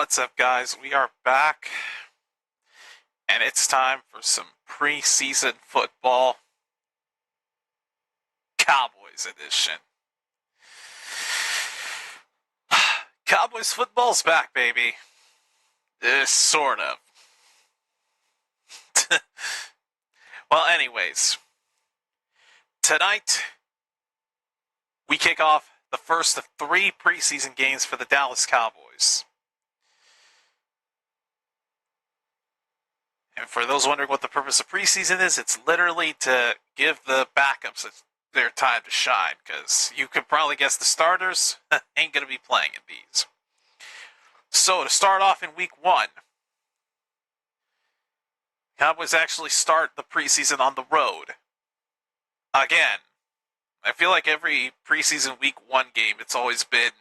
What's up, guys? We are back, and it's time for some preseason football, Cowboys edition. Cowboys football's back, baby. Sort of. Well, anyways, tonight we kick off the first of 3 preseason games for the Dallas Cowboys. And for those wondering what the purpose of preseason is, it's literally to give the backups their time to shine, because you could probably guess the starters ain't going to be playing in these. So to start off in week 1, Cowboys actually start the preseason on the road. Again, I feel like every preseason week 1 game, it's always been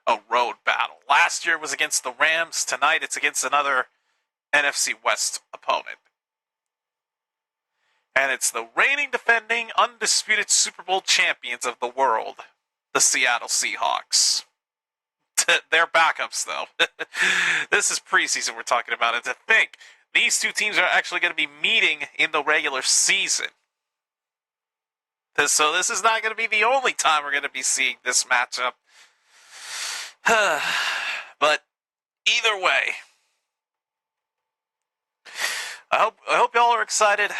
a road battle. Last year was against the Rams. Tonight it's against another NFC West opponent. And it's the reigning, defending, undisputed Super Bowl champions of the world, the Seattle Seahawks. They're backups, though. This is preseason we're talking about. And to think, these two teams are actually going to be meeting in the regular season. So this is not going to be the only time we're going to be seeing this matchup. But either way, I hope y'all are excited.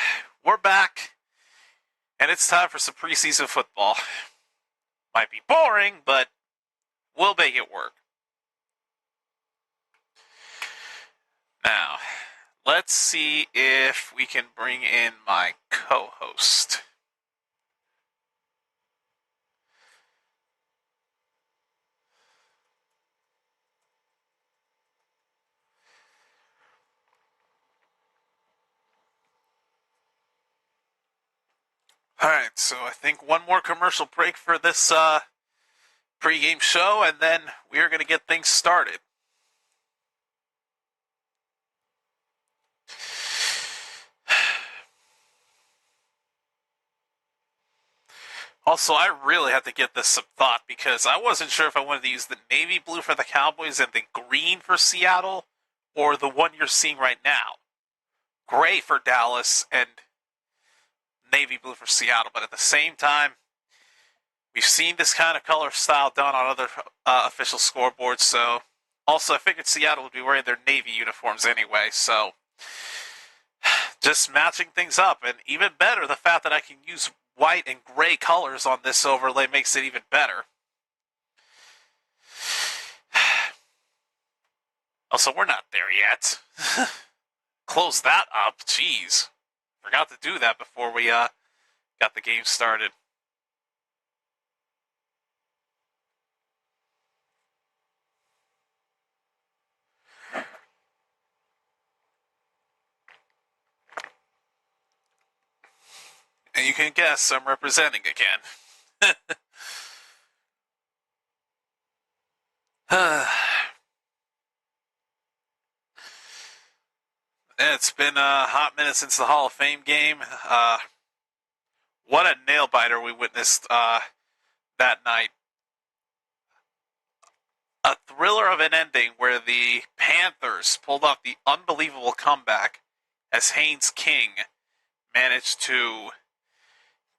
We're back, and it's time for some preseason football. Might be boring, but we'll make it work. Now, let's see if we can bring in my co-host. Alright, so I think one more commercial break for this pregame show, and then we are going to get things started. Also, I really had to give this some thought, because I wasn't sure if I wanted to use the navy blue for the Cowboys and the green for Seattle, or the one you're seeing right now. Gray for Dallas and navy blue for Seattle, but at the same time, we've seen this kind of color style done on other official scoreboards, so also I figured Seattle would be wearing their navy uniforms anyway, so just matching things up, and even better, the fact that I can use white and gray colors on this overlay makes it even better. Also, we're not there yet. Close that up, jeez. Forgot to do that before we got the game started. And you can guess I'm representing again. It's been a hot minute since the Hall of Fame game. What a nail-biter we witnessed that night. A thriller of an ending where the Panthers pulled off the unbelievable comeback as Haynes King managed to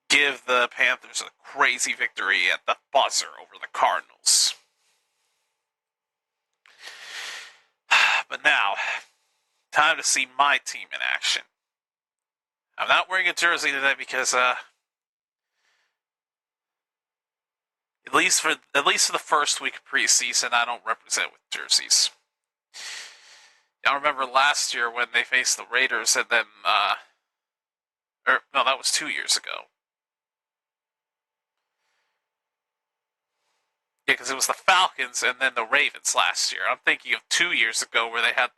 give the Panthers a crazy victory at the buzzer over the Cardinals. But now, time to see my team in action. I'm not wearing a jersey today because, at least for the first week of preseason, I don't represent with jerseys. Y'all remember last year when they faced the Raiders, and then, no, that was 2 years ago. Yeah, because it was the Falcons and then the Ravens last year. I'm thinking of 2 years ago where they had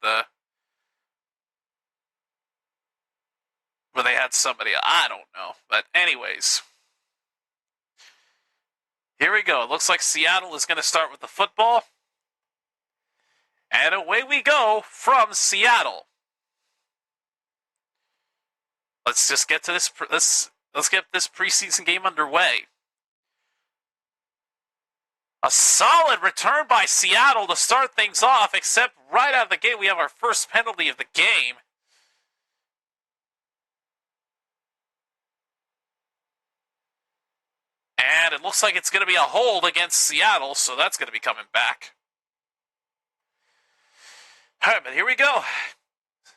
somebody, I don't know. But anyways, here we go. It looks like Seattle is going to start with the football. And away we go from Seattle. Let's just get to let's get this preseason game underway. A solid return by Seattle to start things off, except right out of the gate we have our first penalty of the game. And it looks like it's going to be a hold against Seattle, so that's going to be coming back. All right, but here we go.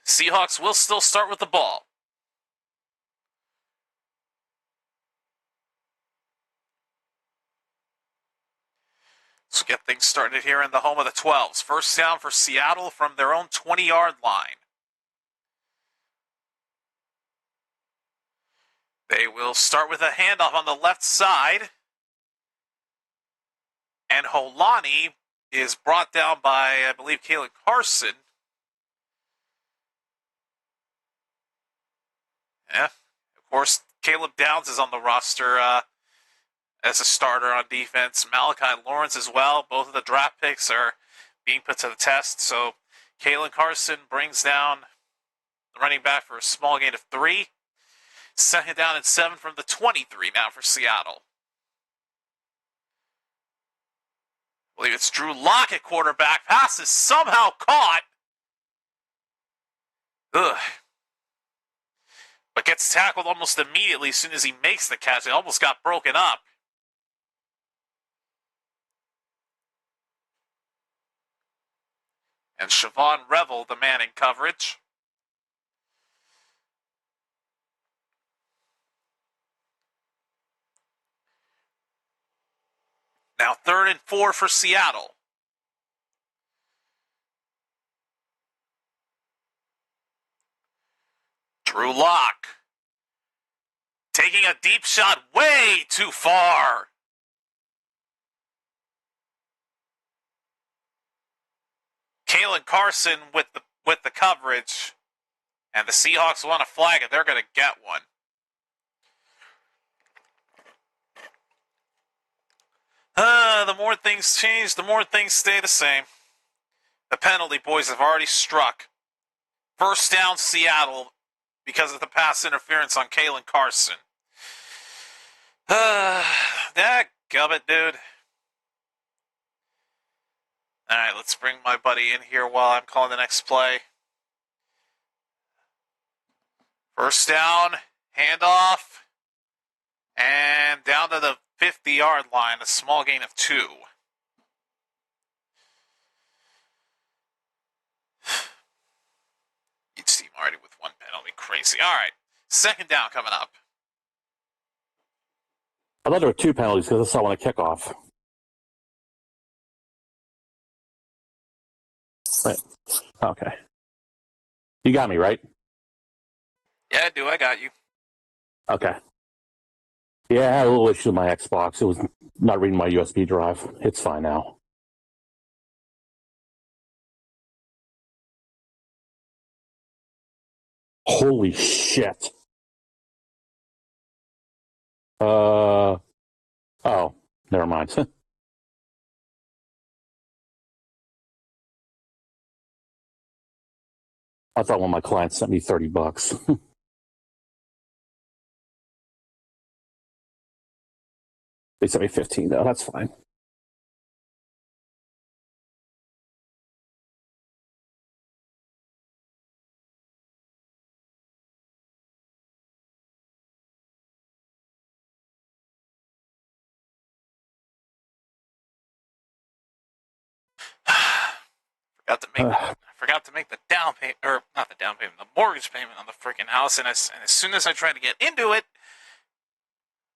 Seahawks will still start with the ball. Let's get things started here in the home of the 12s. First down for Seattle from their own 20-yard line. They will start with a handoff on the left side. And Holani is brought down by, I believe, Kalen Carson. Yeah, of course, Caleb Downs is on the roster as a starter on defense. Malachi Lawrence as well. Both of the draft picks are being put to the test. So Kalen Carson brings down the running back for a small gain of 3. Second down and 7 from the 23 now for Seattle. I believe it's Drew Lock at quarterback. Pass is somehow caught. Ugh. But gets tackled almost immediately as soon as he makes the catch. It almost got broken up. And Siobhan Revel, the man in coverage. Now 3rd and 4 for Seattle. Drew Lock. Taking a deep shot way too far. Kalen Carson with the coverage. And the Seahawks want a flag, and they're going to get one. The more things change, the more things stay the same. The penalty boys have already struck. First down, Seattle, because of the pass interference on Kalen Carson. Dadgummit, dude. All right, let's bring my buddy in here while I'm calling the next play. First down, handoff, and down to the 50-yard line, a small gain of 2. Each team already with 1 penalty. Crazy. All right, second down coming up. I thought there were 2 penalties because I saw one at kickoff. Wait. Okay. You got me, right? Yeah, I do. I got you. Okay. Yeah, I had a little issue with my Xbox. It was not reading my USB drive. It's fine now. Holy shit. Oh, never mind. I thought one of my clients sent me $30. They sent me 15 though. That's fine. Forgot to make the down payment, or not the down payment, the mortgage payment on the freaking house. And as soon as I tried to get into it,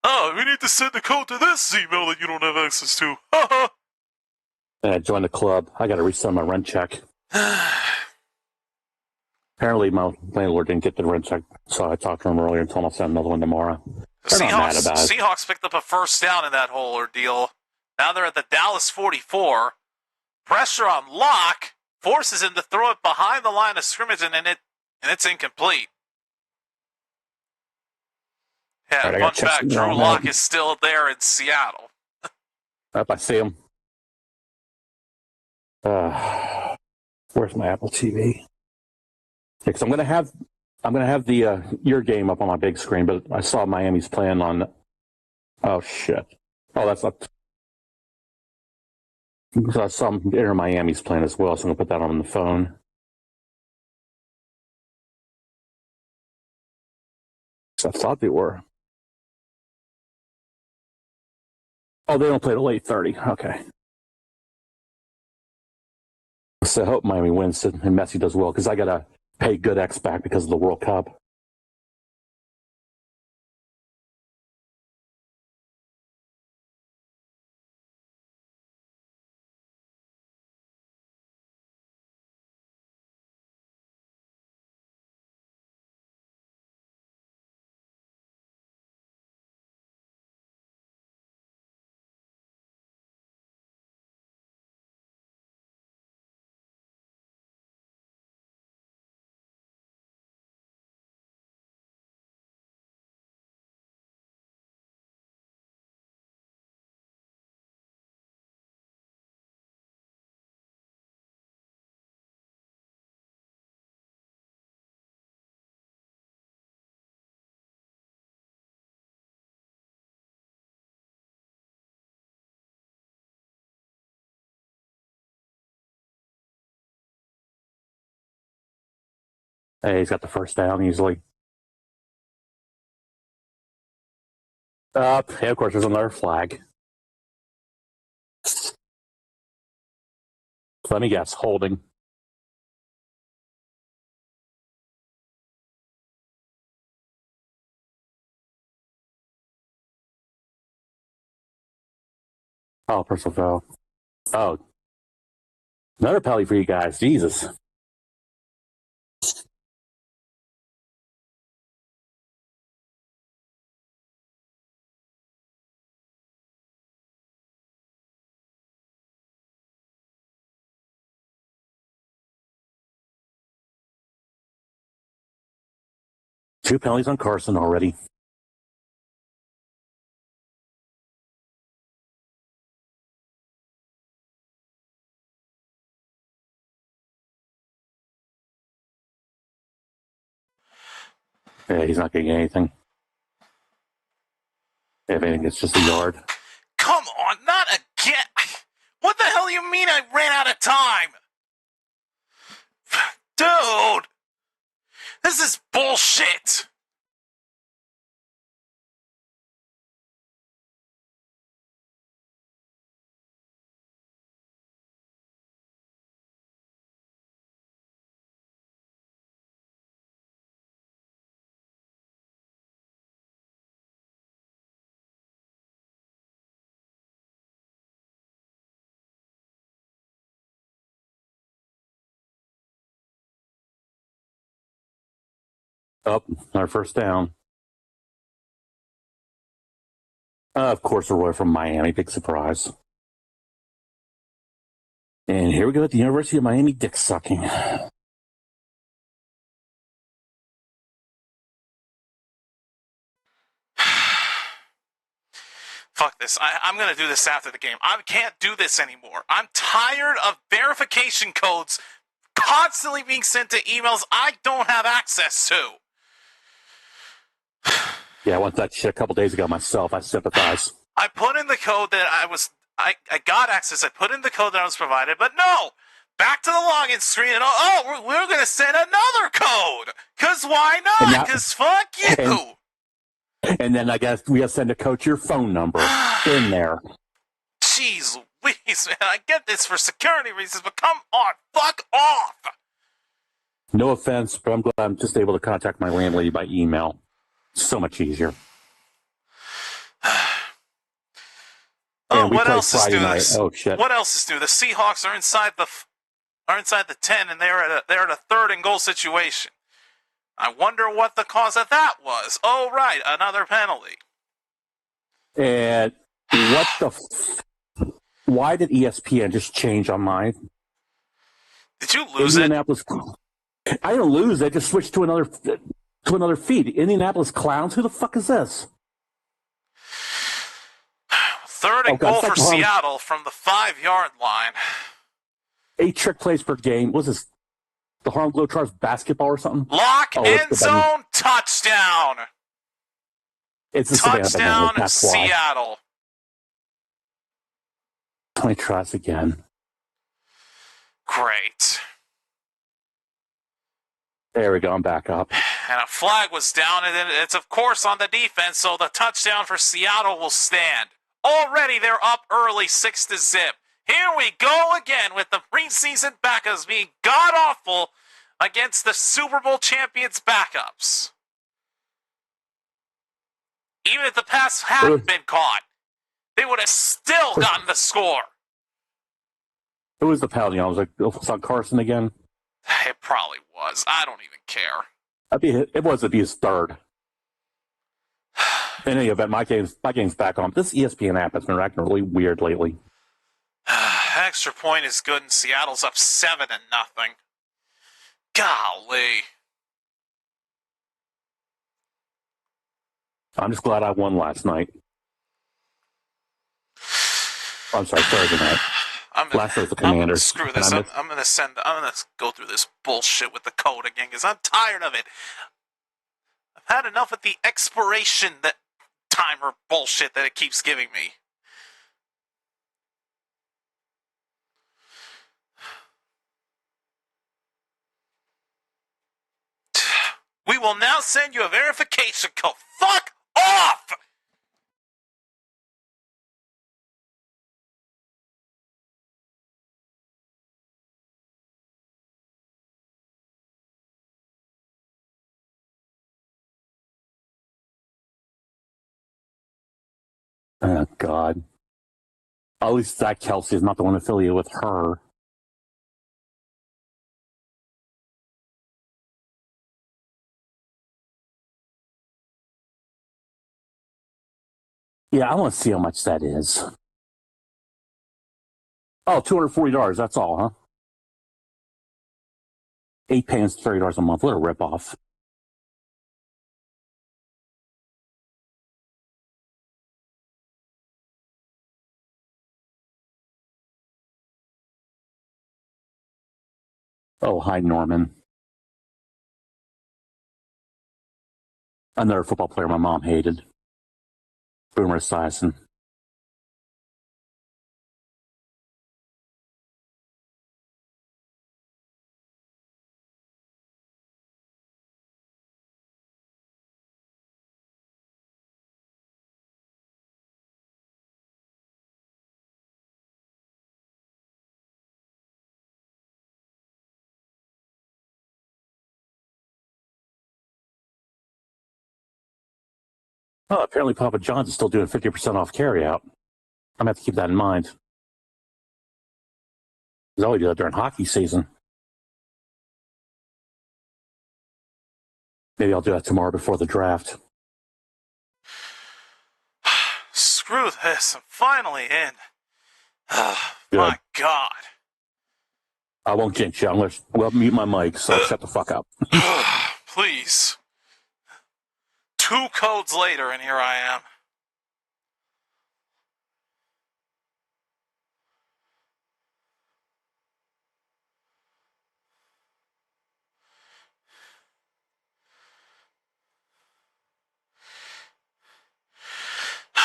oh, we need to send the code to this email that you don't have access to. And I joined the club. I got to resend my rent check. Apparently, my landlord didn't get the rent check, so I talked to him earlier and told him I'll send another one tomorrow. The Seahawks picked up a first down in that whole ordeal. Now they're at the Dallas 44. Pressure on Locke forces him to throw it behind the line of scrimmage, and it's incomplete. Yeah, fun fact, Drew Lock is still there in Seattle. Yep, I see him. Where's my Apple TV? Because I'm gonna have the your game up on my big screen, but I saw Miami's playing on. Oh shit! Oh, that's not. So I saw Inter Miami's playing as well, so I'm going to put that on the phone. So I thought they were. Oh, they don't play till 8:30. Okay. So I hope Miami wins and Messi does well, because I got to pay good X back because of the World Cup. Hey, he's got the first down easily. Hey, of course, there's another flag. Let me guess, holding. Oh, personal foul. Oh, another penalty for you guys. Jesus. Two penalties on Carson already. Yeah, he's not getting anything. If anything, it's just a yard. Come on, not again. What the hell do you mean I ran out of time? Dude, this is bullshit. Up, our first down. Of course, we're away from Miami. Big surprise. And here we go at the University of Miami dick sucking. Fuck this. I'm going to do this after the game. I can't do this anymore. I'm tired of verification codes constantly being sent to emails I don't have access to. Yeah, I went that shit a couple days ago myself. I sympathize. I put in the code that I got access. I put in the code that I was provided, but no! Back to the login screen, and we're going to send another code! Because why not? Because fuck you! And then I guess we have to send a coach your phone number in there. Jeez Louise, man. I get this for security reasons, but come on, fuck off! No offense, but I'm glad I'm just able to contact my landlady by email. So much easier. What else is new? Oh shit! What else is new? The Seahawks are inside the 10, and they're at a third and goal situation. I wonder what the cause of that was. Oh right, another penalty. And what the? Why did ESPN just change on mine? Did you lose Indianapolis, it? I didn't lose. They just switched to another feed. Indianapolis Clowns. Who the fuck is this? Third and goal for Seattle from the 5-yard line. 8 trick plays per game. What was this? The Harlem Globetrotters basketball or something? Lock, end zone, touchdown. It's a touchdown, Seattle. Let me try this again. Great. There we go. I'm back up. And a flag was down, and it's, of course, on the defense, so the touchdown for Seattle will stand. Already they're up early, 6-0. Here we go again with the preseason backups being god-awful against the Super Bowl champions' backups. Even if the pass hadn't been caught, they would have still gotten the score. Who was the penalty? I was like, was on Carson again? It probably was. I don't even care. It was his third. In any event, my game's back on. This ESPN app has been acting really weird lately. Extra point is good, and Seattle's up 7-0. Golly. I'm just glad I won last night. I'm sorry, Thursday night. Last night was the Commanders. Screw this. I'm gonna go through this bullshit with the code again because I'm tired of it. I've had enough of the expiration timer bullshit that it keeps giving me. We will now send you a verification code. Fuck off! Oh, God. At least Zach Kelsey is not the one affiliated with her. Yeah, I want to see how much that is. Oh, $240, that's all, huh? 8 payments, $30 a month. What a ripoff. Oh, hi, Norman. Another football player my mom hated. Boomer Esiason. Oh, apparently Papa John's is still doing 50% off carryout. I'm going to have to keep that in mind. Because I only do that during hockey season. Maybe I'll do that tomorrow before the draft. Screw this. I'm finally in. My God. I won't jinx you. I'm going to mute my mic, so shut the fuck up. Please. 2 codes later, and here I am.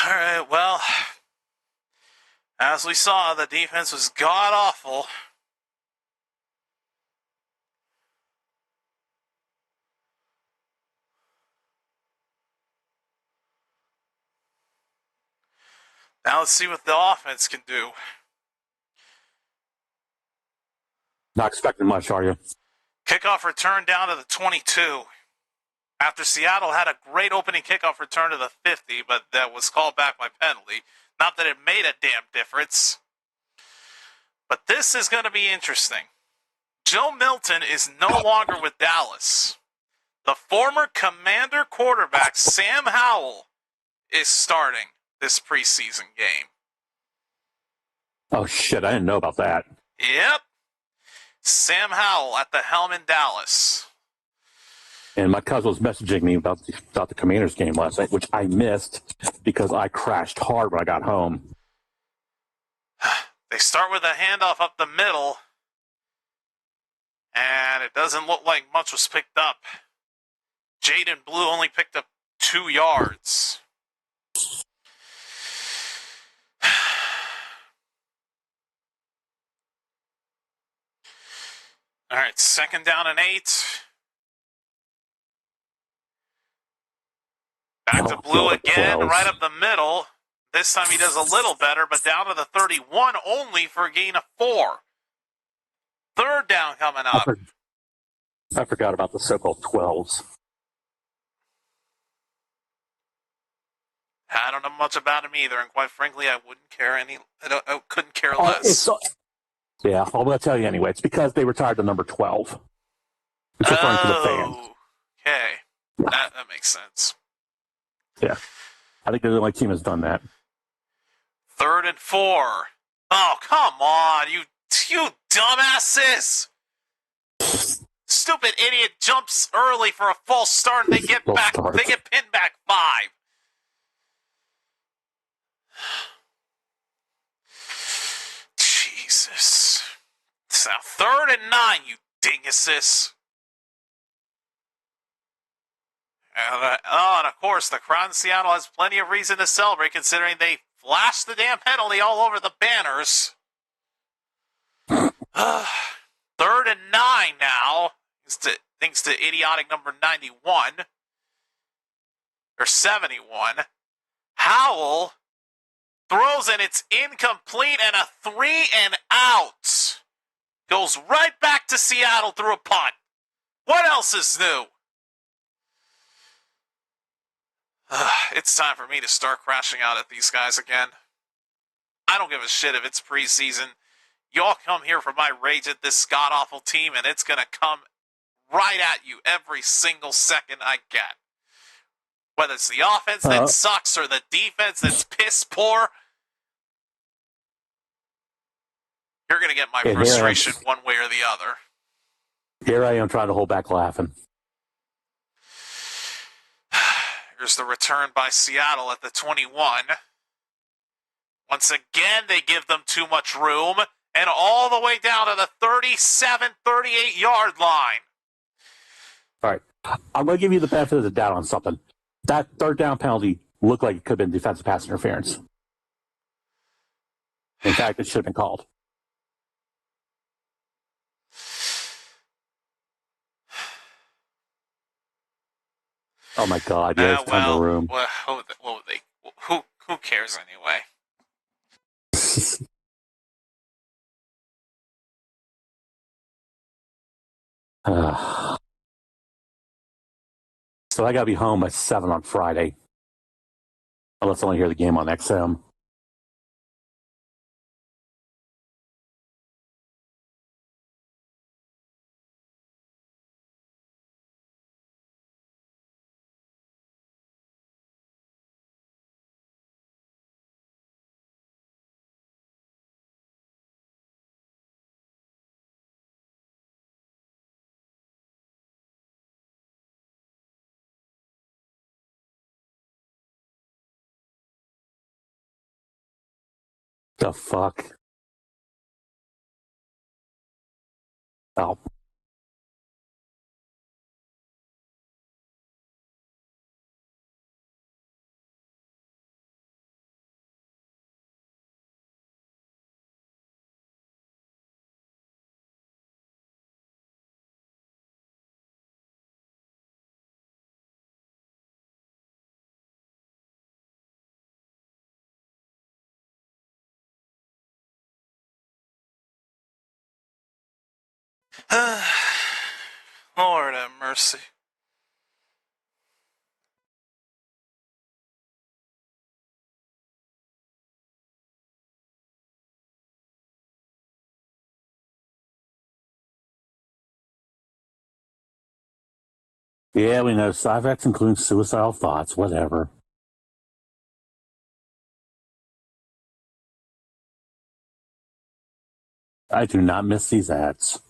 All right, well, as we saw, the defense was god-awful. Now let's see what the offense can do. Not expecting much, are you? Kickoff return down to the 22. After Seattle had a great opening kickoff return to the 50, but that was called back by penalty. Not that it made a damn difference. But this is going to be interesting. Joe Milton is no longer with Dallas. The former Commander quarterback, Sam Howell, is starting this preseason game. Oh, shit. I didn't know about that. Yep. Sam Howell at the helm in Dallas. And my cousin was messaging me about the Commanders game last night, which I missed because I crashed hard when I got home. They start with a handoff up the middle, and it doesn't look like much was picked up. Jaden Blue only picked up 2 yards. All right, 2nd down and 8. Back to Blue again, 12. right up the middle. This time he does a little better, but down to the 31 only for a gain of 4. 3rd down coming up. I forgot about the so-called 12s. I don't know much about him either, and quite frankly, I wouldn't care any. I couldn't care less. Yeah, I'm going to tell you anyway. It's because they retired the number 12. It's referring to the fans. Okay. Yeah. That makes sense. Yeah. I think they're the only team that's done that. 3rd and 4. Oh, come on, you dumbasses! Stupid idiot jumps early for a false start, and they get They get pinned back 5. Jesus. It's now 3rd and 9, you dinguses. And of course, the crowd in Seattle has plenty of reason to celebrate, considering they flashed the damn penalty all over the banners. 3rd and 9 now, thanks to idiotic number 91, or 71. Howell throws and it's incomplete, and a 3 and out. Goes right back to Seattle through a punt. What else is new? It's time for me to start crashing out at these guys again. I don't give a shit if it's preseason. Y'all come here for my rage at this god-awful team, and it's going to come right at you every single second I get. Whether it's the offense that sucks or the defense that's piss poor, you're going to get my frustration one way or the other. Here I am trying to hold back laughing. Here's the return by Seattle at the 21. Once again, they give them too much room, and all the way down to the 37, 38-yard line. All right. I'm going to give you the benefit of the doubt on something. That 3rd down penalty looked like it could have been defensive pass interference. In fact, it should have been called. Oh my God! Yeah, it's ton of room. Who cares anyway? So I got to be home by 7 on Friday. Unless I want to hear the game on XM. The fuck? Oh. Lord have mercy. Yeah, we know. Side effects include suicidal thoughts, whatever. I do not miss these ads.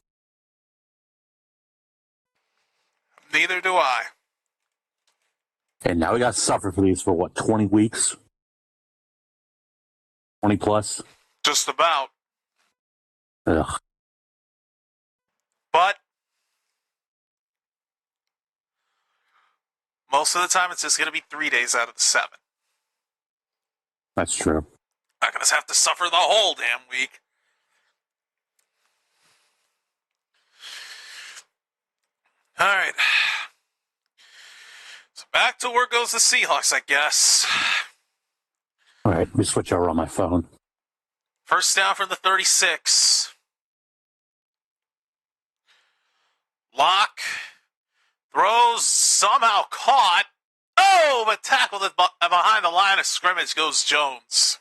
Neither do I. And now we got to suffer for these for what, 20 weeks? 20 plus? Just about. Ugh. But most of the time, it's just going to be 3 days out of the 7. That's true. Not going to have to suffer the whole damn week. All right. So back to where goes the Seahawks, I guess. All right, let me switch over on my phone. First down from the 36. Lock throws, somehow caught. Oh, but tackled it behind the line of scrimmage goes Jones.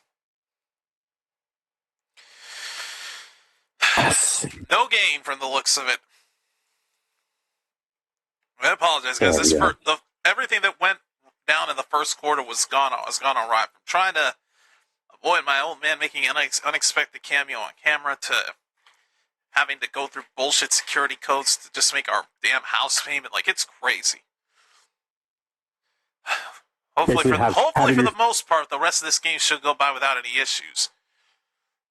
No gain from the looks of it. I apologize, guys. Everything that went down in the first quarter was gone all right. I'm trying to avoid my old man making an unexpected cameo on camera to having to go through bullshit security codes to just make our damn house payment. Like, it's crazy. Hopefully, for the most part, the rest of this game should go by without any issues.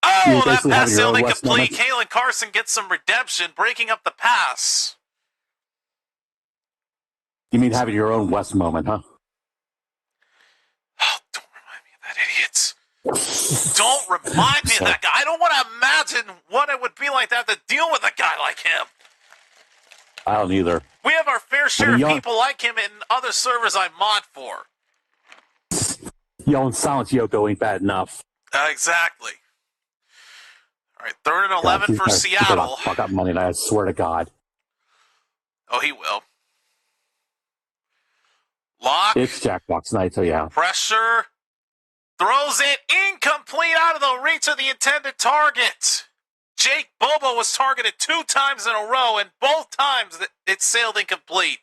Oh, that pass sailed incomplete. Kalen Carson gets some redemption, breaking up the pass. You mean having your own West moment, huh? Oh, don't remind me of that idiot. Don't remind me of that guy. I don't want to imagine what it would be like to have to deal with a guy like him. I don't either. We have our fair share of people like him in other servers I mod for. Yelling Silence Yoko ain't bad enough. Exactly. All right, 3rd and 11 for Seattle. Fuck up money, I swear to God. Oh, he will. Lock. It's Jackbox night, so yeah. Pressure. Throws it incomplete out of the reach of the intended target. Jake Bobo was targeted 2 times in a row, and both times it sailed incomplete.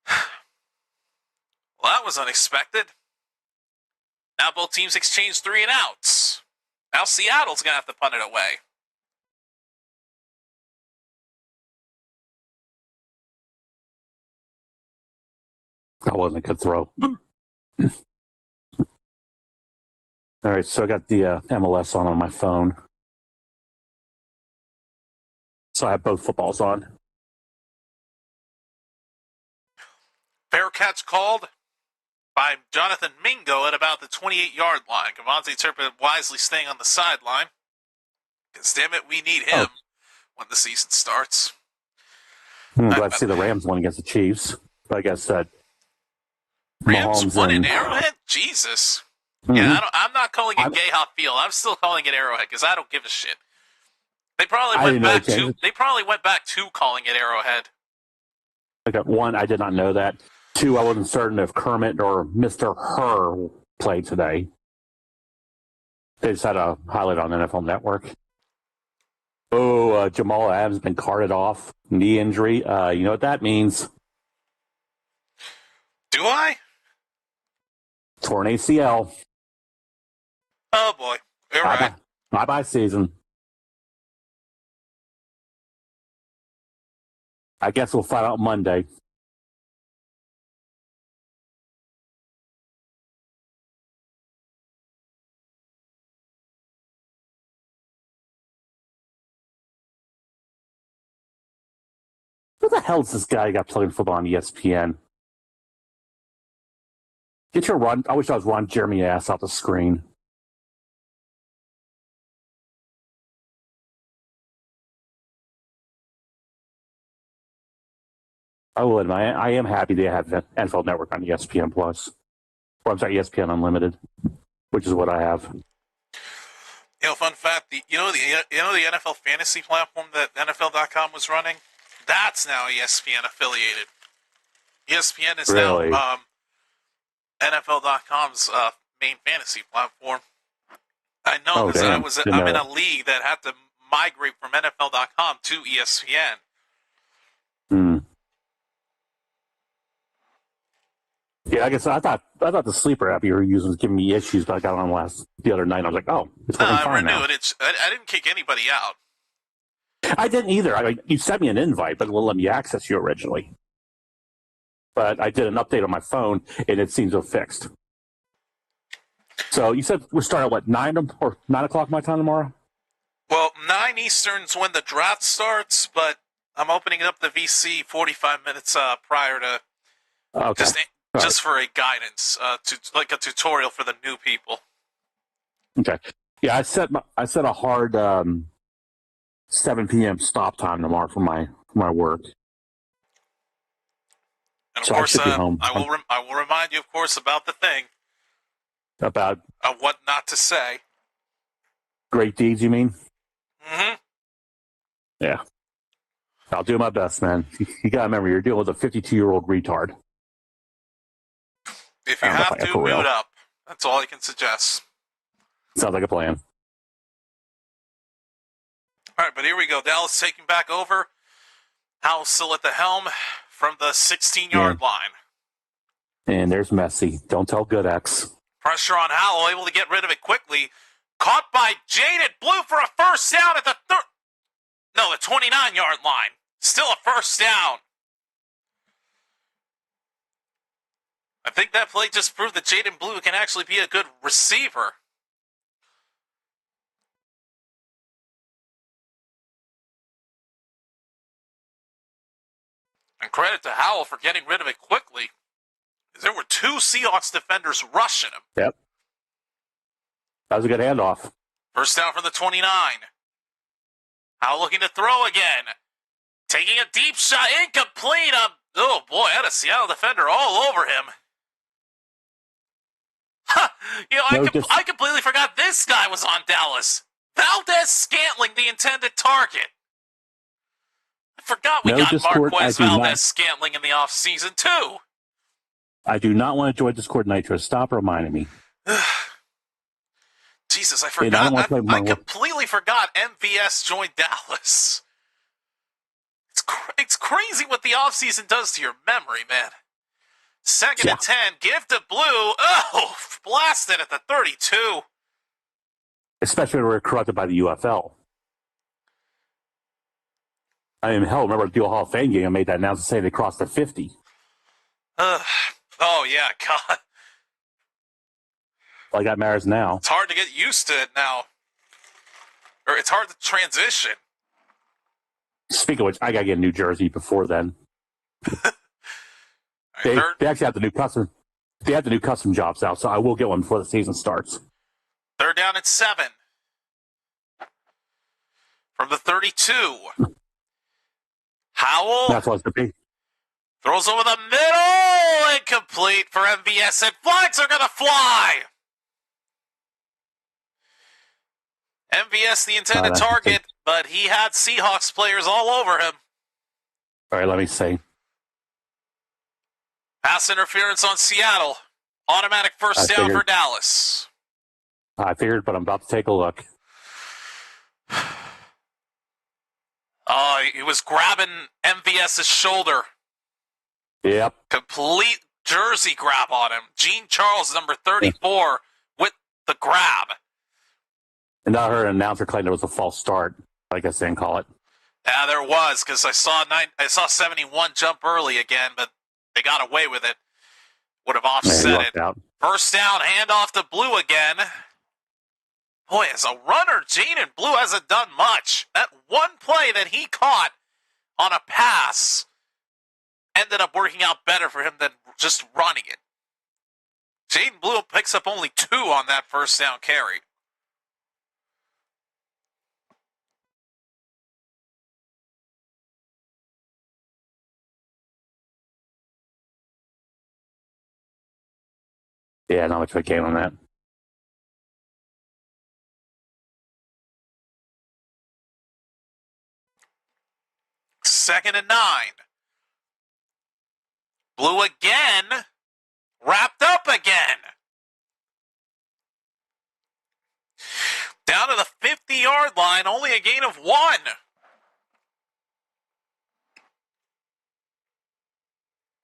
Well, that was unexpected. Now both teams exchange 3 and outs. Now Seattle's going to have to punt it away. That wasn't a good throw. All right, so I got the MLS on my phone. So I have both footballs on. Fair catch called by Jonathan Mingo at about the 28-yard line. Cavante Turpin wisely staying on the sideline. Because, damn it, we need him when the season starts. I'm glad to see the Rams won against the Chiefs. But I guess that Rams won in Arrowhead? Jesus. Mm-hmm. Yeah, I'm not calling it Gayhop Field. I'm still calling it Arrowhead because I don't give a shit. They probably went back to calling it Arrowhead. Okay, 1, I did not know that. 2, I wasn't certain if Kermit or Mr. Herr played today. They just had a highlight on NFL Network. Oh, Jamal Adams has been carted off. Knee injury. You know what that means? Do I? Torn ACL. Oh, boy. You're right. Bye-bye season. I guess we'll find out Monday. Who the hell is this guy who got playing football on ESPN? Get your Ron. I wish I was Ron Jeremy ass off the screen. I will admit, I am happy they have NFL Network on ESPN Plus. Or I'm sorry, ESPN Unlimited, which is what I have. You know, fun fact: the NFL fantasy platform that NFL.com was running, that's now ESPN affiliated. ESPN is now NFL.com's main fantasy platform. I know because I'm in a league that had to migrate from NFL.com to ESPN. Hmm. Yeah, I guess I thought the sleeper app you were using was giving me issues, but I got on the other night. I was like, oh, it's working fine now. I didn't kick anybody out. I didn't either. You sent me an invite, but it wouldn't let me access you originally. But I did an update on my phone, and it seems to have fixed. So you said we're starting at, 9 o'clock my time tomorrow? Well, 9 Eastern's when the draft starts, but I'm opening up the VC 45 minutes prior to just for a guidance, like a tutorial for the new people. Okay. Yeah, I set a hard 7 p.m. stop time tomorrow for my work. And of So I course, should be home. I will remind you, of course, about the thing About of what not to say. great deeds, you mean? Mm-hmm. Yeah. I'll do my best, man. You got to remember, you're dealing with a 52-year-old retard. If you I don't know have if I to, for real. mute up. That's all I can suggest. Sounds like a plan. All right, but here we go. Dallas taking back over. Howell still at the helm from the 16-yard line. And there's Messi. Don't tell Good X. Pressure on Howell, able to get rid of it quickly. Caught by Jaden Blue for a first down at the 29-yard line. Still a first down. I think that play just proved that Jaden Blue can actually be a good receiver. And credit to Howell for getting rid of it quickly. There were 2 Seahawks defenders rushing him. Yep. That was a good handoff. First down from the 29. Howell looking to throw again. Taking a deep shot, incomplete. Oh boy, had a Seattle defender all over him. I completely forgot this guy was on Dallas. Valdez Scantling, the intended target. I forgot we got Marquez Valdez Scantling in the offseason, too. I do not want to join Discord Nitro. Stop reminding me. Jesus, I forgot. I completely forgot MVS joined Dallas. It's crazy what the offseason does to your memory, man. Second and 10, give to Blue. Oh, blasted at the 32. Especially when we're corrupted by the UFL. I mean, hell, remember the Hall of Fame game? I made that announcement saying they crossed the 50. Oh, yeah, God. Like that matters now. It's hard to get used to it now. Or it's hard to transition. Speaking of which, I got to get a new jersey before then. They actually have the new custom. They have the new custom jobs out, so I will get one before the season starts. Third down at 7. From the 32. Howell. That's what it's going to be. Throws over the middle. Incomplete for MVS. And flags are going to fly. MVS, the intended target, but he had Seahawks players all over him. All right, let me see. Pass interference on Seattle. Automatic first down for Dallas. I figured, but I'm about to take a look. He was grabbing MVS's shoulder. Yep. Complete jersey grab on him. Gene Charles, number 34, with the grab. And I heard an announcer claim there was a false start. I guess they didn't call it. Yeah, there was, because I saw 71 jump early again, but they got away with it. Would have offset it. Out. First down, handoff to Blue again. Boy, as a runner, Jaden Blue hasn't done much. That one play that he caught on a pass ended up working out better for him than just running it. Jaden Blue picks up only 2 on that first down carry. Yeah, not much of a game on that. Second and 9. Blue again. Wrapped up again. Down to the 50-yard line. Only a gain of 1.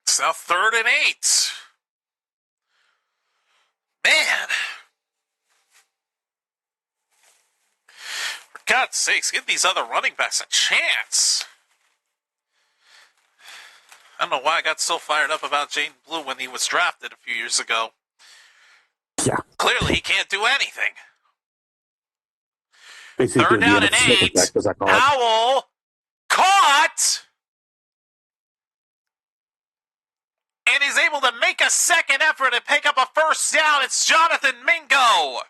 It's now 3rd and 8. Man. For God's sakes, give these other running backs a chance. I don't know why I got so fired up about Jaden Blue when he was drafted a few years ago. Yeah. Clearly, he can't do anything. Basically 3rd down and 8. Howell caught. And he's able to make a second effort and pick up a first down. It's Jonathan Mingo.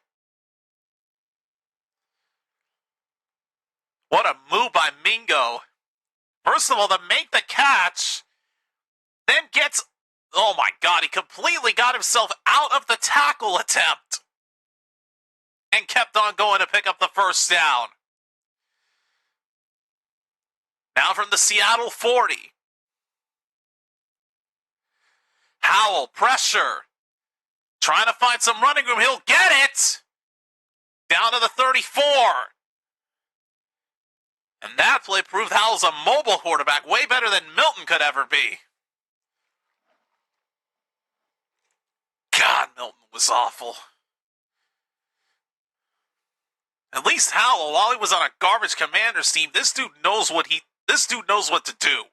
What a move by Mingo. First of all, to make the catch, then gets... Oh my God, he completely got himself out of the tackle attempt and kept on going to pick up the first down. Now from the Seattle 40. Howell, pressure. Trying to find some running room. He'll get it! Down to the 34. And that play proved Howell's a mobile quarterback, way better than Milton could ever be. God, Milton was awful. At least Howell, while he was on a garbage Commanders team, this dude knows what to do.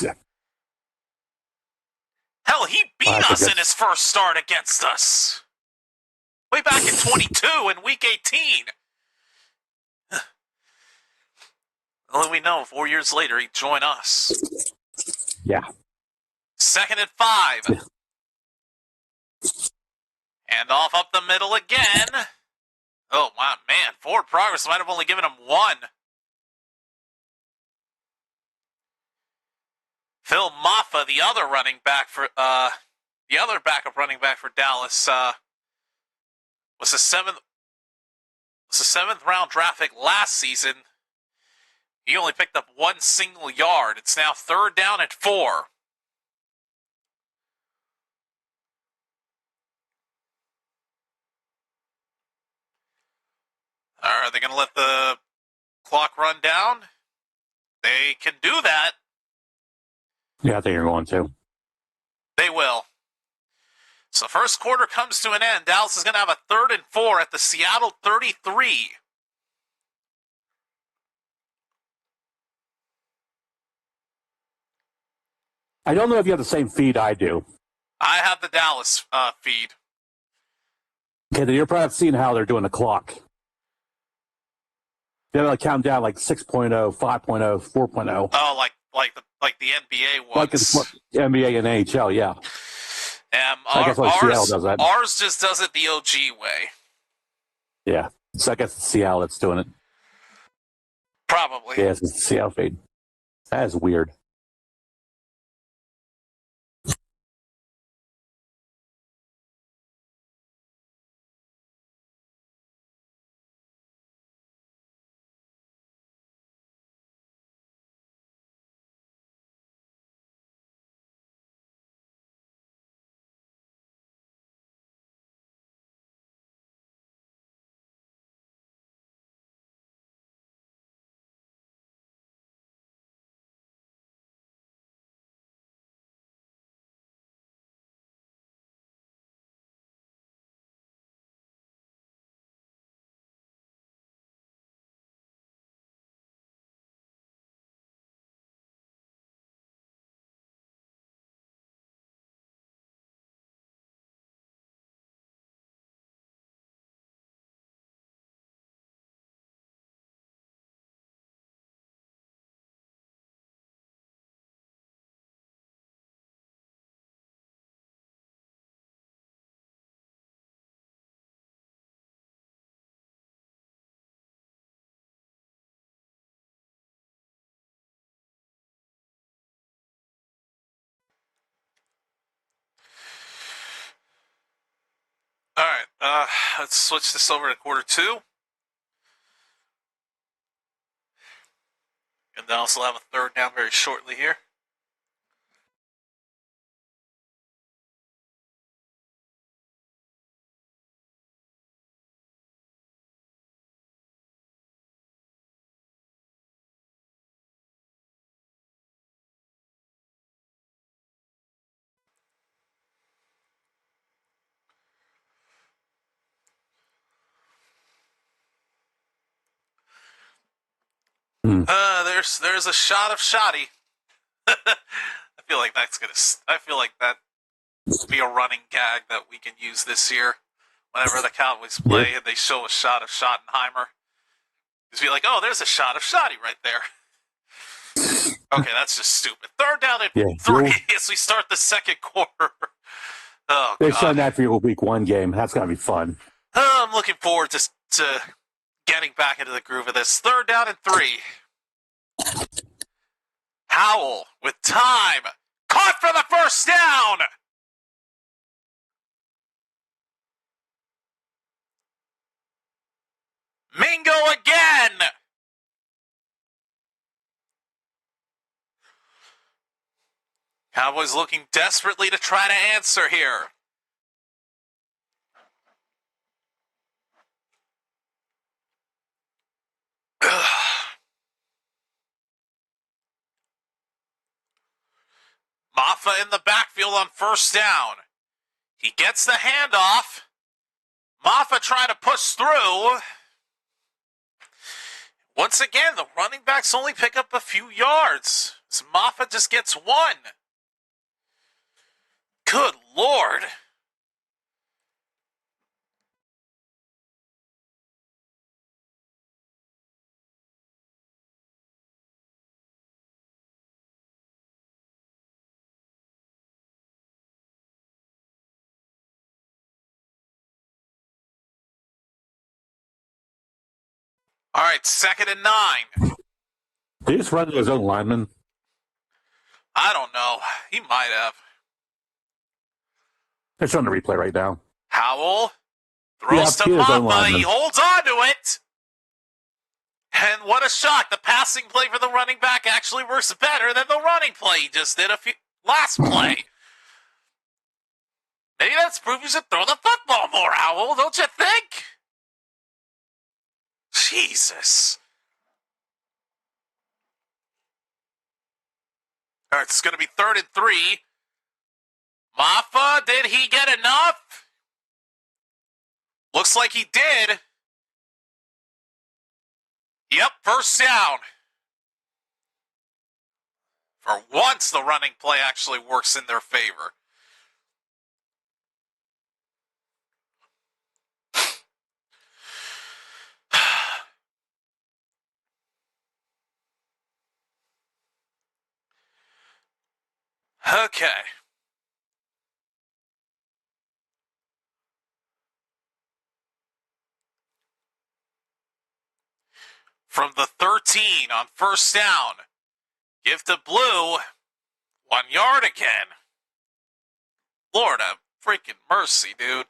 Yeah. Hell, he beat us in his first start against us. Way back in 22 in week 18. Only we know 4 years later he'd join us. Yeah. 2nd and 5. And off up the middle again. Oh, wow, man. Forward progress might have only given him 1. Phil Maffa, the other backup running back for Dallas, was a seventh round draft pick last season. He only picked up 1 single yard. It's now 3rd down and 4. Are they going to let the clock run down? They can do that. Yeah, I think you're going to. They will. So first quarter comes to an end. Dallas is going to have a 3rd and 4 at the Seattle 33. I don't know if you have the same feed I do. I have the Dallas feed. Okay, then you're probably seeing how they're doing the clock. They're like count down like 6.0, 5.0, 4.0. Oh, like the NBA ones. Like the NBA and NHL, yeah. I guess like Seattle does that. Ours just does it the OG way. Yeah. So I guess it's Seattle that's doing it. Probably. Yeah, it's the Seattle feed. That is weird. All right, let's switch this over to quarter 2. And then also have a 3rd down very shortly here. There's a shot of Shoddy. I feel like that will be a running gag that we can use this year. Whenever the Cowboys play and they show a shot of Schottenheimer, just be like, "Oh, there's a shot of Shoddy right there." Okay, that's just stupid. 3rd down and 3 as we start the 2nd quarter. Oh, they're showing that for your week 1 game. That's gonna be fun. I'm looking forward to getting back into the groove of this. 3rd down and 3. Howell with time. Caught for the first down. Mingo again. Cowboys looking desperately to try to answer here. Maffa in the backfield on 1st down. He gets the handoff. Maffa trying to push through. Once again, the running backs only pick up a few yards. So Maffa just gets 1. Good Lord. All right, 2nd and 9. Did he just run to his own lineman? I don't know. He might have. It's on the replay right now. Howell throws to Maffa. He holds on to it. And what a shock. The passing play for the running back actually works better than the running play he just did last play. Maybe that's proof you should throw the football more, Howell, don't you think? Jesus. All right, it's going to be 3rd and 3. Maffa, did he get enough? Looks like he did. Yep, 1st down. For once, the running play actually works in their favor. Okay. From the 13 on 1st down. Give to Blue. 1 yard again. Lord have freaking mercy, dude.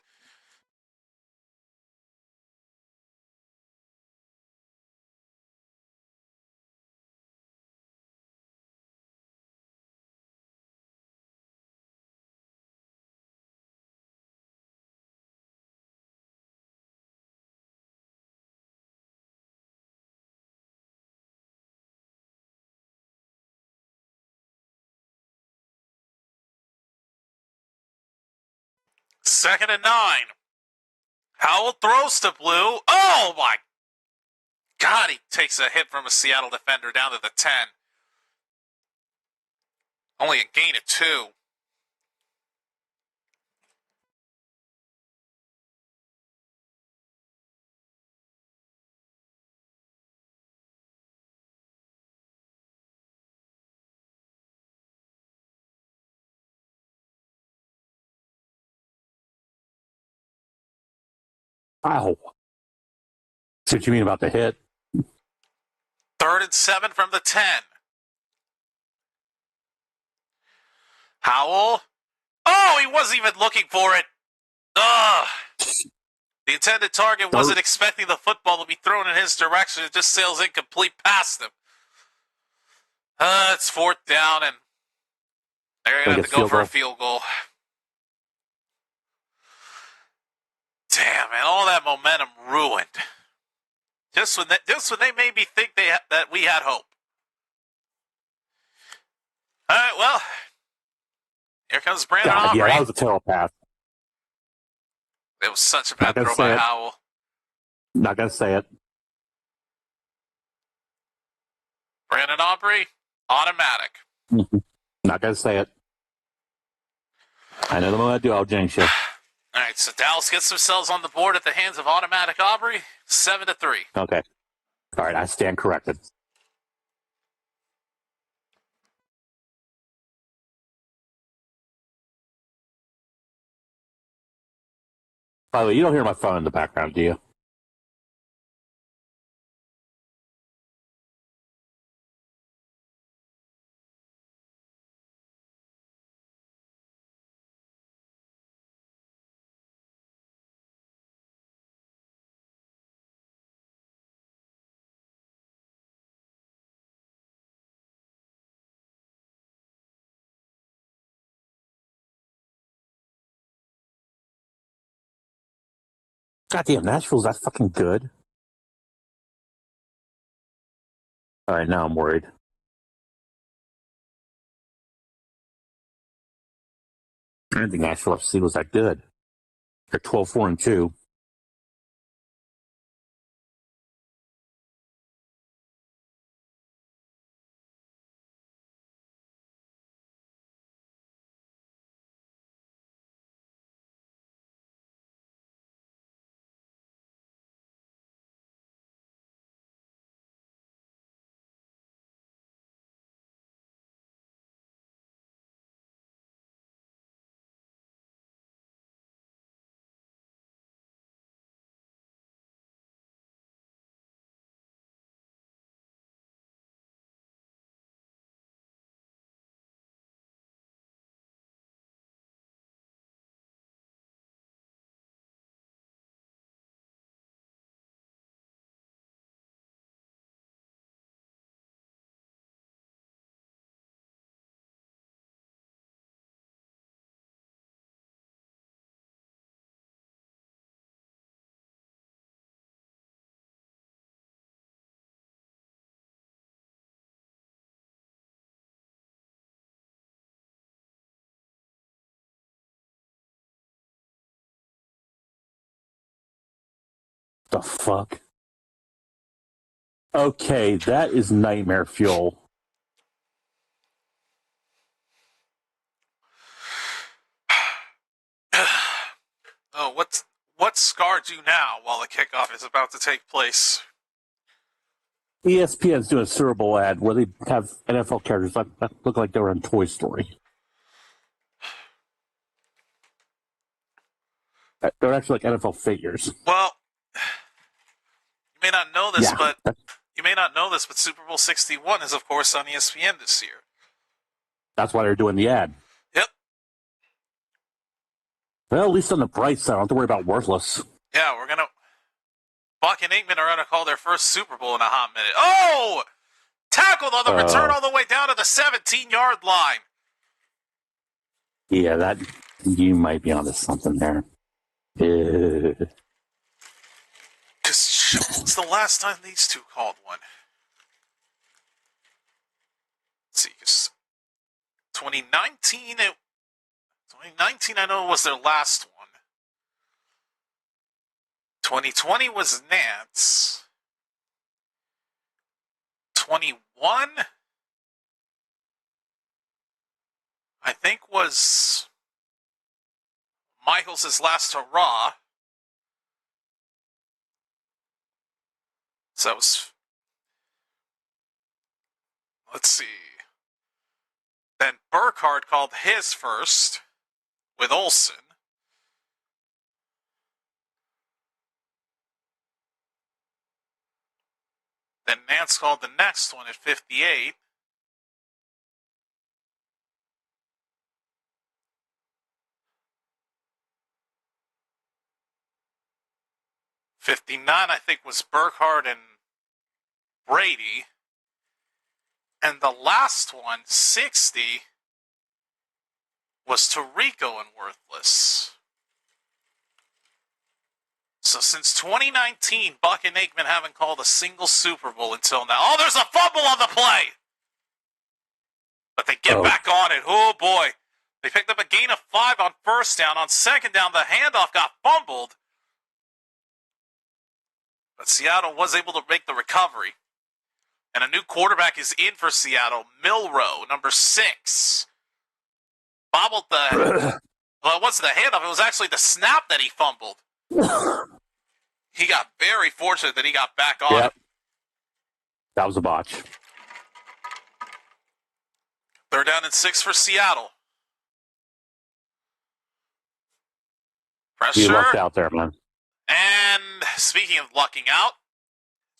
Second and 9. Howell throws to Blue. Oh, my God. He takes a hit from a Seattle defender down to the 10. Only a gain of 2. Ow. See what you mean about the hit? 3rd and 7 from the 10. Howell. Oh, he wasn't even looking for it. Ugh. The intended target wasn't expecting the football to be thrown in his direction. It just sails incomplete past him. It's 4th down, and they're going to have to go for a field goal. Damn, man, all that momentum ruined. Just when they made me think that we had hope. All right, well, here comes Brandon Aubrey. Yeah, that was a terrible pass. It was such a bad throw by Howell. Not going to say it. Brandon Aubrey, automatic. Not going to say it. I know the moment I do, I'll jinx you. All right, so Dallas gets themselves on the board at the hands of automatic Aubrey, 7-3. Okay. All right, I stand corrected. By the way, you don't hear my phone in the background, do you? Goddamn, Nashville's that fucking good. All right, now I'm worried. I didn't think Nashville FC was that good. They're 12-4-2. The fuck? Okay, that is nightmare fuel. Oh, what scarred you now while the kickoff is about to take place? ESPN's doing a Super Bowl ad where they have NFL characters that look like they were in Toy Story. They're actually like NFL figures. Well, you may not know this, Yeah. but Super Bowl 61 is, of course, on ESPN this year. That's why they're doing the ad. Yep. Well, at least on the bright side, I don't have to worry about worthless. Yeah, Buck and Aikman are going to call their first Super Bowl in a hot minute. Oh! Tackled on the return all the way down to the 17-yard line. Yeah, that you might be onto something there. Because it's the last time these two called one. Let's see, because 2019, I know was their last one. 2020 was Nance. 21, I think, was Michaels' last hurrah. So that was, let's see. Then Burkhardt called his first with Olsen. Then Nance called the next one at 58. '59, I think, was Burkhardt and Brady. And the last one, 60, was Tirico and Worthless. So since 2019, Buck and Aikman haven't called a single Super Bowl until now. Oh, there's a fumble on the play! But they get back on it. Oh, boy. They picked up a gain of 5 on first down. On second down, the handoff got fumbled. But Seattle was able to make the recovery. And a new quarterback is in for Seattle. Milroe, number 6. Bobbled the... Well, it wasn't the handoff. It was actually the snap that he fumbled. He got very fortunate that he got back on it. That was a botch. 3rd down and 6 for Seattle. Pressure. You lucked out there, man. And speaking of lucking out,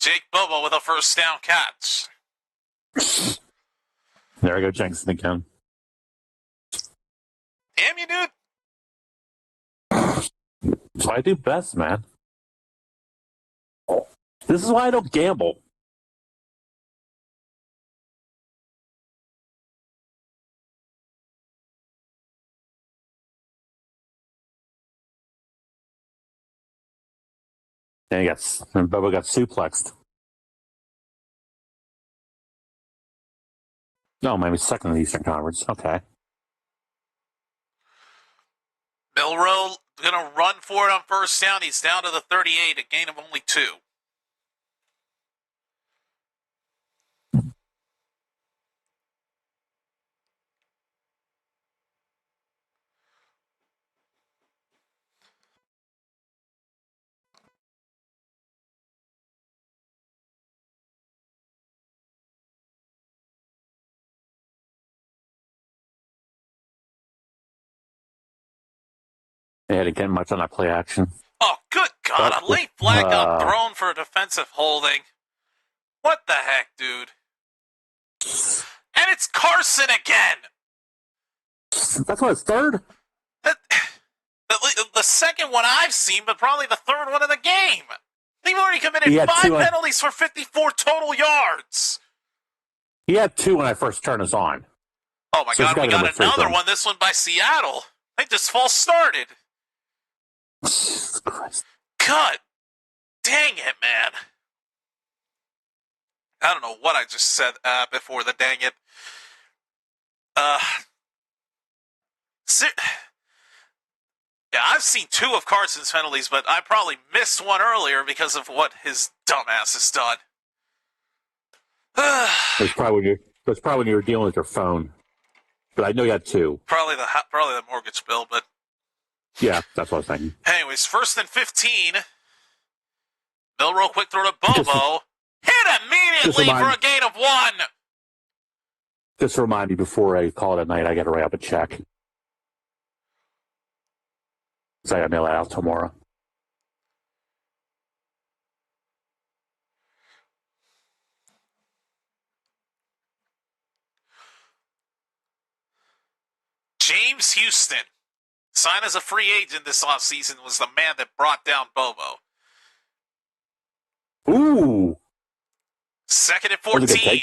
Jake Bobo with a first down catch. There I go, Jensen again. Damn you, dude. That's what I do best, man. This is why I don't gamble. And Bubba got suplexed. No, maybe second in the Eastern Conference. Okay. Milroe going to run for it on first down. He's down to the 38, a gain of only 2. They had to get much on that play action. Oh, good God. A late flag got thrown for a defensive holding. What the heck, dude? And it's Carson again. That's what, it's third? The second one I've seen, but probably the third one of the game. They've already committed 5 penalties for 54 total yards. He had 2 when I first turned this on. Oh, my God. We got another one. This one by Seattle. They just false started. Christ. God dang it, man. I don't know what I just said before the dang it. Yeah, I've seen 2 of Carson's penalties, but I probably missed one earlier because of what his dumbass has done. That's probably when you were dealing with your phone. But I know you had 2. Probably the mortgage bill, but yeah, that's what I was thinking. Anyways, 1st and 15. Milroe quick throw to Bobo. Hit immediately for a gain of 1. Just remind me before I call it a night, I got to write up a check. Because I got to mail it out tomorrow. James Houston, signed as a free agent this offseason, was the man that brought down Bobo. Ooh. 2nd and 14.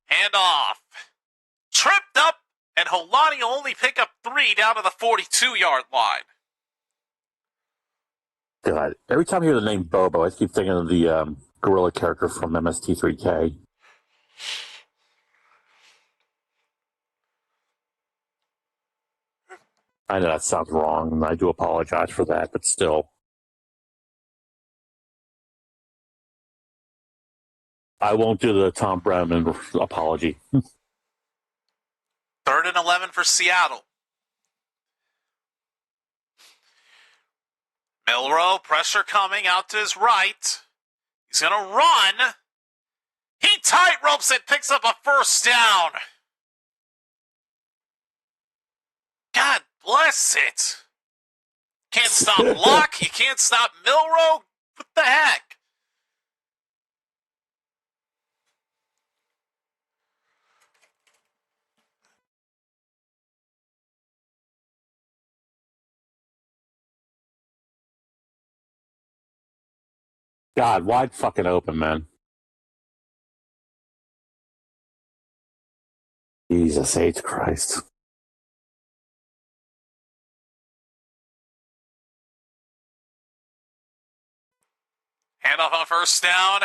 Hand off. Tripped up, and Holani will only pick up 3 down to the 42-yard line. God, every time I hear the name Bobo, I keep thinking of the gorilla character from MST3K. I know that sounds wrong, and I do apologize for that, but still. I won't do the Tom Brennan apology. 3rd and 11 for Seattle. Milroe, pressure coming out to his right. He's going to run. He tight ropes it, picks up a first down. God bless it. Can't stop Locke. You can't stop Milroe. What the heck? God, wide fucking open, man. Jesus H. Christ. Handoff on first down.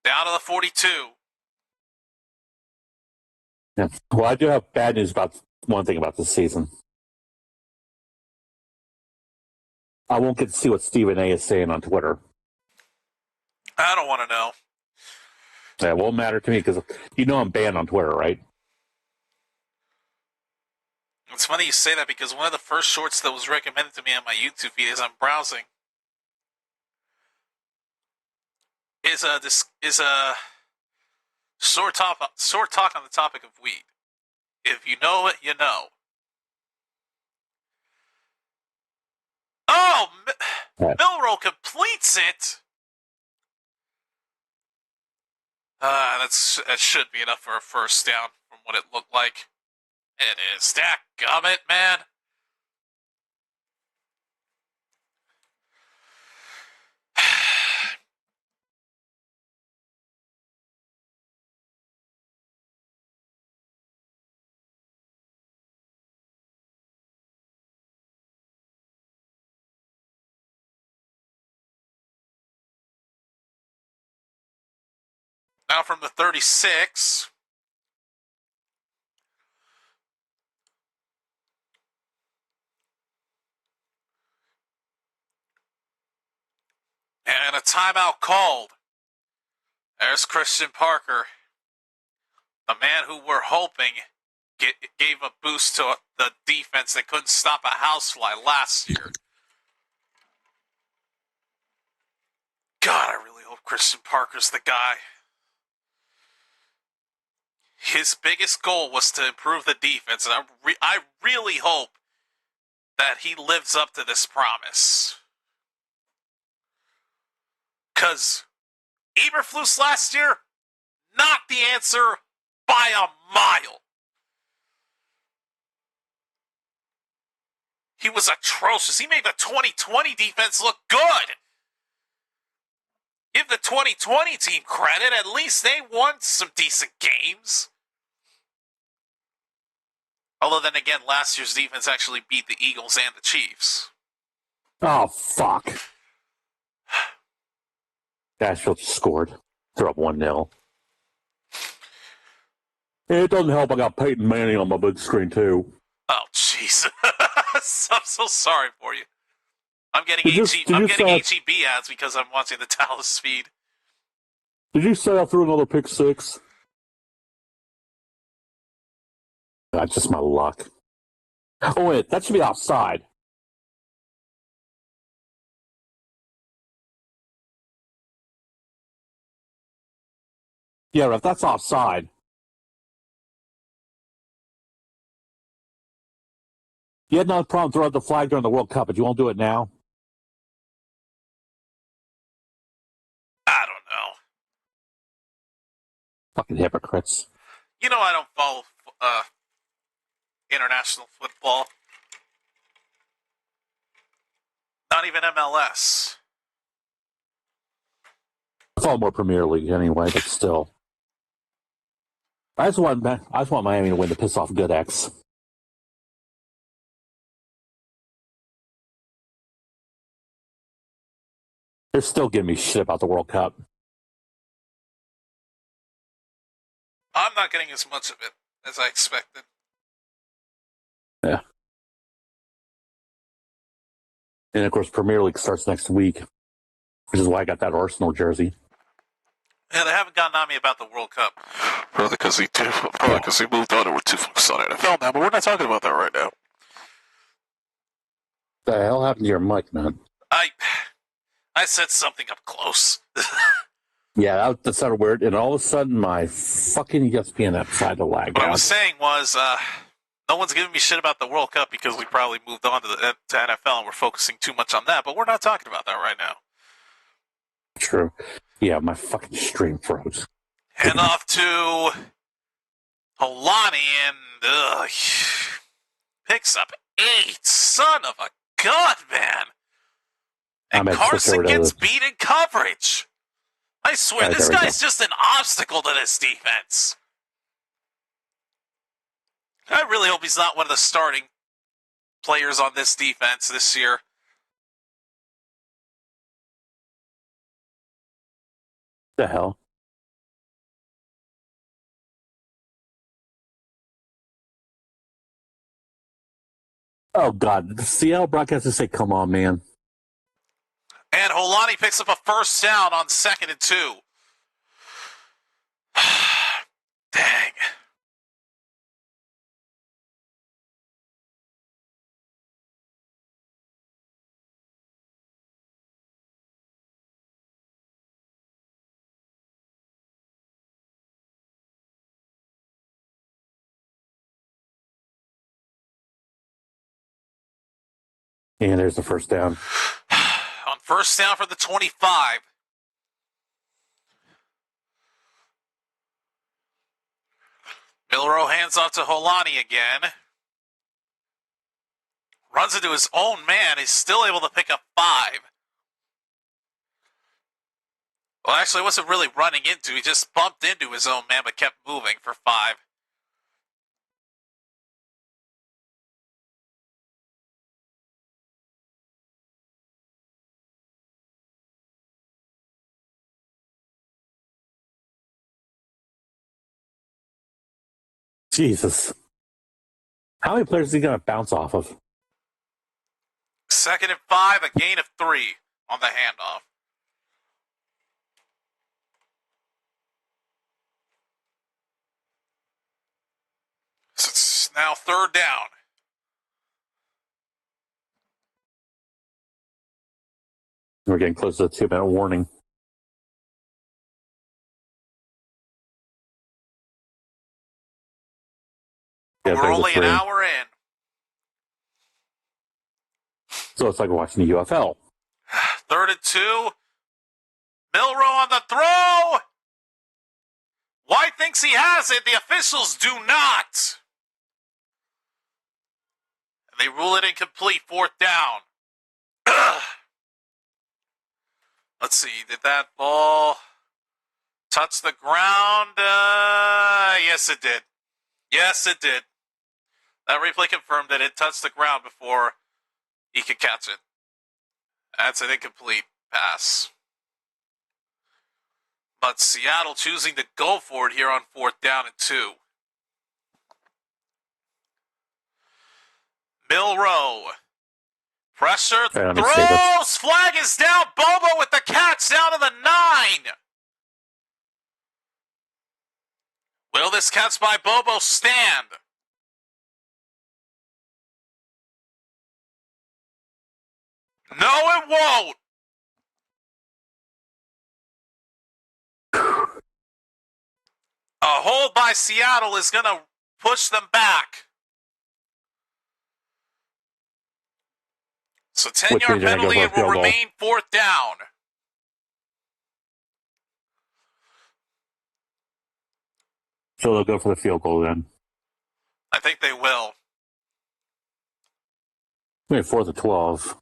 Down to the 42. Yeah. Well, I do have bad news about one thing about this season. I won't get to see what Stephen A. is saying on Twitter. I don't want to know. Yeah, it won't matter to me because you know I'm banned on Twitter, right? It's funny you say that because one of the first shorts that was recommended to me on my YouTube feed as I'm browsing is a short talk on the topic of weed. If you know it, you know. Oh, Milroe completes it. That should be enough for a first down from what it looked like. It is. Dadgummit, man. Now from the 36. And a timeout called. There's Christian Parker, the man who we're hoping gave a boost to the defense that couldn't stop a housefly last year. God, I really hope Christian Parker's the guy. His biggest goal was to improve the defense, and I really hope that he lives up to this promise. Because Eberflus last year, not the answer by a mile. He was atrocious. He made the 2020 defense look good. Give the 2020 team credit. At least they won some decent games. Although then again, last year's defense actually beat the Eagles and the Chiefs. Oh, fuck. Nashville scored. They're up 1-0. It doesn't help I got Peyton Manning on my big screen, too. Oh, jeez. I'm so sorry for you. I'm getting HEB ads because I'm watching the Dallas feed. Did you say I threw another pick six? That's just my luck. Oh, wait, that should be offside. Yeah, Ref, that's offside. You had no problem throwing the flag during the World Cup, but you won't do it now? I don't know. Fucking hypocrites. You know I don't follow international football. Not even MLS. I follow more Premier League anyway, but still. I just want Miami to win to piss off Good X. They're still giving me shit about the World Cup. I'm not getting as much of it as I expected. Yeah. And of course, Premier League starts next week, which is why I got that Arsenal jersey. Yeah, they haven't gotten on me about the World Cup. Probably because they moved on and we're too focused on NFL now, but we're not talking about that right now. The hell happened to your mic, man? I said something up close. Yeah, that sounded weird, and all of a sudden my fucking ESPN app decided to lag out. What I was saying was, no one's giving me shit about the World Cup because we probably moved on to NFL and we're focusing too much on that, but we're not talking about that right now. True. Yeah, my fucking stream froze. Head off to Holani and picks up 8. Son of a gun, man. And Carson gets beat in coverage. I swear, this guy's just an obstacle to this defense. I really hope he's not one of the starting players on this defense this year. The hell? Oh, God. The Seattle broadcasters say, come on, man. And Holani picks up a first down on 2nd and 2. Dang. And there's the first down. On first down for the 25. Milroe hands off to Holani again. Runs into his own man. He's still able to pick up 5. Well, actually, he wasn't really running into. He just bumped into his own man but kept moving for 5. Jesus. How many players is he going to bounce off of? 2nd and 5, a gain of 3 on the handoff. So it's now 3rd down. We're getting close to the 2-minute warning. We're only an hour in. So it's like watching the UFL. 3rd and 2. Milroe on the throw. White thinks he has it. The officials do not. And they rule it incomplete. 4th down. Let's see. Did that ball touch the ground? Yes, it did. Yes, it did. That replay confirmed that it touched the ground before he could catch it. That's an incomplete pass. But Seattle choosing to go for it here on 4th down and 2. Milroe. Pressure, throws, flag is down. Bobo with the catch down to the 9. Will this catch by Bobo stand? No, it won't. A hold by Seattle is going to push them back. So 10-yard penalty, it will remain 4th down. So they'll go for the field goal then. I think they will. Maybe 4th and 12.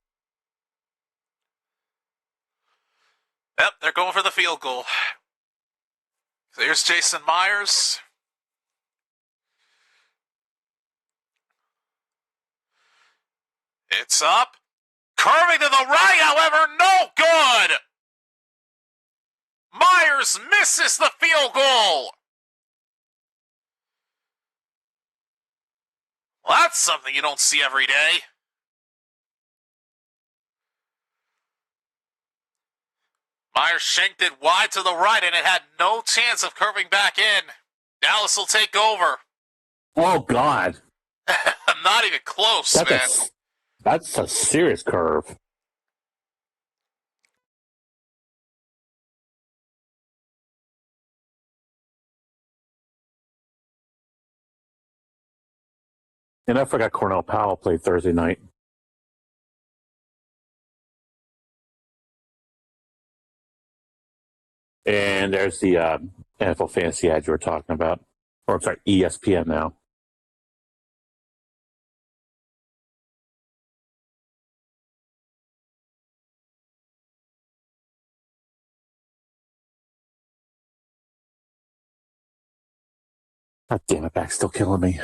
Yep, they're going for the field goal. So here's Jason Myers. It's up. Curving to the right, however, no good. Myers misses the field goal. Well, that's something you don't see every day. Myers shanked it wide to the right, and it had no chance of curving back in. Dallas will take over. Oh, God. Not even close, man. That's a serious curve. And I forgot Cornell Powell played Thursday night. And there's the NFL fantasy ad you were talking about. Or, I'm sorry, ESPN now. God damn it, back's still killing me.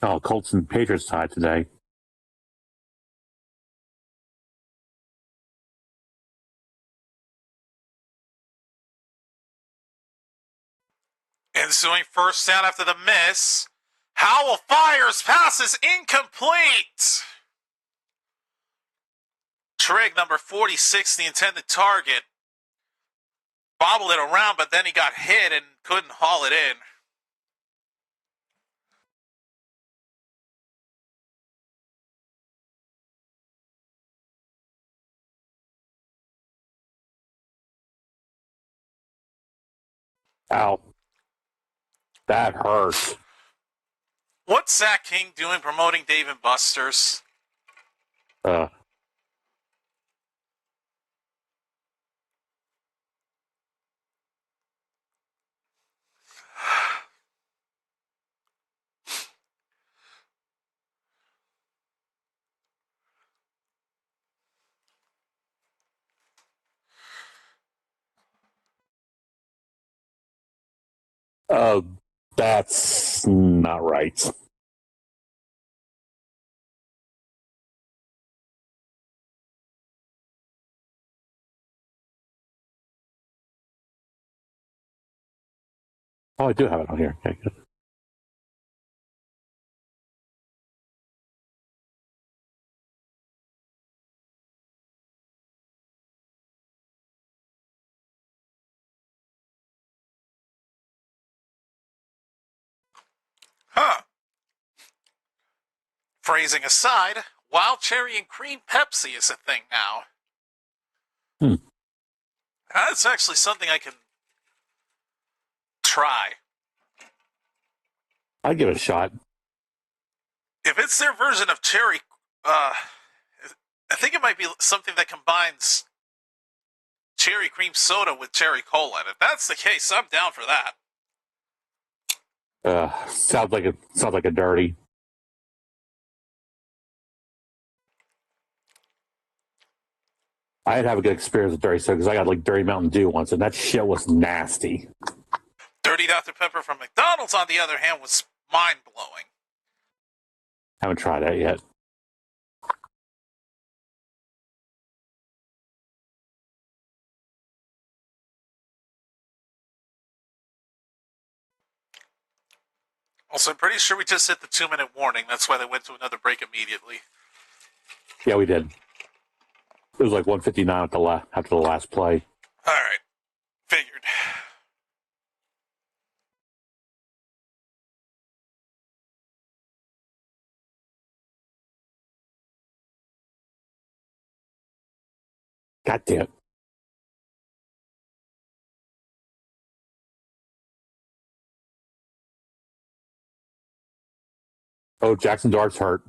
Oh, Colts and Patriots tied today. Ensuing first down after the miss. Howell fires, passes incomplete. Trigg, number 46, the intended target. Bobbled it around, but then he got hit and couldn't haul it in. Ow. That hurts. What's Zach King doing promoting Dave and Buster's? That's not right. Oh, I do have it on here. Okay, good. Huh. Phrasing aside, wild cherry and cream Pepsi is a thing now. That's actually something I can try. I'd give it a shot. If it's their version of cherry, I think it might be something that combines cherry cream soda with cherry cola. And if that's the case, I'm down for that. Sounds like a dirty. I had to have a good experience with dirty soda because I got like dirty Mountain Dew once, and that shit was nasty. Dirty Dr. Pepper from McDonald's, on the other hand, was mind-blowing. Haven't tried that yet. Also, I'm pretty sure we just hit the 2-minute warning. That's why they went to another break immediately. Yeah, we did. It was like 1:59 after the last play. All right. Figured. God damn. Oh, Jackson Dart's hurt.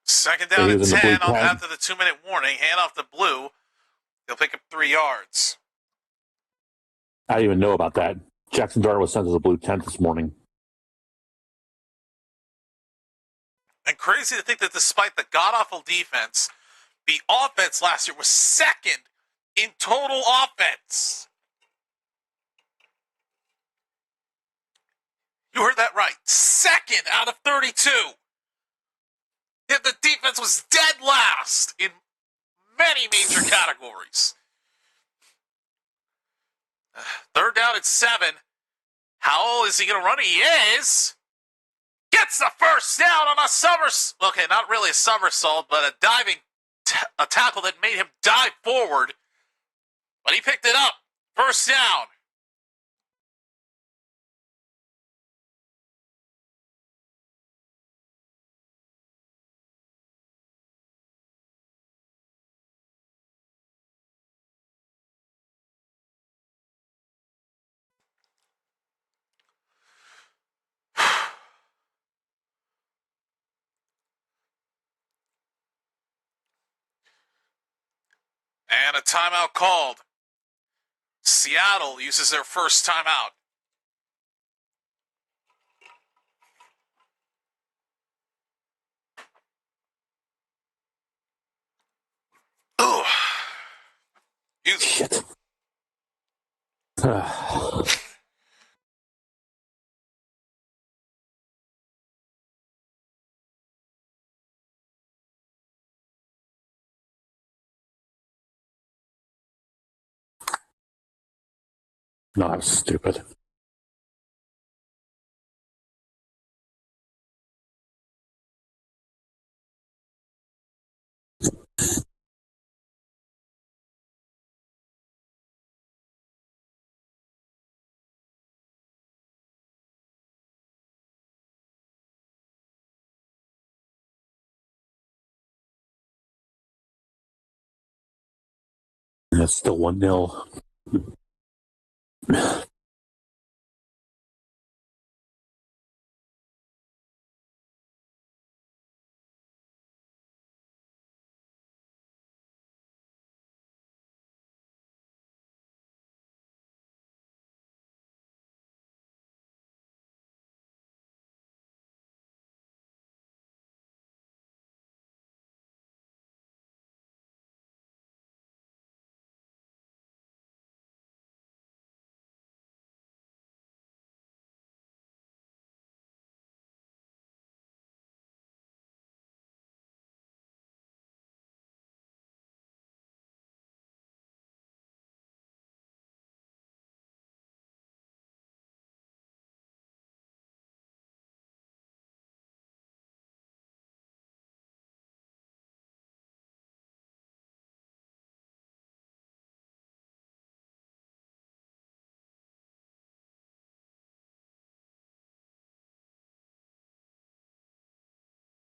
Second down He and was in the 10 blue pen. after the 2-minute warning. Hand off the blue. He'll pick up 3 yards. I didn't even know about that. Jackson Dart was sent to the blue tent this morning. And crazy to think that despite the god-awful defense, the offense last year was second in total offense. You heard that right. Second out of 32. Yet the defense was dead last in many major categories. Third down at 7. How is he going to run? He is. Gets the first down on a somersault. Okay, not really a somersault, but a diving a tackle that made him dive forward. But he picked it up. First down. And a timeout called. Seattle uses their first timeout. Ugh. Shit. No, that was stupid. And it's still 1-0.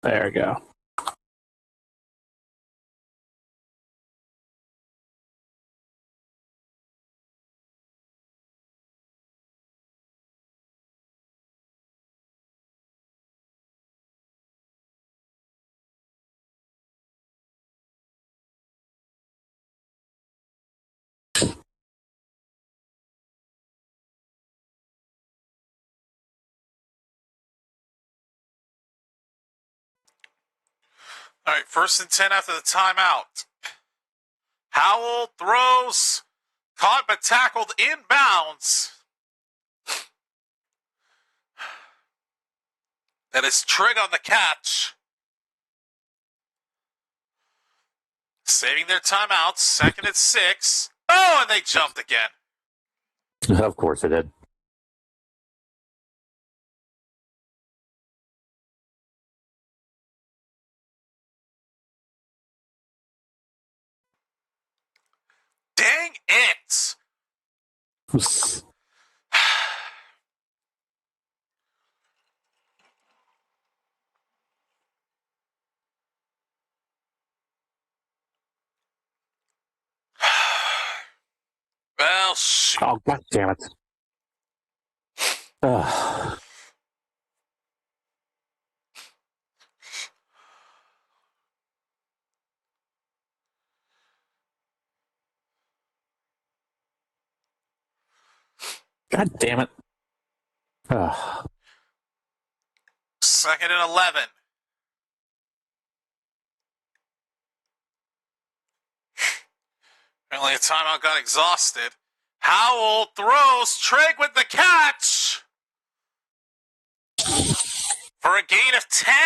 There we go. All right, 1st and 10 after the timeout. Howell throws, caught but tackled inbounds. That is Trigg on the catch. Saving their timeouts, 2nd and 6. Oh, and they jumped again. Of course it did. Dang it! Well, shoot. Oh, God damn it. God damn it. 2nd and 11. Apparently, a timeout got exhausted. Howell throws, Trigg with the catch for a gain of 10.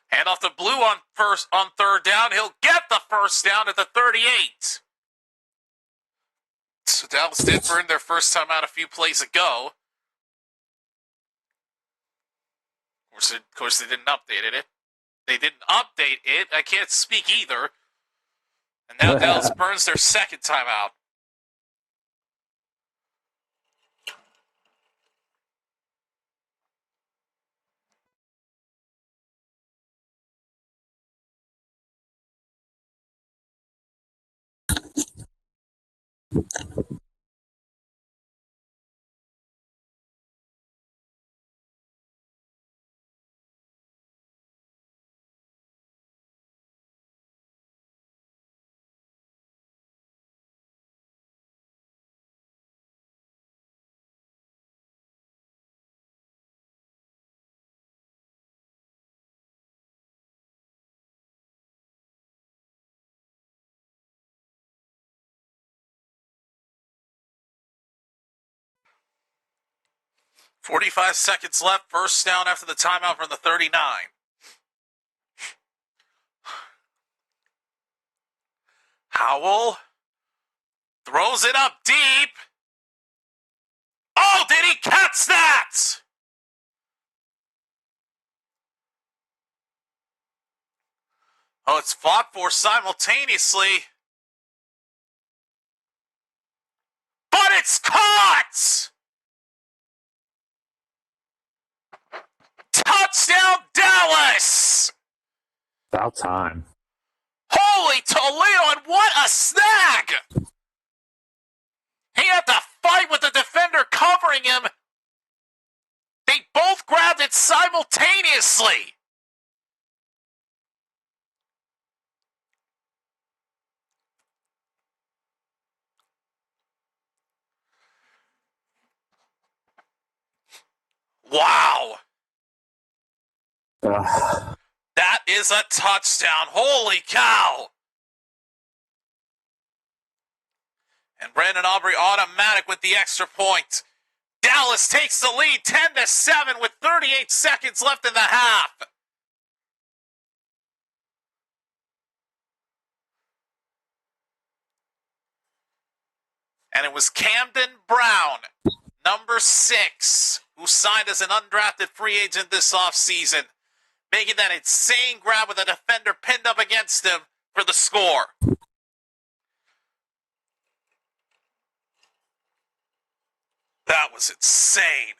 Hand off to Blue on 3rd down. He'll get the 1st down at the 38. So Dallas did burn their first time out a few plays ago. Of course, they didn't update it. They didn't update it. I can't speak either. And now Dallas burns their 2nd timeout. 45 seconds left. First down after the timeout from the 39. Howell throws it up deep. Oh, did he catch that? Oh, it's fought for simultaneously. But it's caught! Touchdown, Dallas! About time. Holy Toledo, and what a snag! He had to fight with the defender covering him. They both grabbed it simultaneously. Wow. That is a touchdown. Holy cow. And Brandon Aubrey automatic with the extra point. Dallas takes the lead 10-7 with 38 seconds left in the half. And it was Camden Brown, number 6, who signed as an undrafted free agent this offseason, making that insane grab with a defender pinned up against him for the score. That was insane.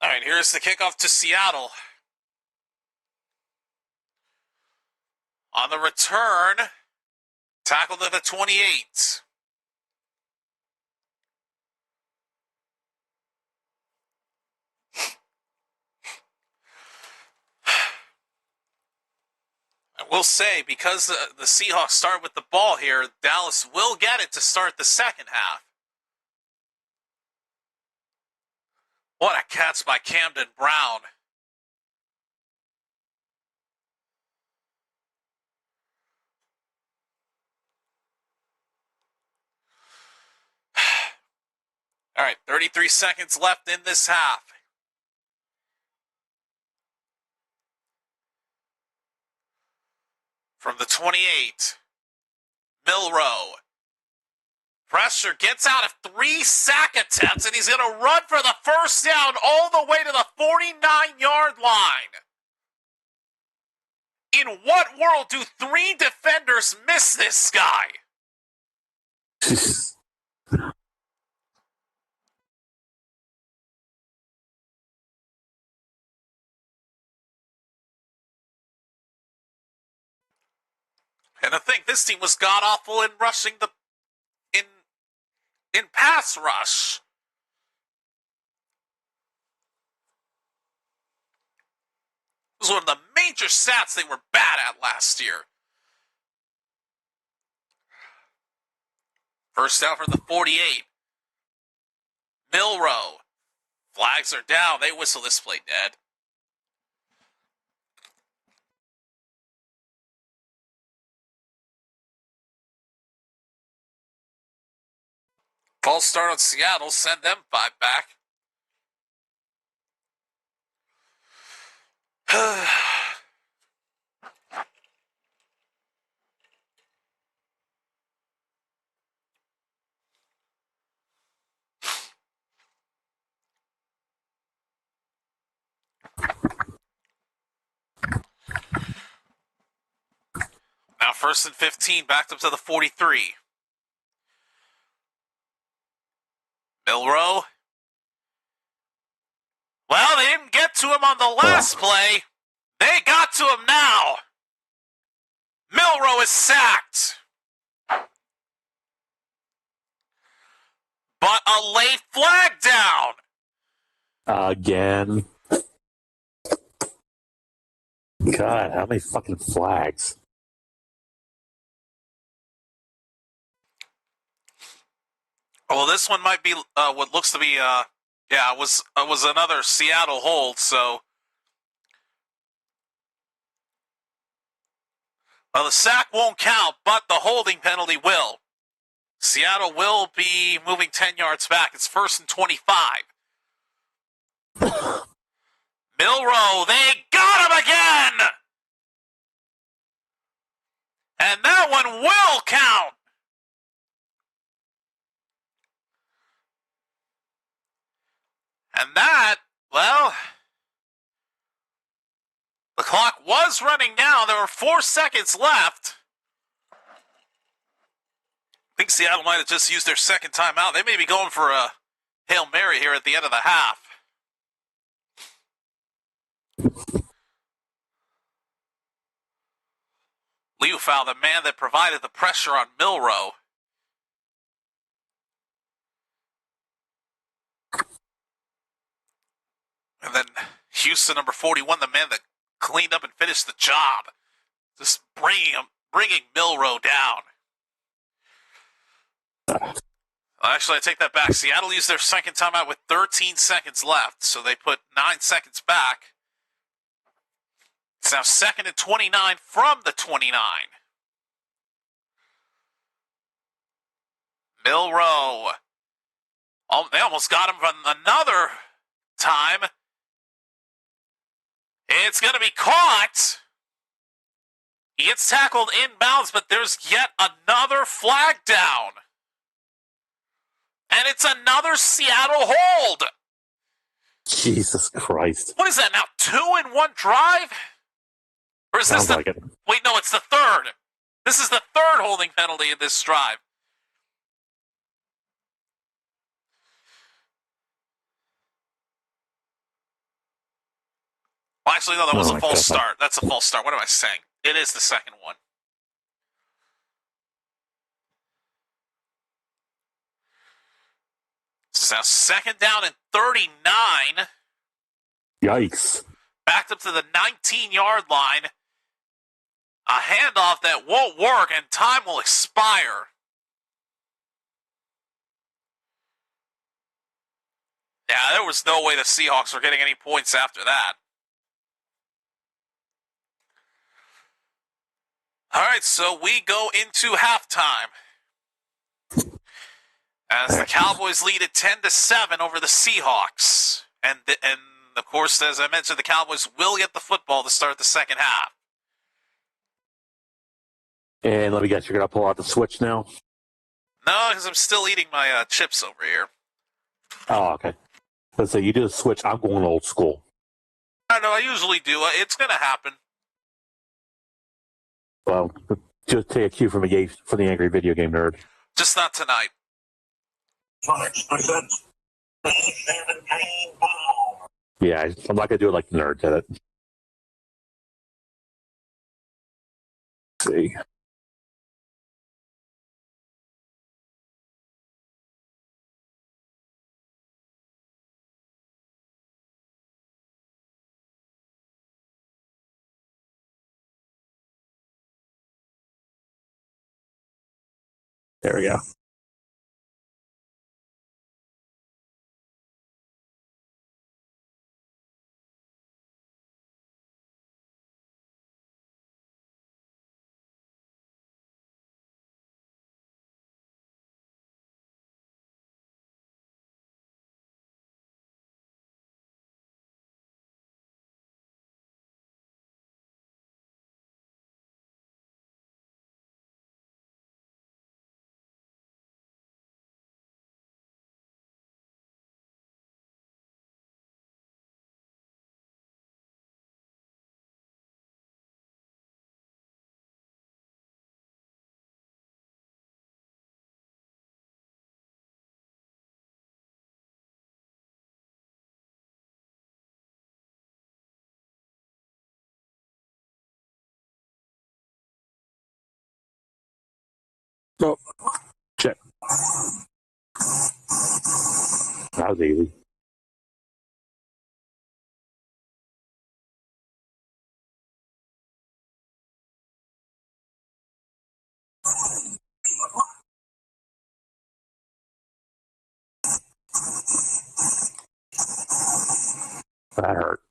All right, here's the kickoff to Seattle. On the return, tackled at the 28. I will say, because the Seahawks start with the ball here, Dallas will get it to start the second half. What a catch by Camden Brown. All right, 33 seconds left in this half. From the 28, Milrow. Pressure gets out of 3 sack attempts, and he's going to run for the first down all the way to the 49-yard line. In what world do 3 defenders miss this guy? And I think this team was god-awful in rushing in pass rush. It was one of the major stats they were bad at last year. First down from the 48. Milrow. Flags are down. They whistle this play dead. False start on Seattle. Send them 5 back. First and 15, backed up to the 43. Milrow. Well, they didn't get to him on the last play. They got to him now. Milrow is sacked. But a late flag down. Again. God, how many fucking flags? Well, this one might be what looks to be, it was another Seattle hold, so. Well, the sack won't count, but the holding penalty will. Seattle will be moving 10 yards back. It's first and 25. Milrow, they got him again! And that one will count! And that, well, the clock was running down. There were 4 seconds left. I think Seattle might have just used their second timeout. They may be going for a Hail Mary here at the end of the half. Leufau, the man that provided the pressure on Milrow. And then Houston, number 41, the man that cleaned up and finished the job. Just bringing Milrow down. Actually, I take that back. Seattle used their second timeout with 13 seconds left, so they put 9 seconds back. It's now second and 29 from the 29. Milrow. Oh, they almost got him from another time. It's going to be caught. He gets tackled inbounds, but there's yet another flag down. And it's another Seattle hold. Jesus Christ. What is that now? 2 in 1 drive? Or is Sounds this like it. Wait, no, it's the third. This is the third holding penalty in this drive. Well, actually, no, that was a false start. That's a false start. What am I saying? It is the second one. So now second down and 39. Yikes. Backed up to the 19-yard line. A handoff that won't work, and time will expire. Yeah, there was no way the Seahawks were getting any points after that. All right, so we go into halftime. As the Cowboys lead at 10-7 over the Seahawks. And of course, as I mentioned, the Cowboys will get the football to start the second half. And let me guess, you're going to pull out the switch now? No, because I'm still eating my chips over here. Oh, okay. Let's say you do the switch. I'm going old school. I know, I usually do. It's going to happen. Well, just take a cue from the angry video game nerd. Just not tonight. Yeah, I'm not going to do it like the nerd did it. Let's see. There we go. Oh, shit. That was easy. That hurt.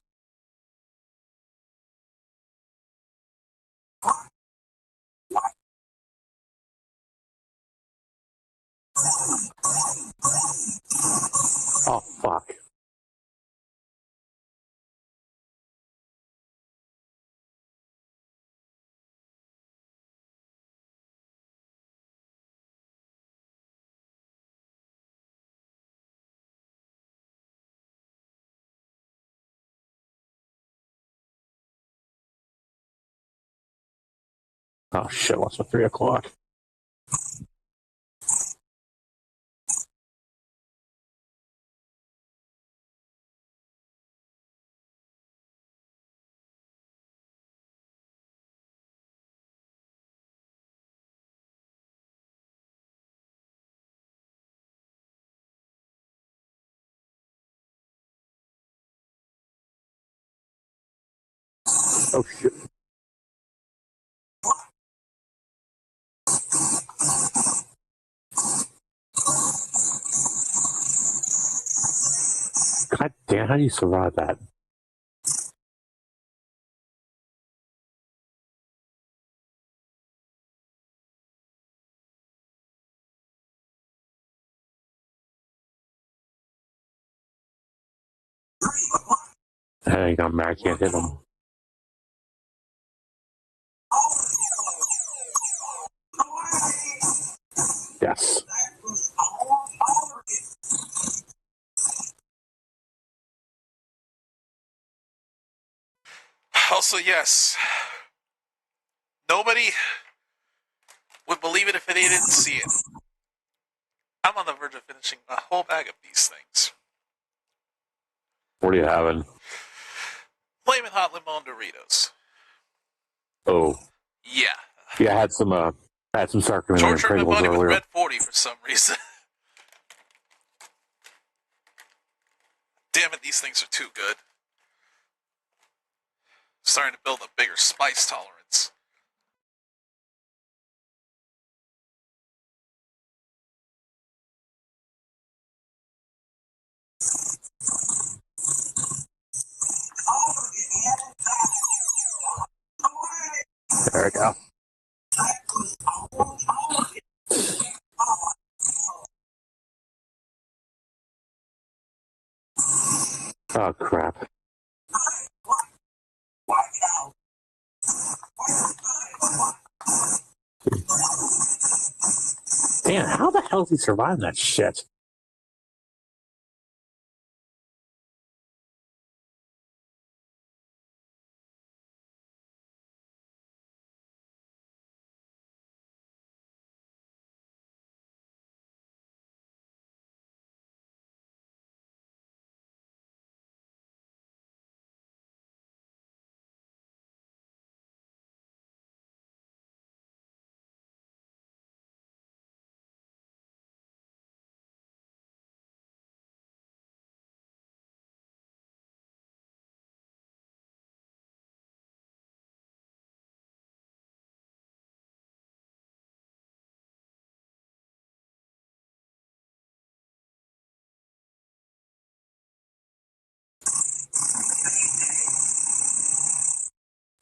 Oh, fuck. Oh, shit. What's the 3 o'clock? Oh, shit. God damn, how do you survive that? Hang on, man. I can't hit him. Yes. Also, yes, nobody would believe it if they didn't see it. I'm on the verge of finishing a whole bag of these things. What are you having? Flamin' Hot Limon Doritos. Oh. Yeah. Yeah, I had some circulating Tortured my Pringles body with earlier. Red 40 for some reason. Damn it, these things are too good. Starting to build a bigger spice tolerance. There we go. Oh, crap. Damn, how the hell is he surviving that shit?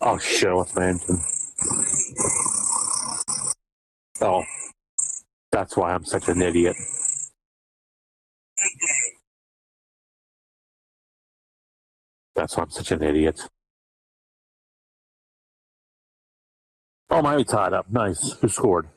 Oh, shit, what's my engine? Oh, that's why I'm such an idiot. That's why I'm such an idiot. Oh, Miami tied up. Nice. Who scored?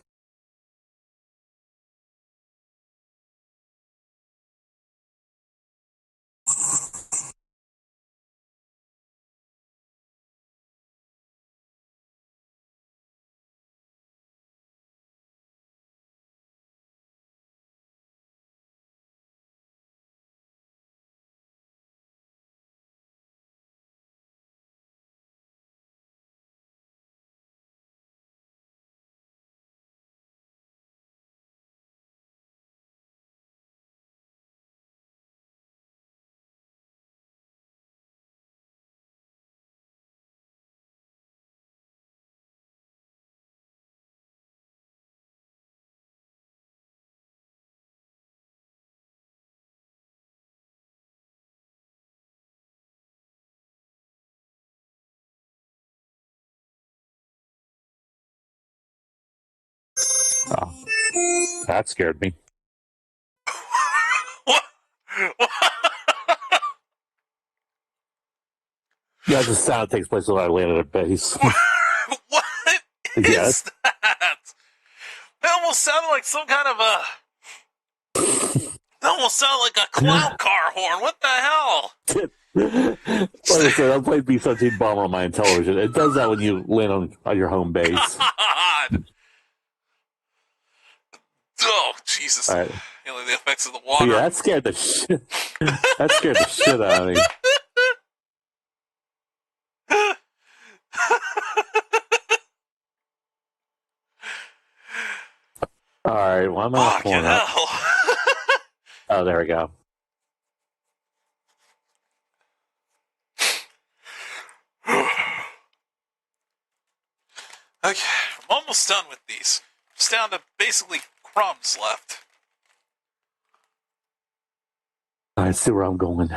That scared me. What? What? Yeah, the sound takes place when I land at a base. What is Yes. that? That almost sounded like some kind of a. That almost sounded like a clown car horn. What the hell? Like I said, I played B-17 Bomber on my television. It does that when you land on your home base. God. Oh, Jesus. All right. You know, the effects of the water. Yeah, that scared the shit. That scared the shit out of me. All right, why am I not pulling up? Oh, there we go. Okay, I'm almost done with these. It's down to basically crumbs left. I see where I'm going.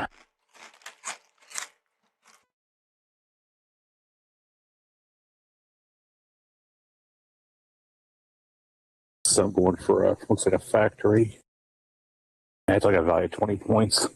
So I'm going for looks like a factory. And it's like a value of 20 points.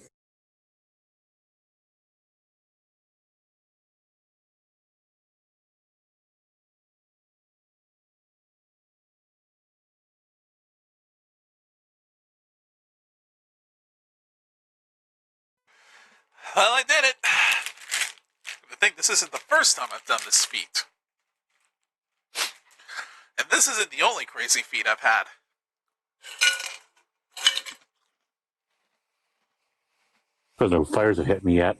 Well, I did it. I think this isn't the first time I've done this feat. And this isn't the only crazy feat I've had. Because no fires have hit me yet.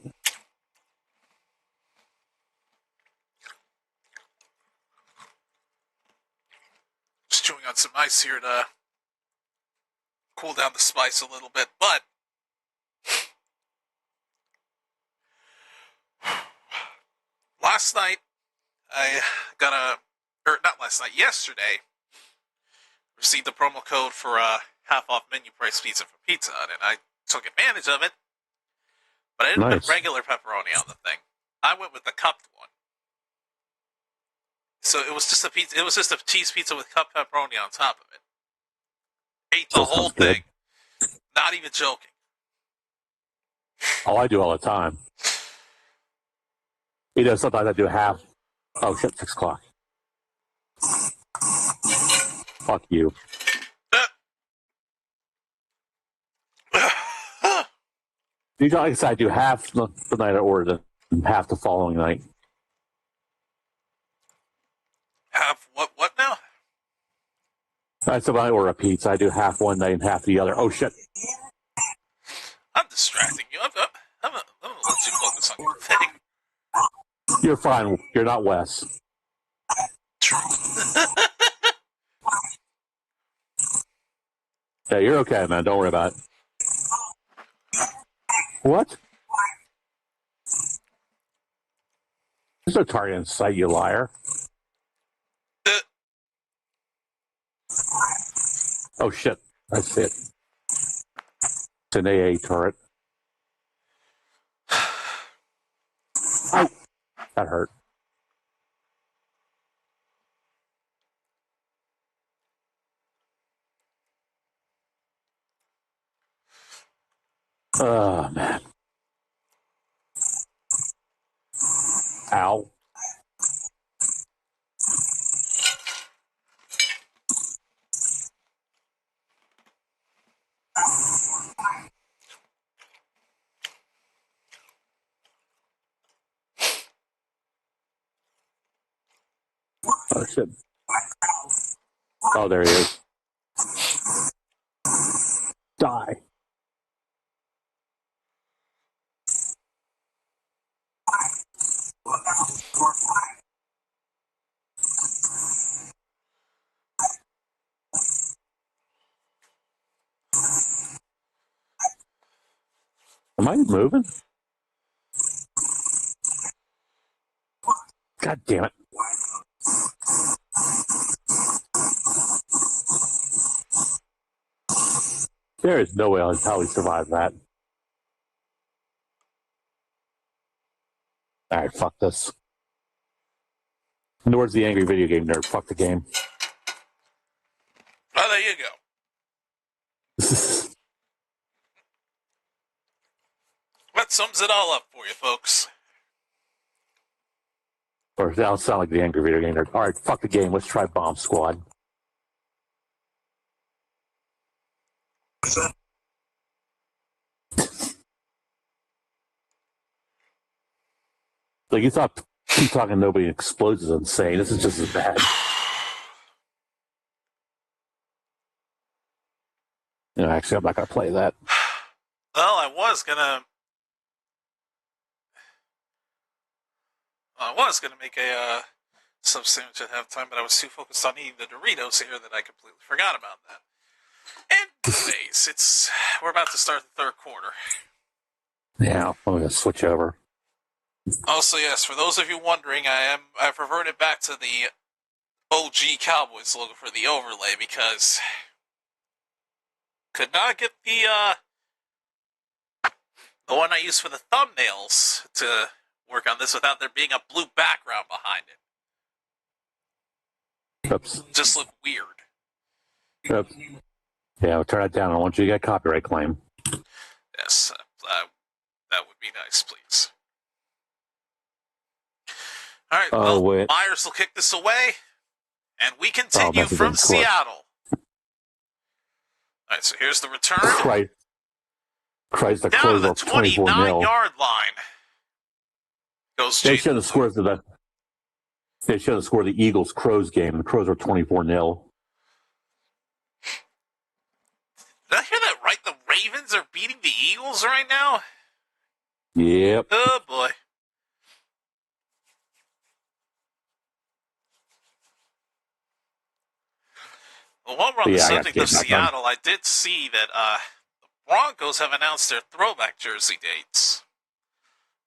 Just chewing on some ice here to cool down the spice a little bit, but last night I got yesterday received a promo code for a half off menu price pizza from Pizza Hut, and I took advantage of it, but I didn't put regular pepperoni on the thing. I went with the cupped one. So it was just a pizza. It was just a cheese pizza with cupped pepperoni on top of it. Ate the whole thing. Not even joking. Oh, I do all the time. You know, sometimes I do half. Oh shit, 6 o'clock. Fuck you. You know, like I said, I do half the night I ordered and half the following night. Half what now? That's when I order a pizza. I do half one night and half the other. Oh shit. I'm distracting you. I'm gonna let you focus on your thing. You're fine. You're not Wes. True. Yeah, you're okay, man. Don't worry about it. What? There's no target in sight, you liar. Oh shit. I see it. It's an AA turret. Ow. That hurt. Oh, man. Ow. Oh, shit. Oh, there he is. Die. Am I moving? God damn it. There is no way I'll probably survive that. Alright, fuck this. Nord's the angry video game nerd. Fuck the game. Oh, there you go. That sums it all up for you, folks. Or that'll sound like the angry video game. All right, fuck the game. Let's try Bomb Squad. Like, you thought keep talking nobody explodes is insane. This is just as bad. No, actually, I'm not going to play that. Well, I was gonna make a sub sandwich at halftime, but I was too focused on eating the Doritos here that I completely forgot about that. Anyways, we're about to start the third quarter. Yeah, I'm going to switch over. Also, yes, for those of you wondering, I've reverted back to the OG Cowboys logo for the overlay because could not get the one I used for the thumbnails to work on this without there being a blue background behind it. Oops. Just look weird. Oops. Yeah, I'll turn that down. I want you to get a copyright claim. Yes, that would be nice, please. All right, well, Myers will kick this away, and we continue from Seattle. All right, so here's the return. Christ, the down to the 29-yard line. Goes they show the scores of the. They show the score of the Eagles-Crows game. The Crows are 24-0. Did I hear that right? The Ravens are beating the Eagles right now? Yep. Oh, boy. Well, while we're on the subject of Seattle, I did see that the Broncos have announced their throwback jersey dates.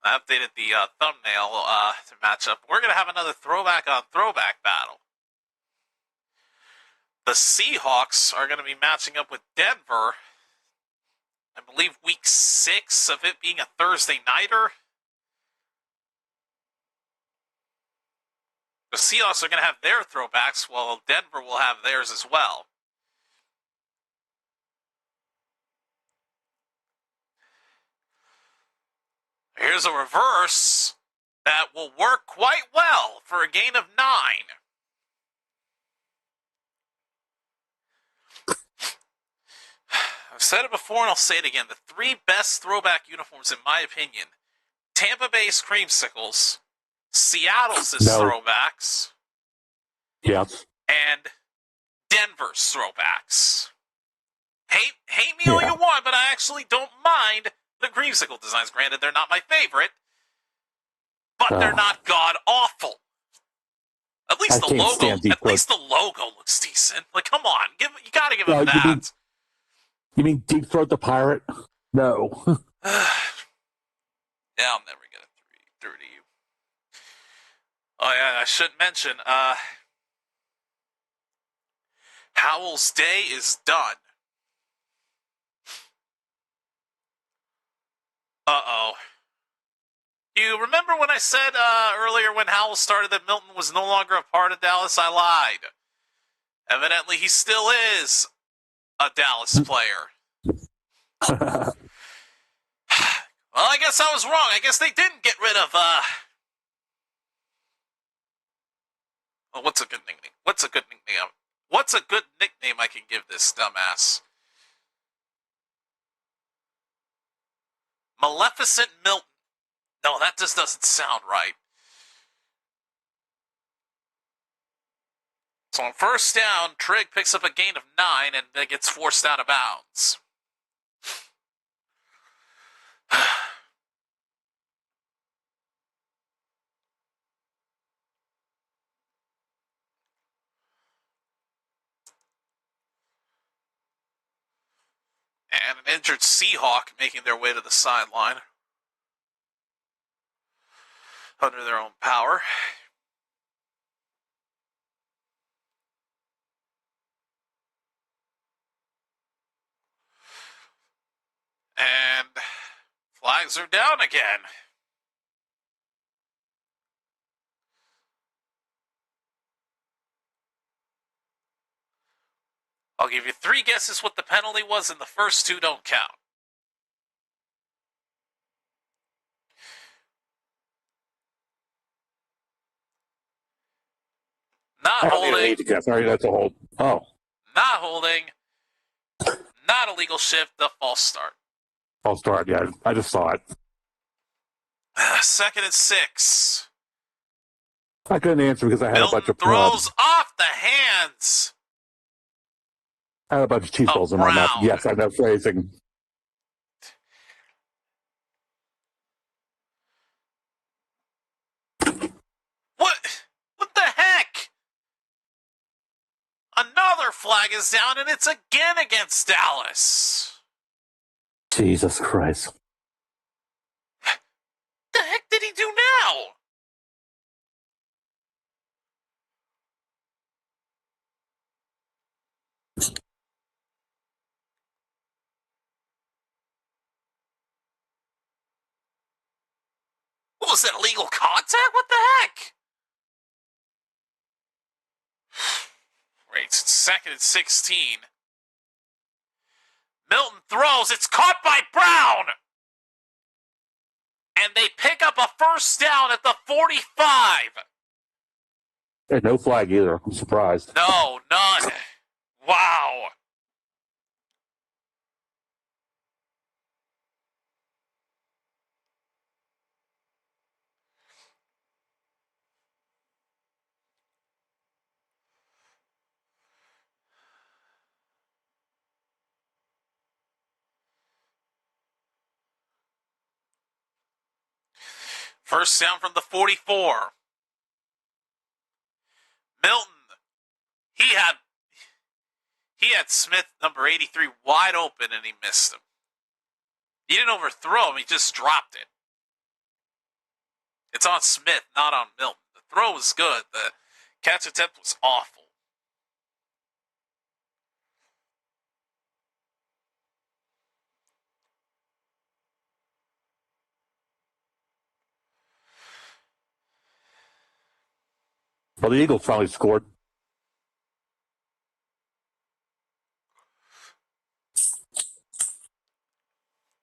I updated the thumbnail to match up. We're going to have another throwback on throwback battle. The Seahawks are going to be matching up with Denver. I believe week 6 of it being a Thursday nighter. The Seahawks are going to have their throwbacks, while Denver will have theirs as well. Here's a reverse that will work quite well for a gain of 9. I've said it before and I'll say it again. The 3 best throwback uniforms, in my opinion, Tampa Bay's Creamsicles, Seattle's throwbacks, yes, and Denver's throwbacks. Hate me all you want, but I actually don't mind the Creamsicle designs. Granted, they're not my favorite, but they're not god-awful. At least the logo looks decent. Like, come on, you gotta give them that. You mean Deep Throat the Pirate? No. Yeah, I'll never get it through to you. Oh, yeah, I should mention, Howell's day is done. Uh-oh. You remember when I said earlier when Howell started that Milton was no longer a part of Dallas? I lied. Evidently, he still is a Dallas player. Well, I guess I was wrong. I guess they didn't get rid of, well, what's a good nickname? What's a good nickname I can give this dumbass? Maleficent Milton. No, that just doesn't sound right. So on first down, Trigg picks up a gain of 9 and then gets forced out of bounds. And an injured Seahawk making their way to the sideline under their own power. And flags are down again. I'll give you 3 guesses what the penalty was, and the first 2 don't count. Not I don't even holding. need to guess. All right, that's a hold. Oh. Not holding. Not illegal shift. The false start. False start, yeah. I just saw it. 2nd and 6. I couldn't answer because I had Milton a bunch of throws off the hands. I had a bunch of cheese balls in my mouth. Brown. Yes, I know phrasing. What the heck? Another flag is down, and it's again against Dallas. Jesus Christ. The heck did he do now? What was that, illegal contact? What the heck? Right, it's 2nd and 16. Milton throws. It's caught by Brown. And they pick up a first down at the 45. And no flag either. I'm surprised. No, none. Wow. First down from the 44. Milton. He had Smith, number 83, wide open, and he missed him. He didn't overthrow him. He just dropped it. It's on Smith, not on Milton. The throw was good. The catch attempt was awful. Well, the Eagles finally scored.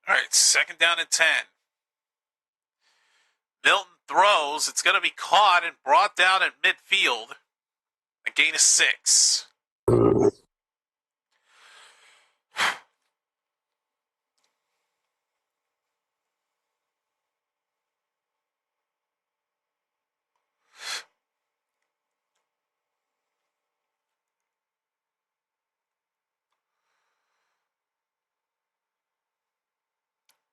All right, 2nd down and 10. Milton throws. It's going to be caught and brought down at midfield. A gain of 6.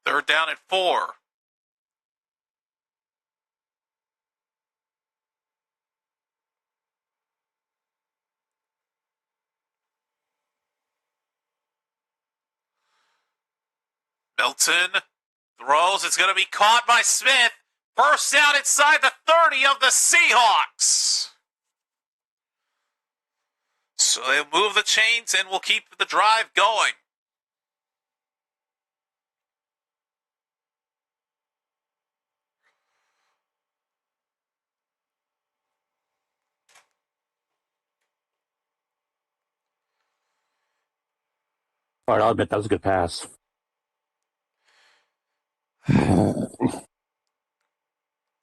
Third down and 4. Milton throws. It's going to be caught by Smith. First down inside the 30 of the Seahawks. So they'll move the chains and we'll keep the drive going. All right, I'll admit that was a good pass.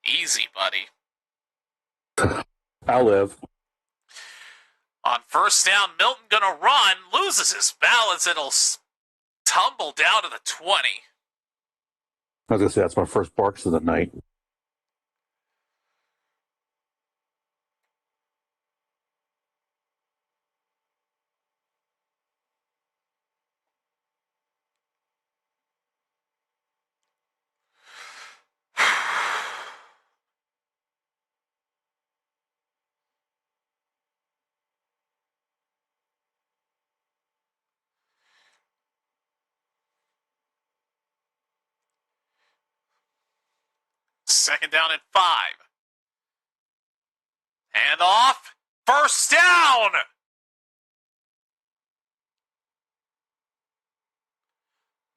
Easy, buddy. I'll live. On first down, Milton gonna run, loses his balance, and he'll tumble down to the 20. I was going to say, that's my first barks of the night. Second down and 5. Hand off. First down.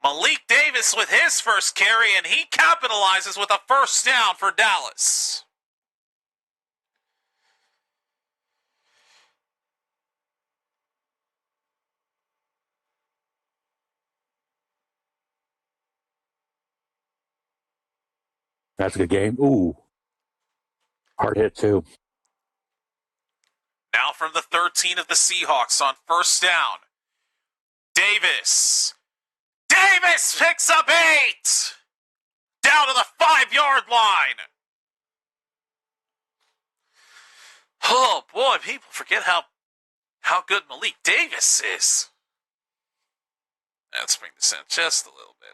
Malik Davis with his first carry, and he capitalizes with a first down for Dallas. That's a good game. Ooh. Hard hit, too. Now from the 13 of the Seahawks on first down. Davis. Davis picks up 8. Down to the 5-yard line. Oh, boy, people forget how good Malik Davis is. Let's bring this in just a little bit.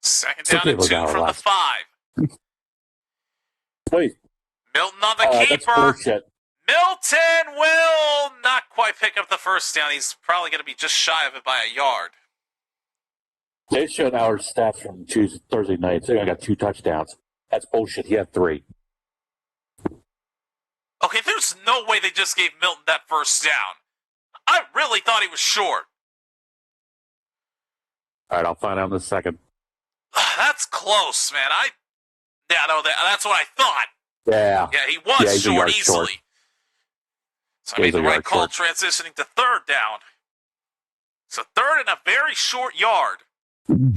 Second down and 2 from the 5. Wait. Milton on the That's keeper. bullshit. Milton will not quite pick up the first down. He's probably going to be just shy of it by a yard. They showed our stats from Thursday night. So I got 2 touchdowns. That's bullshit. He had 3. Okay, there's no way they just gave Milton that first down. I really thought he was short. All right, I'll find out in a second. That's close, man. That's what I thought. Yeah. Yeah, he was short easily. Short. So I made the right call transitioning to third down. So third and a very short yard. And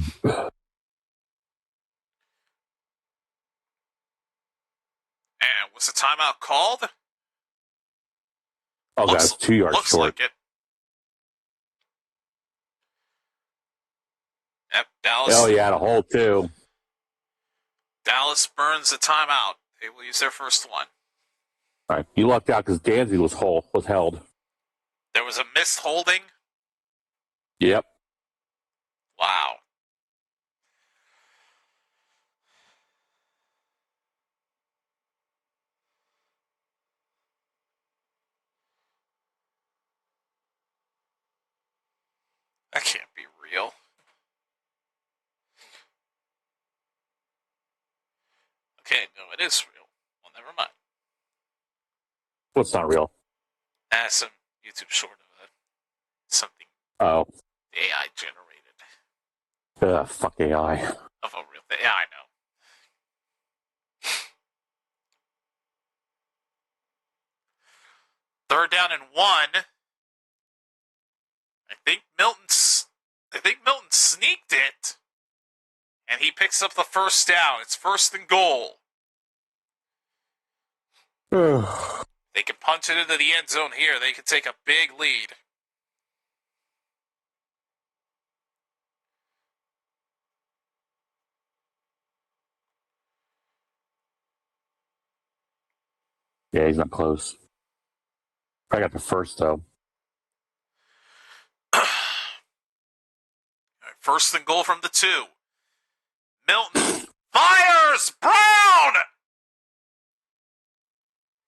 was the timeout called? Oh, that's 2 yards looks short. Looks like it. Yep, Dallas. Oh, yeah, a hole, too. Dallas burns the timeout. They will use their first one. All right. You lucked out because Danzy was held. There was a missed holding? Yep. Wow. That can't be real. Okay, no, it is real. Well, never mind. What's not real? Some YouTube short of something. Oh. AI generated. Fuck AI. Of a real thing. Yeah, I know. Third down and 1. I think Milton sneaked it. And he picks up the first down. It's first and goal. They can punch it into the end zone here. They can take a big lead. Yeah, he's not close. I got the first, though. First and goal from the 2. Milton fires! Brown!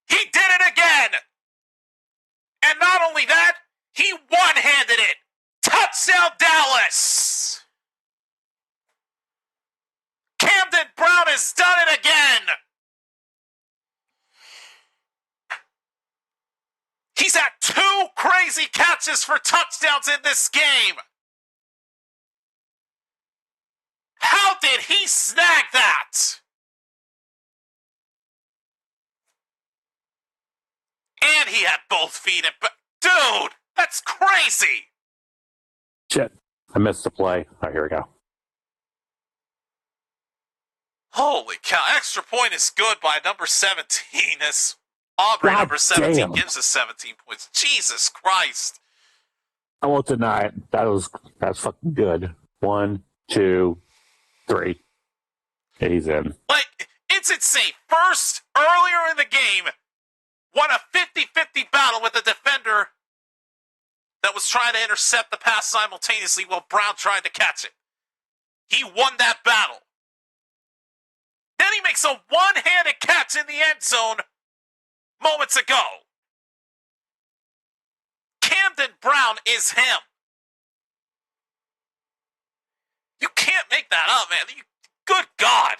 He did it again! And not only that, he one-handed it! Touchdown, Dallas! Camden Brown has done it again! He's had 2 crazy catches for touchdowns in this game! How did he snag that? And he had both feet. Dude, that's crazy. Shit. I missed the play. Oh, here we go. Holy cow. Extra point is good by number 17. As Aubrey, God number 17, damn. gives us 17 points. Jesus Christ. I won't deny it. That's fucking good. 1, 2, 3. Yeah, he's in. Like, it's insane. First, earlier in the game, won a 50-50 battle with a defender that was trying to intercept the pass simultaneously while Brown tried to catch it. He won that battle. Then he makes a one-handed catch in the end zone moments ago. Camden Brown is him. You can't make that up, man. Good God.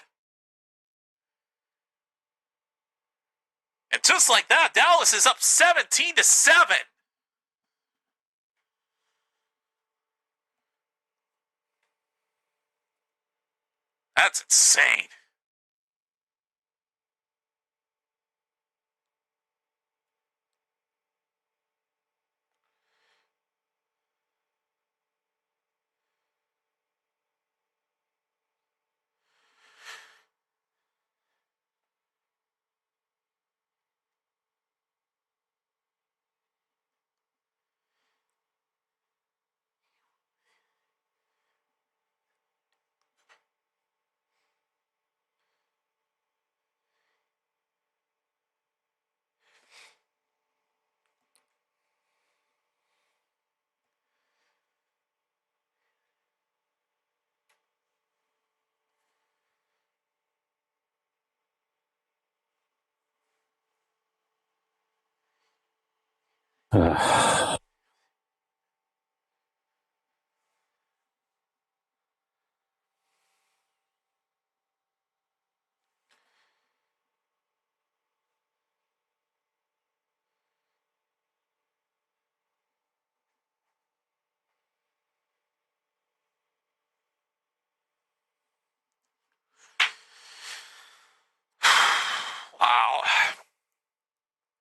And just like that, Dallas is up 17-7. That's insane. Wow.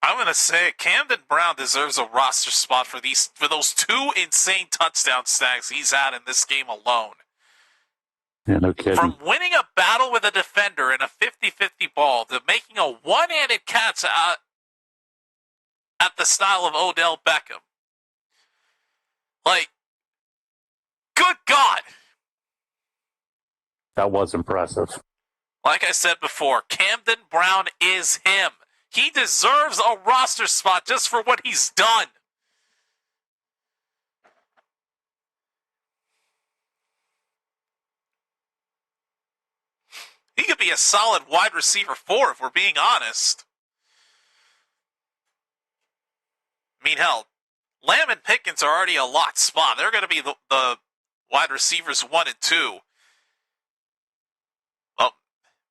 I'm going to say Camden Brown deserves a roster spot for those 2 insane touchdown stacks he's had in this game alone. Yeah, no kidding. From winning a battle with a defender in a 50-50 ball to making a one-handed catch at the style of Odell Beckham. Like, good God. That was impressive. Like I said before, Camden Brown is him. He deserves a roster spot just for what he's done. He could be a solid wide receiver 4 if we're being honest. I mean, hell, Lamb and Pickens are already a locked spot. They're going to be the wide receivers 1 and 2. Well,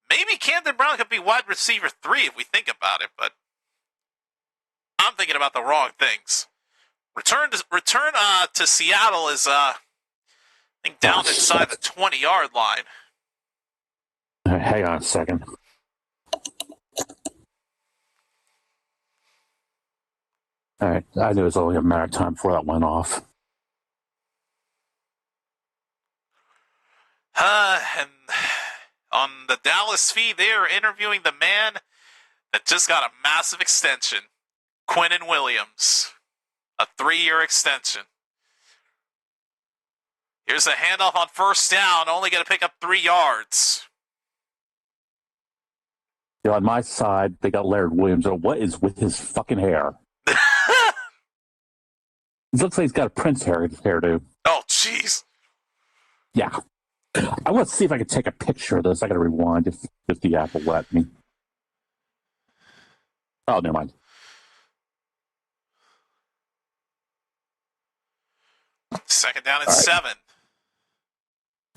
maybe Camden Brown could be wide receiver 3 if we think about it, but I'm thinking about the wrong things. Return to Seattle is I think down inside the 20-yard line. Right, hang on a second. All right, I knew it was only a matter of time before that went off. And on the Dallas feed, they are interviewing the man that just got a massive extension, Quinnen Williams, a 3-year extension. Here's a handoff on first down, only going to pick up 3 yards. You know, on my side, they got Laird Williams. What is with his fucking hair? It looks like he's got a Prince hairdo. Oh, jeez. Yeah. I want to see if I can take a picture of this. I got to rewind if the app will let me. Oh, never mind. Second down and 7.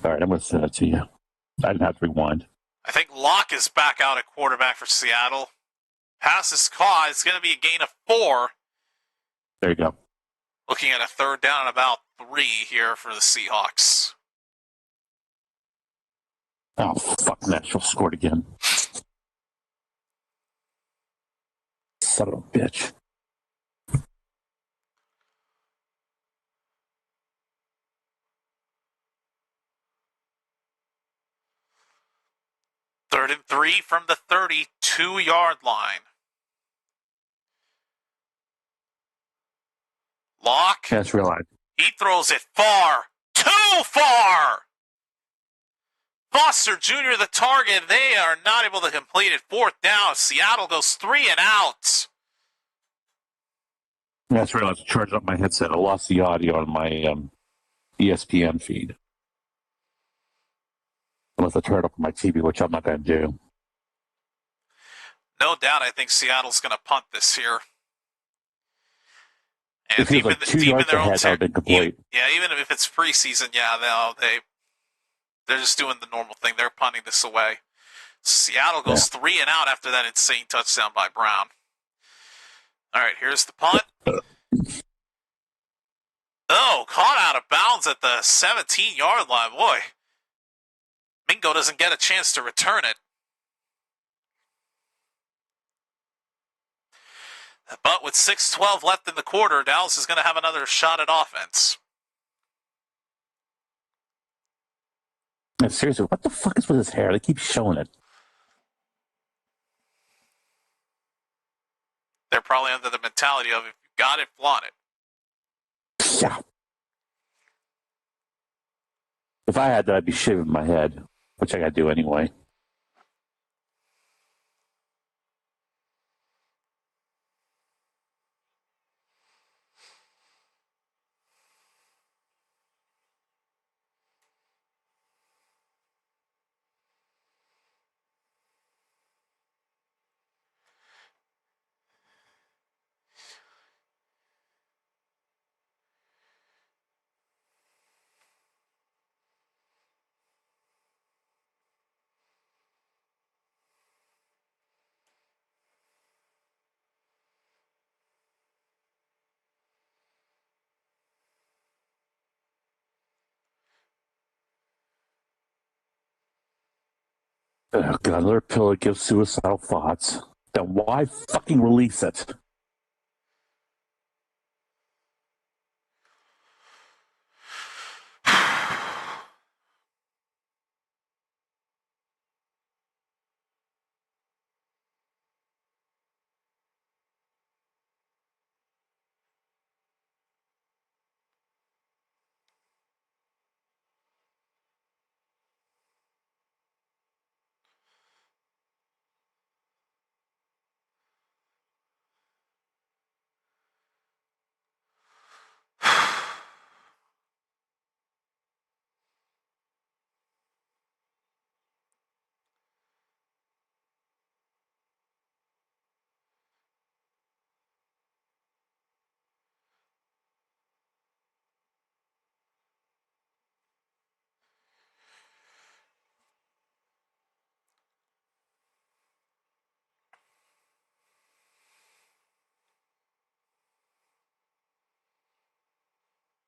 All right, I'm going to send it to you. I didn't have to rewind. I think Locke is back out at quarterback for Seattle. Pass is caught. It's going to be a gain of 4. There you go. Looking at a third down and about 3 here for the Seahawks. Oh, fuck, Nashville scored again. Son of a bitch. Third and 3 from the 32-yard line. Locke. That's realized. He throws it far. Too far! Foster Jr., the target. They are not able to complete it. Fourth down. Seattle goes 3 and out. That's realized. Charged up my headset. I lost the audio on my ESPN feed. Unless I turn it up on my TV, which I'm not going to do. No doubt, I think Seattle's going to punt this here. And it feels like 2 yards ahead have been complete. Even if it's preseason, they're just doing the normal thing. They're punting this away. Seattle goes 3 and out after that insane touchdown by Brown. All right, here's the punt. Oh, caught out of bounds at the 17-yard line. Boy, Mingo doesn't get a chance to return it. But with 6:12 left in the quarter, Dallas is going to have another shot at offense. And seriously, what the fuck is with his hair? They keep showing it. They're probably under the mentality of, if you got it, flaunt it. Yeah. If I had that, I'd be shaving my head, which I got to do anyway. Oh, God, another pill that gives suicidal thoughts. Then why fucking release it?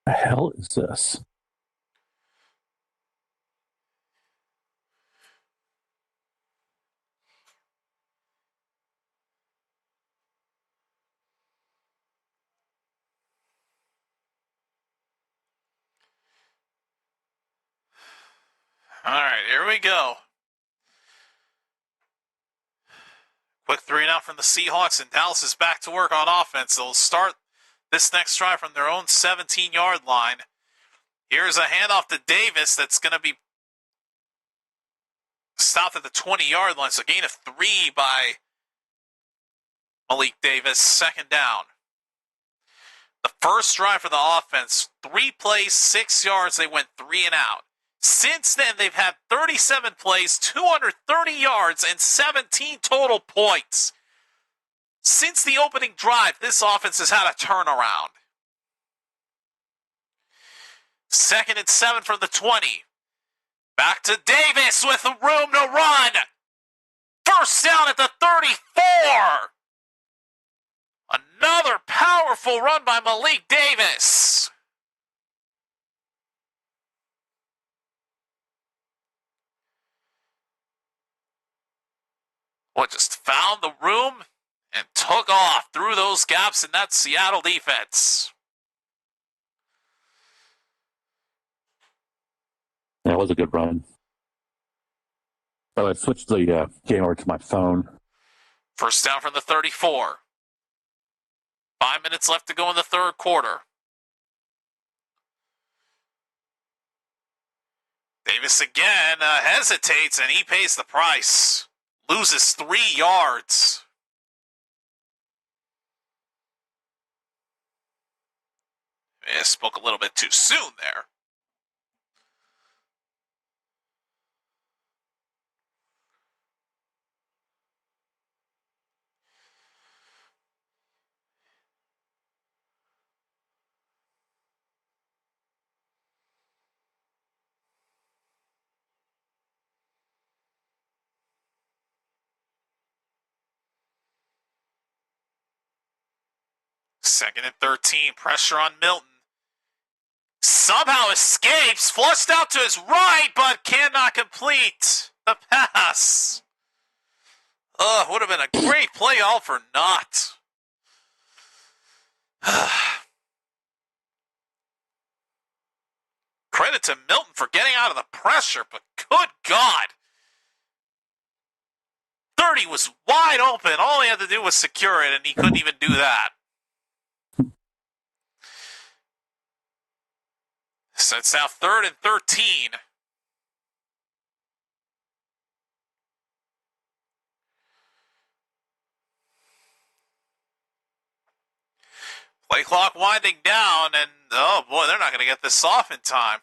The hell is this? All right, here we go. Quick 3-and-out from the Seahawks, and Dallas is back to work on offense. They'll start this next drive from their own 17-yard line. Here's a handoff to Davis that's going to be stopped at the 20-yard line. So gain of 3 by Malik Davis, second down. The first drive for the offense, 3 plays, 6 yards. They went 3-and-out. Since then, they've had 37 plays, 230 yards, and 17 total points. Since the opening drive, this offense has had a turnaround. 2nd and 7 from the 20. Back to Davis with room to run. First down at the 34. Another powerful run by Malik Davis. Just found the room and took off through those gaps in that Seattle defense. That was a good run. So I switched the game over to my phone. First down from the 34. 5 minutes left to go in the third quarter. Davis again hesitates, and he pays the price. Loses 3 yards. I spoke a little bit too soon there. Second and 13, pressure on Milton. somehow escapes, flushed out to his right, but cannot complete the pass. Would have been a great play, all for naught. Credit to Milton for getting out of the pressure, but good God. 30 was wide open. All he had to do was secure it, and he couldn't even do that. So it's now 3rd and 13. Play clock winding down, and oh boy, they're not going to get this off in time.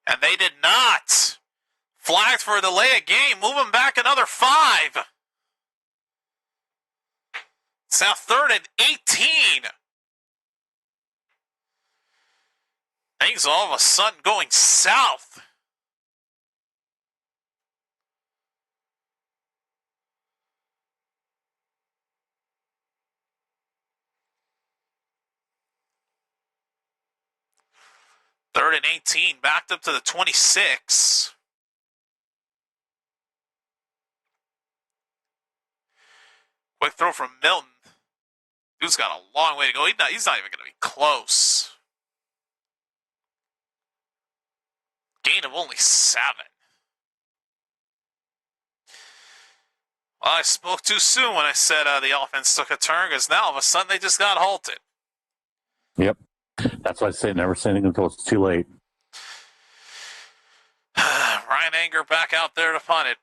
And they did not. Flagged for a delay of game. Move them back another 5. It's now 3rd and 18. Things all of a sudden going south. Third and 18, backed up to the 26. Quick throw from Milton. Dude's got a long way to go. He's not even going to be close. Gain of only 7. Well, I spoke too soon when I said the offense took a turn, because now all of a sudden they just got halted. Yep. That's why I say never say anything until it's too late. Ryan Anger back out there to punt it.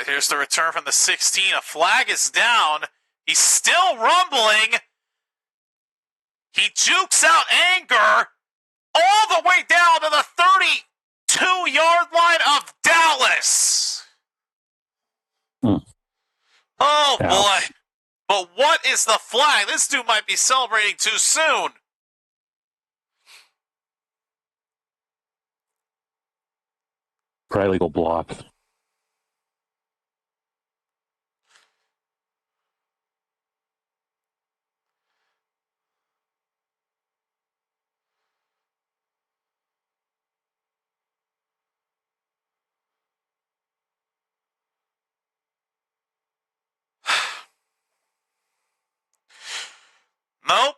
Here's the return from the 16. A flag is down. He's still rumbling. He jukes out Anger all the way down to the 32-yard line of Dallas. Oh, boy. But what is the flag? This dude might be celebrating too soon. Probably legal block. Nope.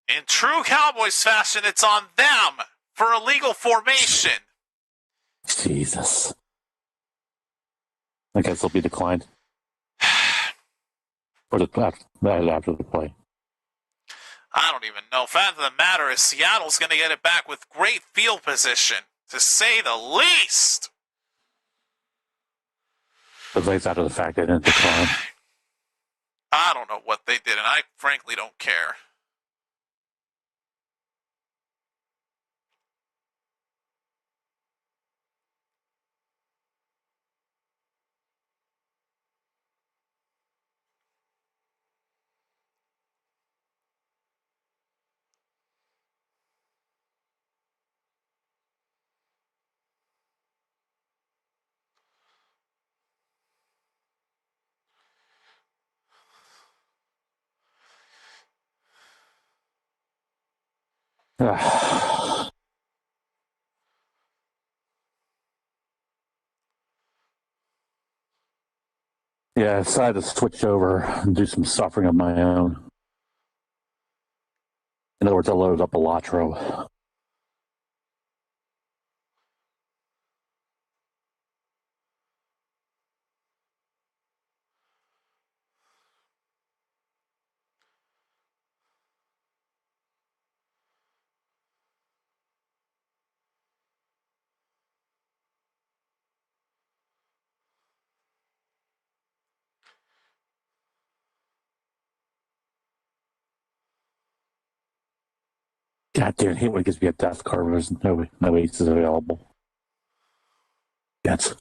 In true Cowboys fashion, it's on them for illegal formation. Jesus. I guess they'll be declined. Or after the play. I don't even know. Fact of the matter is, Seattle's going to get it back with great field position, to say the least. But it's after the fact they didn't decline. I don't know what they did, and I frankly don't care. Yeah, I decided to switch over and do some suffering of my own. In other words, I loaded up a Latro. God damn, I hate when it gives me a death card when there's no aces available. Yes.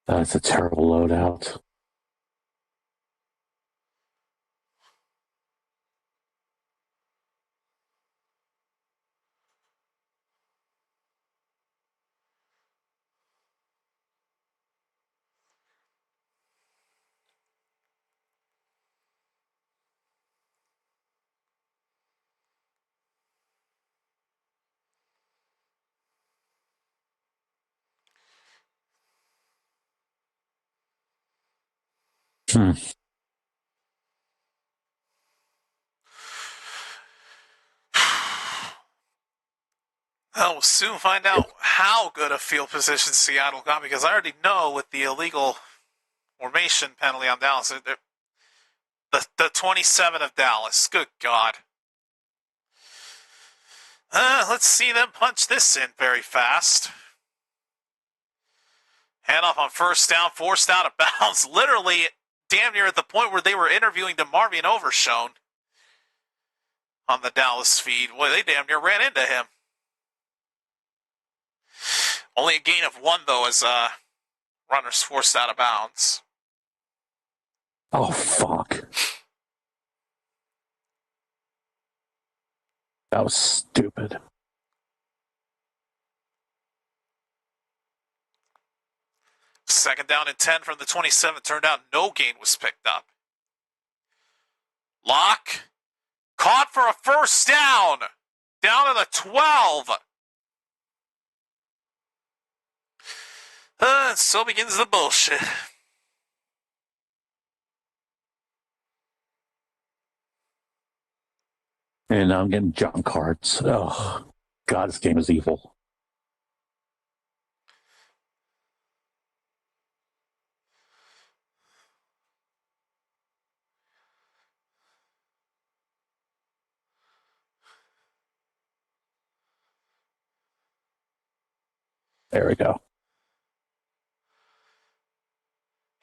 That's a terrible loadout. We'll soon find out how good a field position Seattle got, because I already know with the illegal formation penalty on Dallas, the 27 of Dallas. Good God. Let's see them punch this in very fast. Handoff on first down, forced out of bounds. Literally, damn near at the point where they were interviewing DeMarvion Overshown on the Dallas feed. Boy, they damn near ran into him. Only a gain of 1, though, as runners forced out of bounds. Oh, fuck. That was stupid. Second down and 10 from the 27. Turned out no gain was picked up. Locke caught for a first down. Down to the 12. So begins the bullshit. And now I'm getting junk cards. Oh, God, this game is evil. There we go.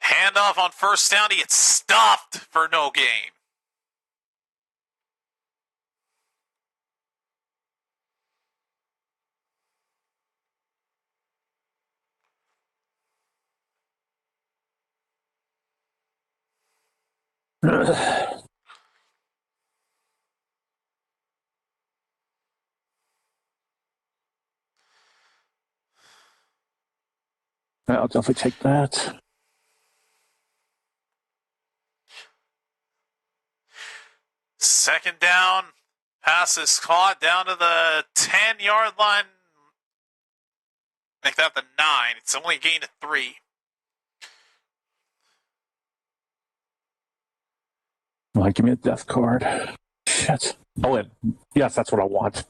Handoff on first down. He gets stopped for no gain. I'll definitely take that. Second down. Pass is caught down to the 10-yard line. Make that the 9. It's only a gain of 3. Well, give me a death card. Shit. Oh, yes, that's what I want.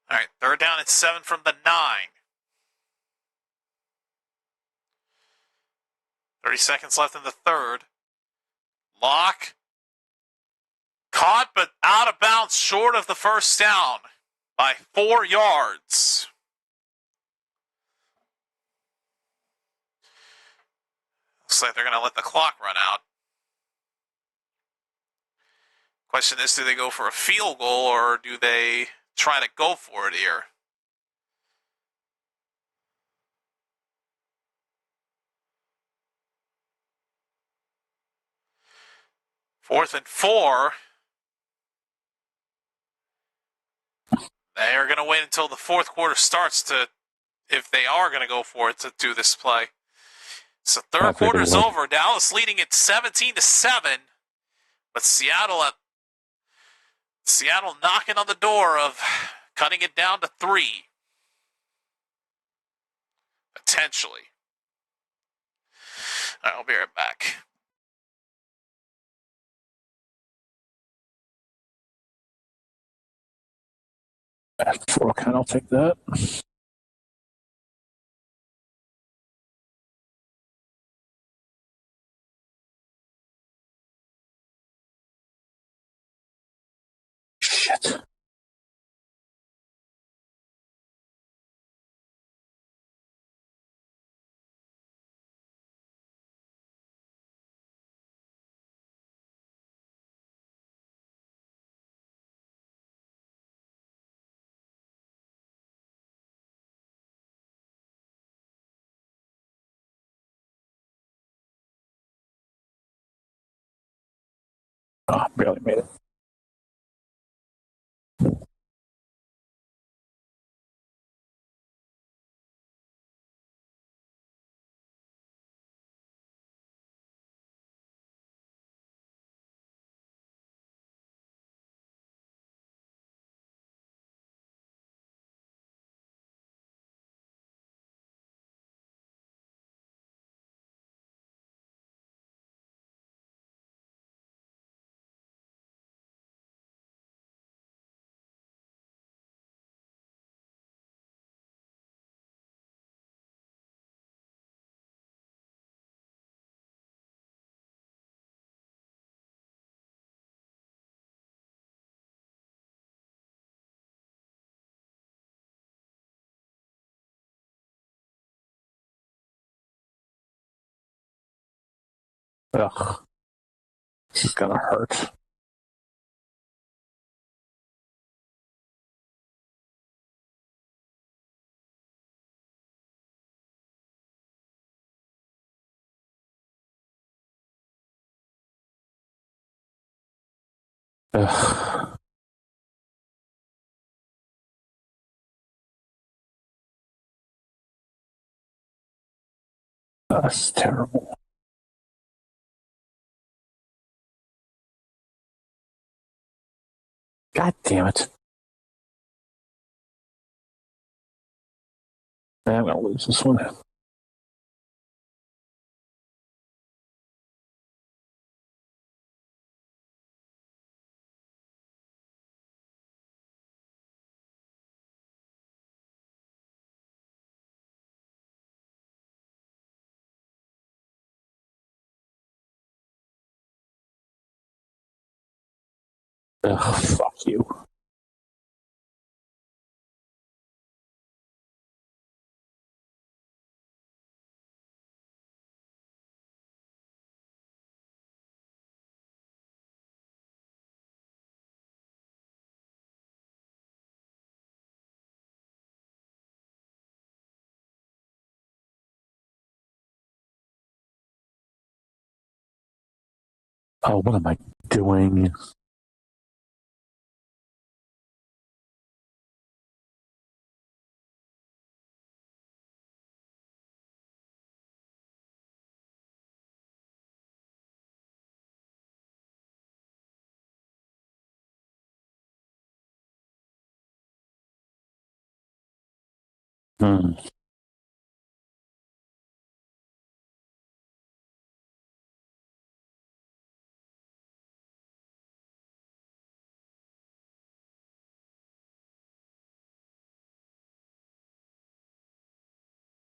All right, third down and 7 from the 9. 30 seconds left in the third. Locke caught but out of bounds short of the first down by 4 yards. Looks like they're going to let the clock run out. Question is, do they go for a field goal or do they try to go for it here? Fourth and 4. They are going to wait until the fourth quarter starts to, if they are going to go for it, to do this play. So third quarter is over. Dallas leading it 17-7, but Seattle knocking on the door of cutting it down to 3. Potentially. All right, I'll be right back. Okay, I'll take that. barely made it. Ugh, this is gonna hurt. Ugh. That's terrible. God damn it. I'm gonna lose this one. Ugh, fuck you. Oh, what am I doing? Hmm.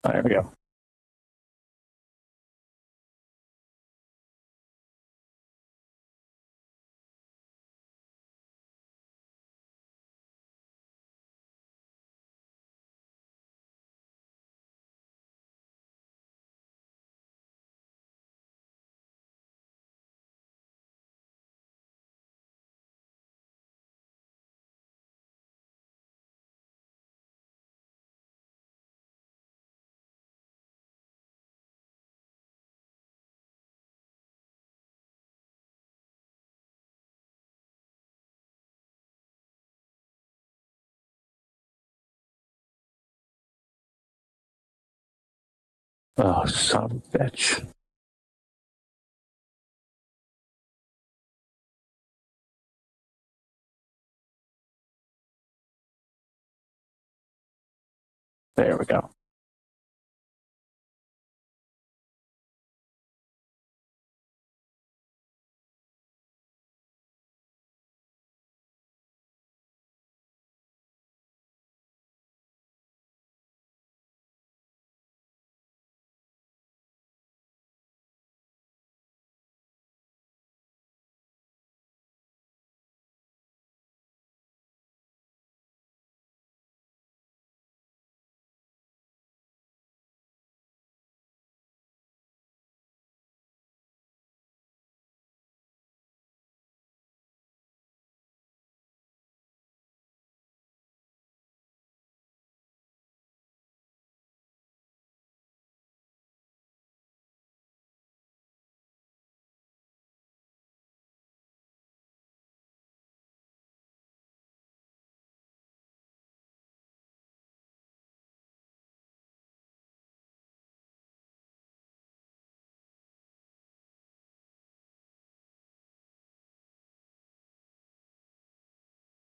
There we go. Oh, son of a bitch. There we go.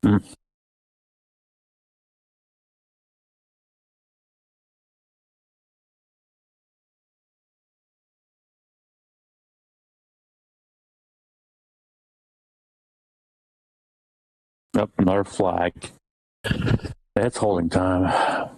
Mm. Yep, another flag. That's holding time.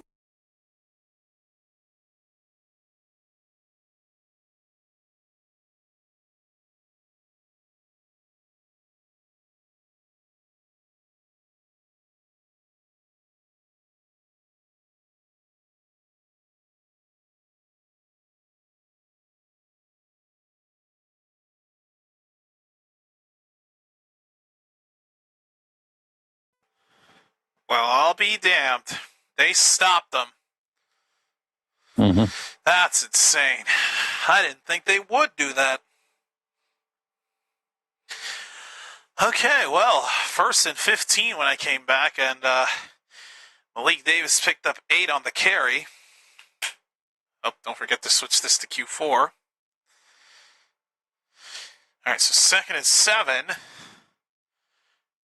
Well, I'll be damned. They stopped them. Mm-hmm. That's insane. I didn't think they would do that. Okay, well, 1st and 15 when I came back, and Malik Davis picked up 8 on the carry. Oh, don't forget to switch this to Q4. All right, so 2nd and 7.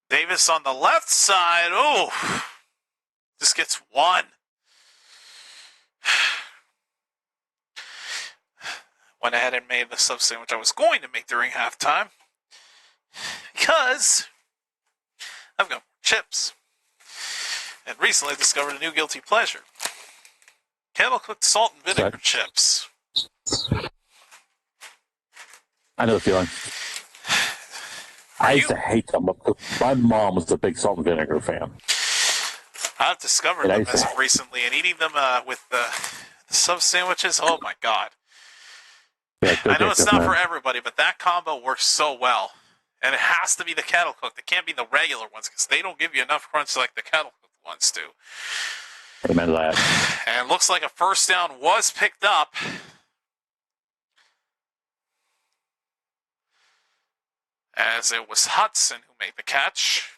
Davis on the left side. Oh, just gets 1. Went ahead and made the sub sandwich I was going to make during halftime because I've got more chips. And recently discovered a new guilty pleasure. Kettle cooked salt and vinegar chips. I know the feeling. I used to hate them. My mom was a big salt and vinegar fan. I've discovered them as of recently, and eating them with the sub sandwiches, oh my god. Yeah, I know it's not for everybody, but that combo works so well. And it has to be the kettle cooked. It can't be the regular ones because they don't give you enough crunch like the kettle cooked ones do. Amen to that. And it looks like a first down was picked up. As it was Hudson who made the catch.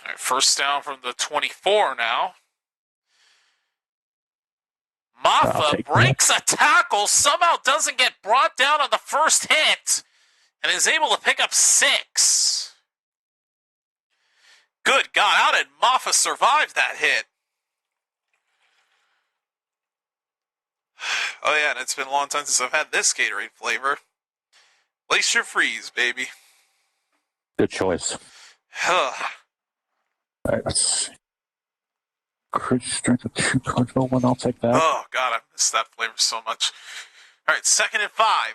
All right, first down from the 24 now. Maffa breaks a tackle, somehow doesn't get brought down on the first hit, and is able to pick up 6. Good God, how did Maffa survive that hit? Oh yeah, and it's been a long time since I've had this Gatorade flavor. Lace your freeze, baby. Good choice. All right, let's see. Increase strength of 2.01. I'll take that. Oh God, I miss that flavor so much. All right, 2nd and 5.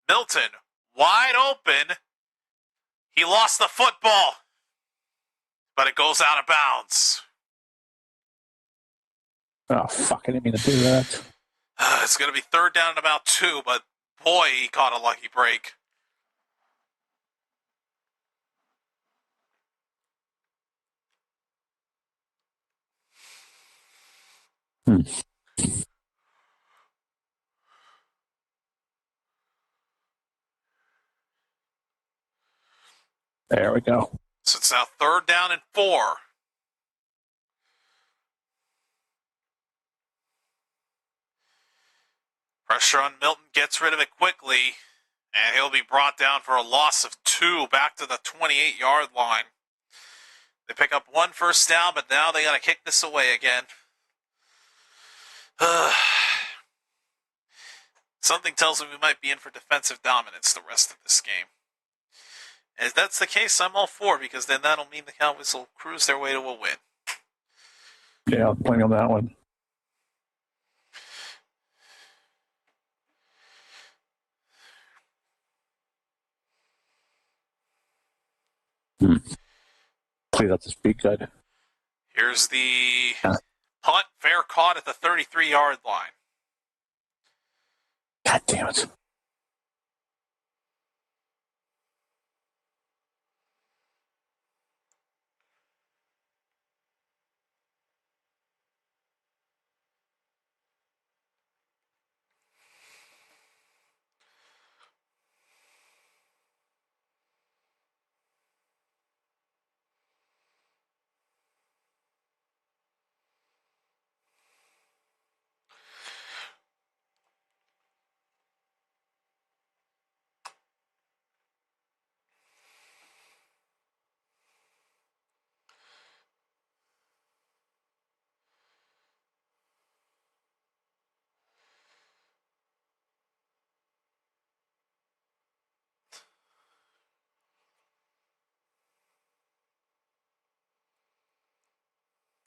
Milton, wide open. He lost the football, but it goes out of bounds. Oh, fuck, I didn't mean to do that. It's going to be 3rd down and about 2, but boy, he caught a lucky break. There we go. So it's now 3rd down and 4. Pressure on Milton gets rid of it quickly, and he'll be brought down for a loss of 2 back to the 28-yard line. They pick up 1 first down, but now they got to kick this away again. Something tells me we might be in for defensive dominance the rest of this game. And if that's the case, I'm all for it, because then that'll mean the Cowboys will cruise their way to a win. Yeah, plenty on that one. Please, that's just be good. Here's the punt, fair caught at the 33-yard line. God damn it.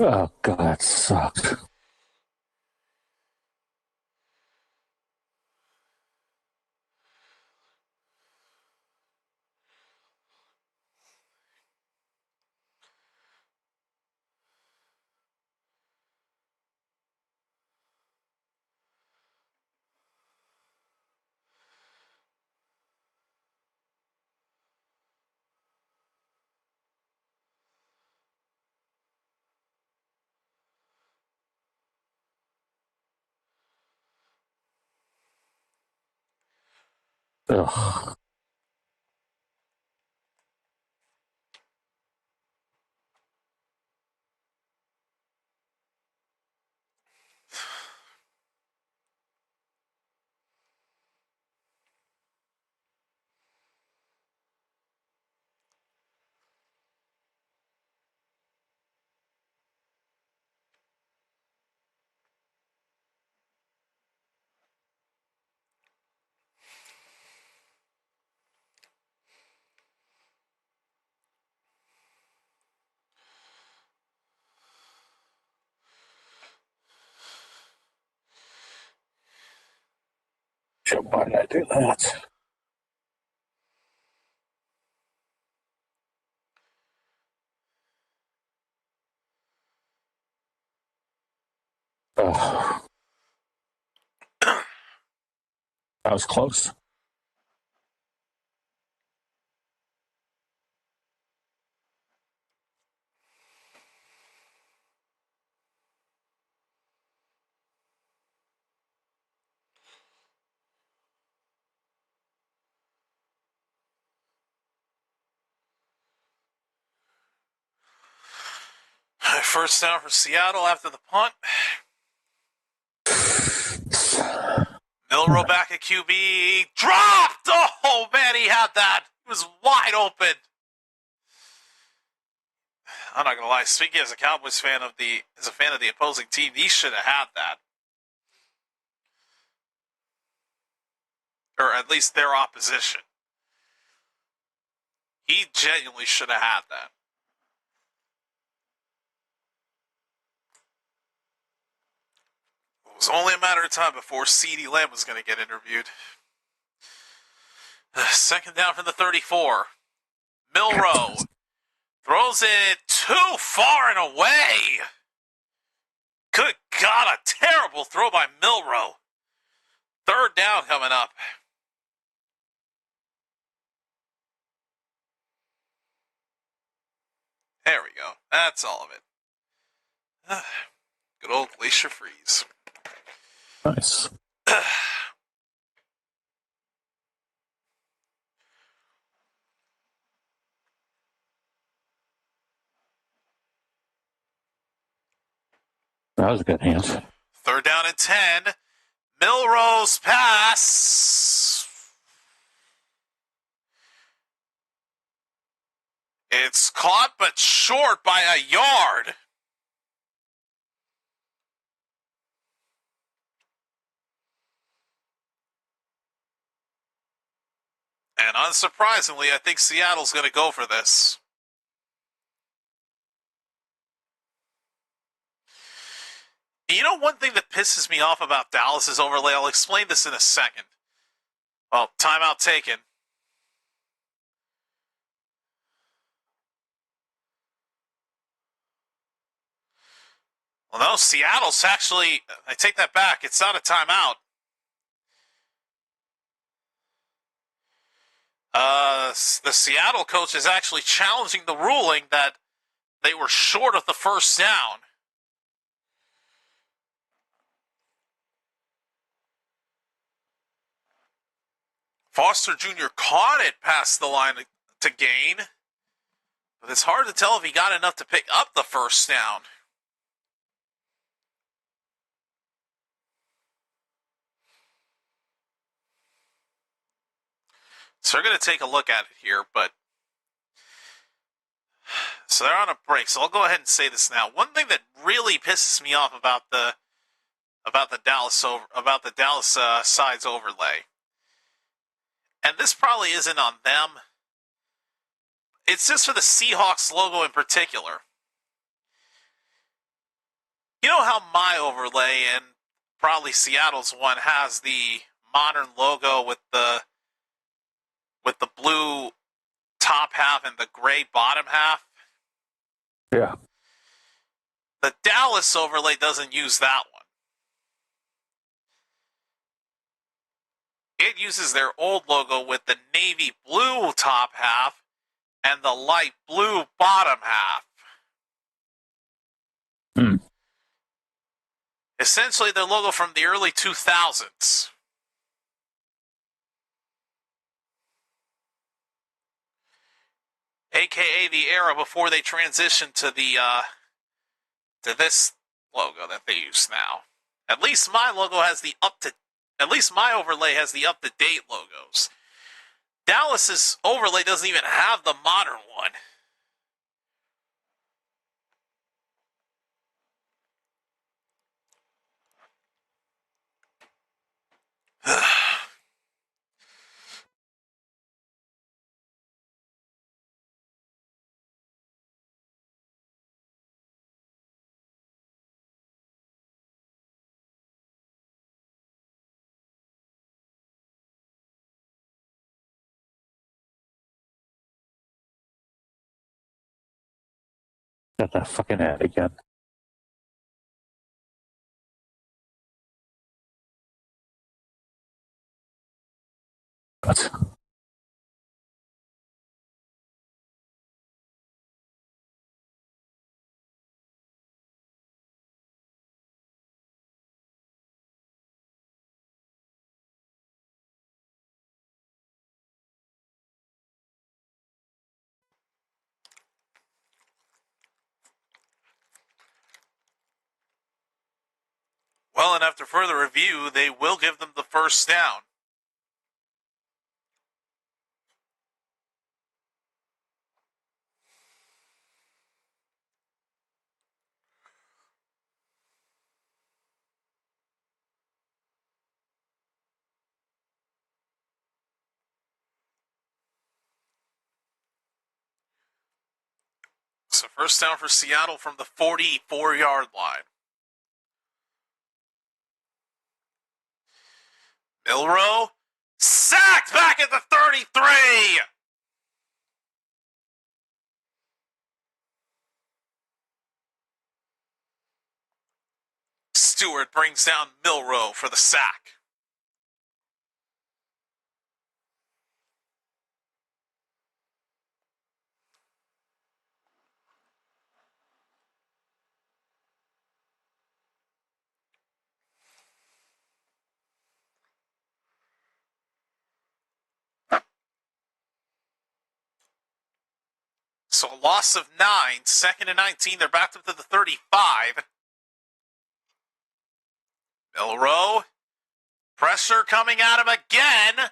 Oh, God, that sucked. Ugh. Why did I do that? Ugh. That was close. First down for Seattle after the punt. Milroe back at QB. Dropped! Oh, man, he had that. He was wide open. I'm not going to lie. Speaking as a Cowboys fan as a fan of the opposing team, he should have had that. Or at least their opposition. He genuinely should have had that. It was only a matter of time before CeeDee Lamb was going to get interviewed. Second down from the 34. Milroe throws it too far and away. Good God, a terrible throw by Milroe. Third down coming up. There we go. That's all of it. Good old Glacier Freeze. Nice. That was a good hand. Third down and 10. Milroe's pass. It's caught but short by a yard. And unsurprisingly, I think Seattle's going to go for this. You know, one thing that pisses me off about Dallas's overlay, I'll explain this in a second. Well, timeout taken. Well, no, Seattle's actually, I take that back. It's not a timeout. The Seattle coach is actually challenging the ruling that they were short of the first down. Foster Jr. caught it past the line to gain, but it's hard to tell if he got enough to pick up the first down. So we're going to take a look at it here, but so they're on a break. So I'll go ahead and say this now. One thing that really pisses me off about the Dallas side's overlay, and this probably isn't on them. It's just for the Seahawks logo in particular. know how my overlay and probably Seattle's one has the modern logo with the blue top half and the gray bottom half? Yeah. The Dallas overlay doesn't use that one. It uses their old logo with the navy blue top half and the light blue bottom half. Hmm. Essentially, their logo from the early 2000s. AKA the era before they transitioned to this logo that they use now. At least my logo has at least my overlay has the up-to-date logos. Dallas's overlay doesn't even have the modern one. Got that fucking ad again. What? Well, and after further review, they will give them the first down. So first down for Seattle from the 44-yard line. Milroe, sacked back at the 33! Stewart brings down Milroe for the sack. So a loss of 9, 2nd and 19. They're backed up to the 35. Milroe, pressure coming at him again.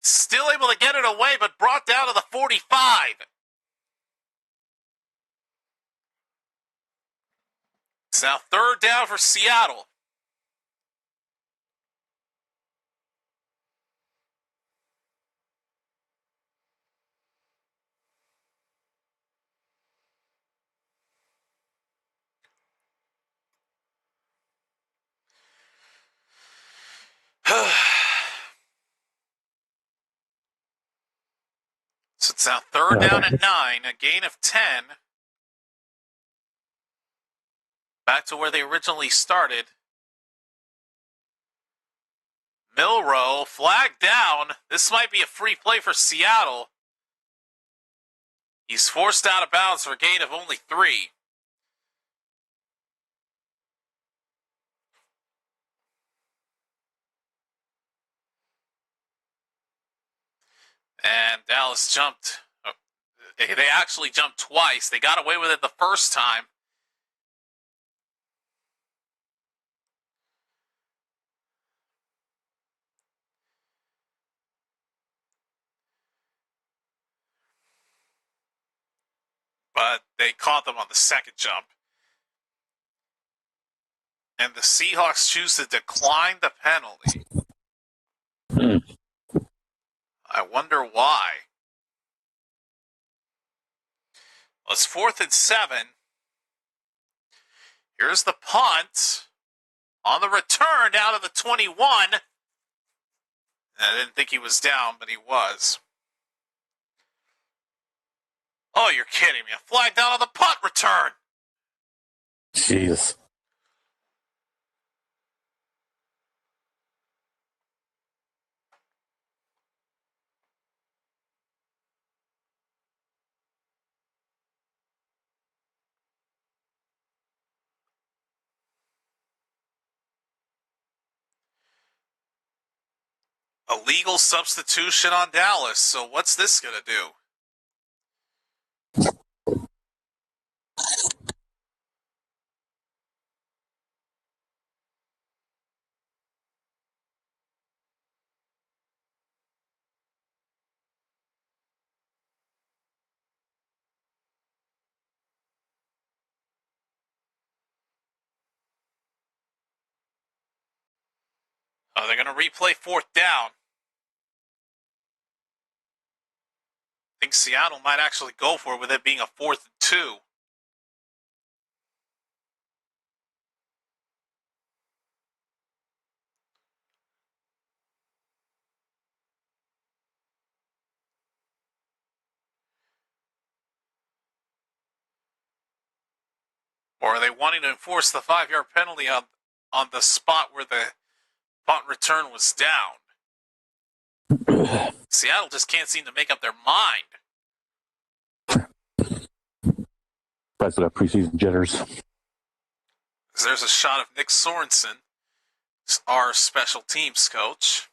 Still able to get it away, but brought down to the 45. It's now third down for Seattle. So it's now third down at 9, a gain of 10. Back to where they originally started. Milroe, flagged down. This might be a free play for Seattle. He's forced out of bounds for a gain of only 3. And Dallas jumped. They actually jumped twice. They got away with it the first time. But they caught them on the second jump. And the Seahawks choose to decline the penalty. I wonder why. Well, it's 4th and 7. Here's the punt. On the return, down to the 21. I didn't think he was down, but he was. Oh, you're kidding me. A flag down on the punt return. Jesus. Illegal substitution on Dallas. So what's this going to do? Oh, they're going to replay fourth down. I think Seattle might actually go for it with it being a 4th and 2. Or are they wanting to enforce the 5-yard penalty on the spot where the punt return was down? Seattle just can't seem to make up their mind. That's the preseason jitters. There's a shot of Nick Sorensen, our special teams coach.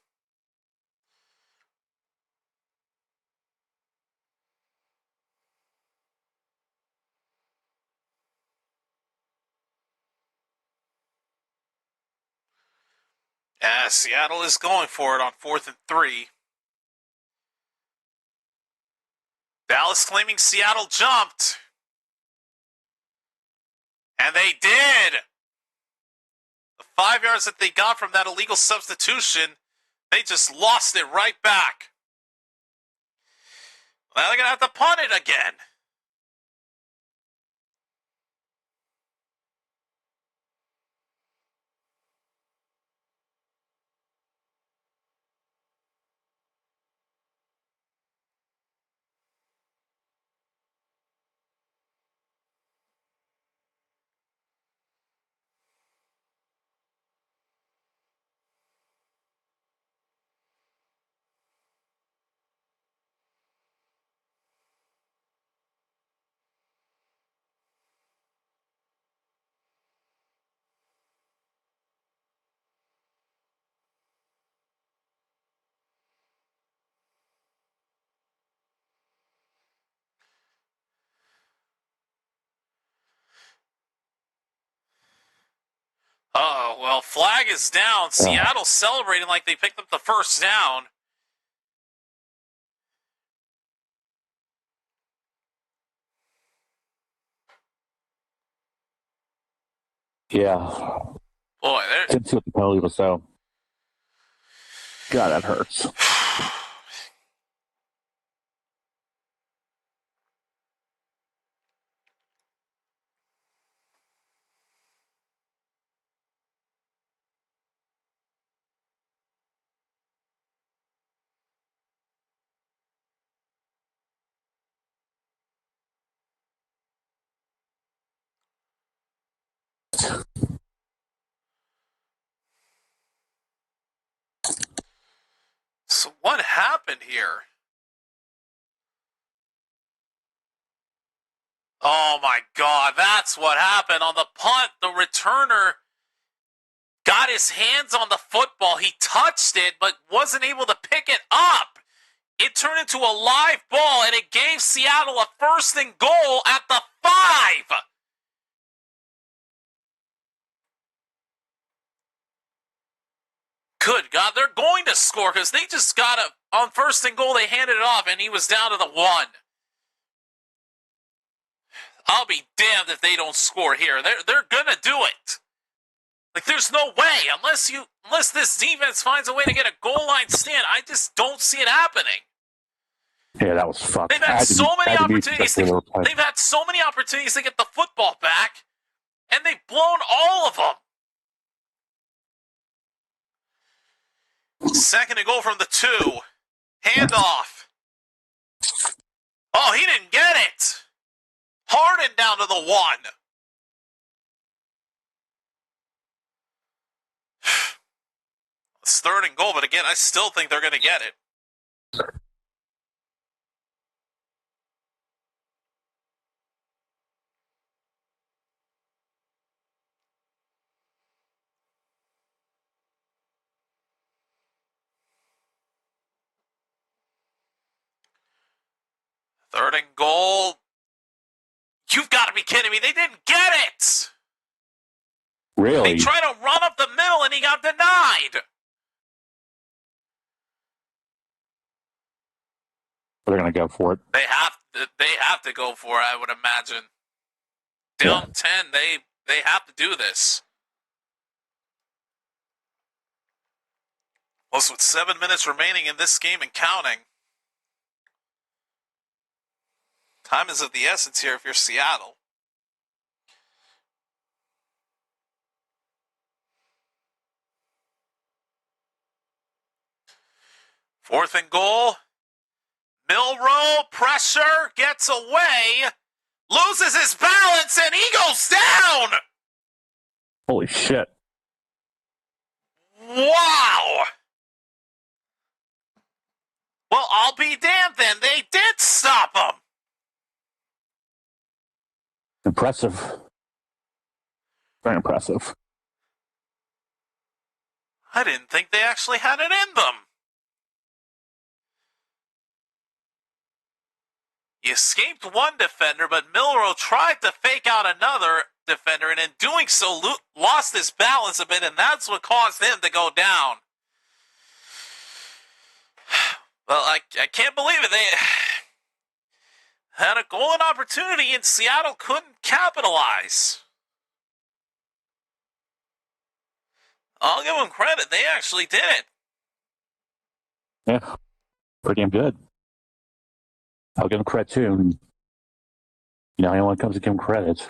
Seattle is going for it on 4th and 3. Dallas claiming Seattle jumped. And they did. The 5 yards that they got from that illegal substitution, they just lost it right back. Now they're going to have to punt it again. Oh, well, flag is down. Seattle celebrating like they picked up the first down. Yeah. Boy, Didn't see what the penalty was, so. God, that hurts. So what happened here? Oh my God, that's what happened. On the punt, the returner got his hands on the football. He touched it, but wasn't able to pick it up. It turned into a live ball, and it gave Seattle a 1st and goal at the 5. Good God, they're going to score because they just got on 1st and goal. They handed it off, and he was down to the 1. I'll be damned if they don't score here. They're gonna do it. Like, there's no way unless this defense finds a way to get a goal line stand. I just don't see it happening. Yeah, that was fucked. They've had so many opportunities. They've had so many opportunities to get the football back, And they've blown all of them. Second and goal from the 2. Handoff. Oh, he didn't get it. Harden down to the 1. It's third and goal, but again, I still think they're going to get it. Third and goal. You've got to be kidding me. They didn't get it. Really? They tried to run up the middle, and he got denied. They're going to go for it. They have to go for it, I would imagine. Down 10, they have to do this. Plus, with 7 minutes remaining in this game and counting, time is of the essence here if you're Seattle. Fourth and goal. Milroe, pressure, gets away, loses his balance, and he goes down! Holy shit. Wow! Well, I'll be damned then. They did stop him! Impressive. Very impressive. I didn't think they actually had it in them. He escaped one defender, but Milroe tried to fake out another defender, and in doing so, lost his balance a bit, and that's what caused him to go down. Well, I can't believe it. They had a golden opportunity, and Seattle couldn't capitalize. I'll give them credit. They actually did it. Yeah. Pretty damn good. I'll give him credit too. Anyone comes to give him credit.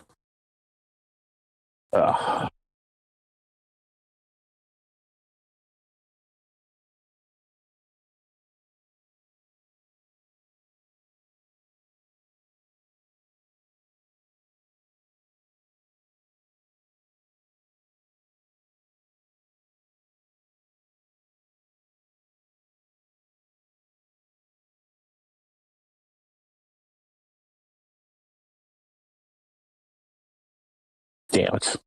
Damn it.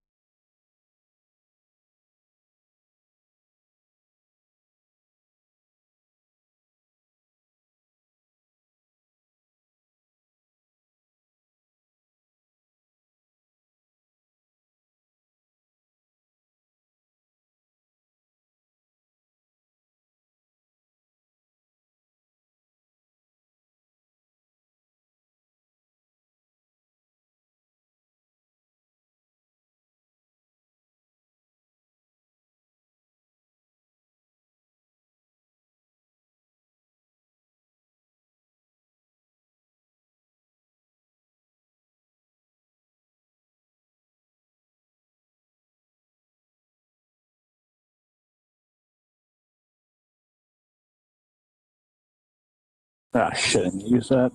Shit, I didn't use that.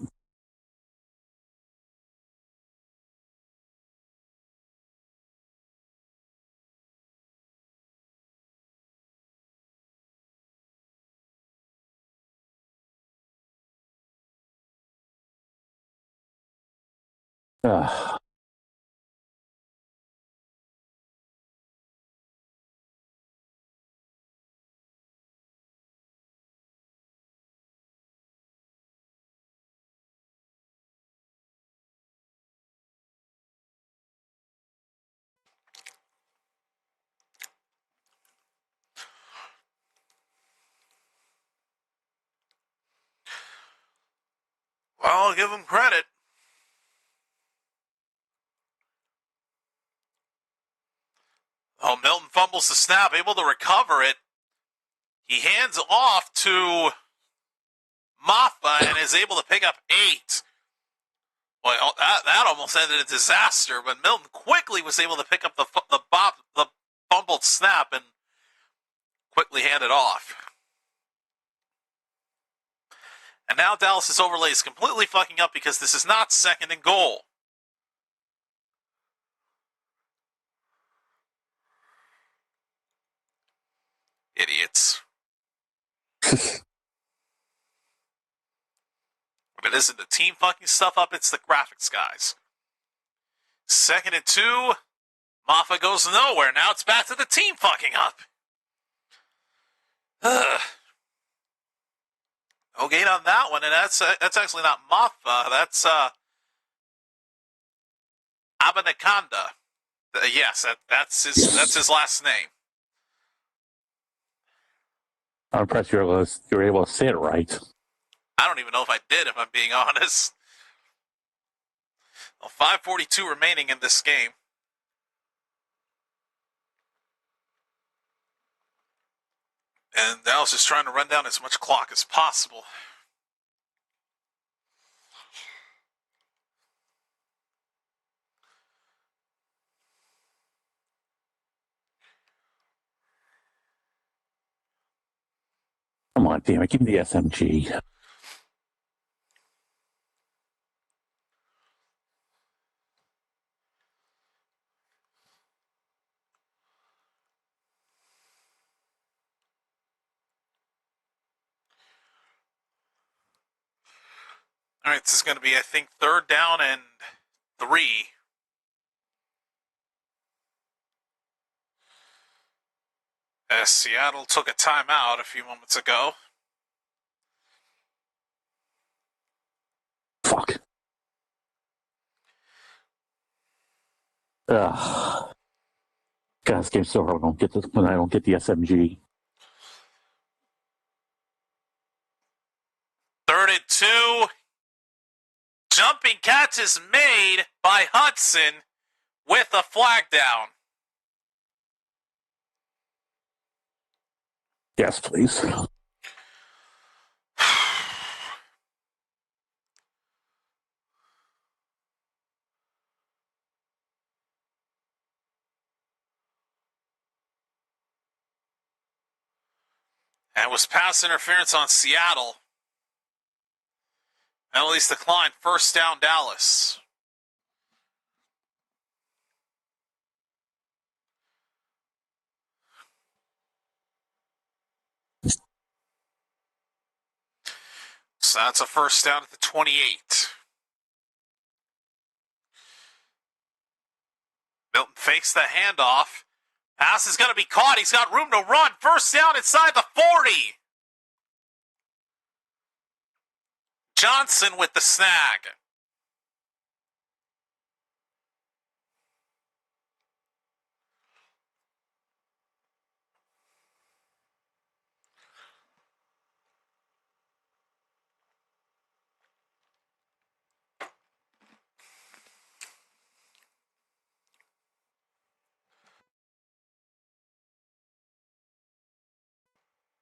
Well, I'll give him credit. Oh, Milton fumbles the snap, able to recover it. He hands off to Maffa and is able to pick up 8. Well, that almost ended in disaster, but Milton quickly was able to pick up the fumbled snap and quickly hand it off. And now Dallas's overlay is completely fucking up because this is not 2nd and goal. Idiots. If it isn't the team fucking stuff up, it's the graphics guys. 2nd and 2. Maffa goes nowhere. Now it's back to the team fucking up. Ugh. No gain on that one, and that's actually not Maffa. That's Abanikanda. Yes, that's his last name. I'm impressed you were able to say it right. I don't even know if I did, if I'm being honest. Well, 5:42 remaining in this game. And Dallas is trying to run down as much clock as possible. Come on, damn it. Give me the SMG. All right, this is going to be, I think, 3rd down and 3. As Seattle took a timeout a few moments ago. Fuck. Ugh. God, this game's so hard when I don't get the SMG. 3rd and 2. Jumping catch is made by Hudson with a flag down. Yes, please. And it was pass interference on Seattle. Penalties declined. 1st down, Dallas. So that's a 1st down at the 28. Milton fakes the handoff. Pass is going to be caught. He's got room to run. 1st down inside the 40. Johnson with the snag.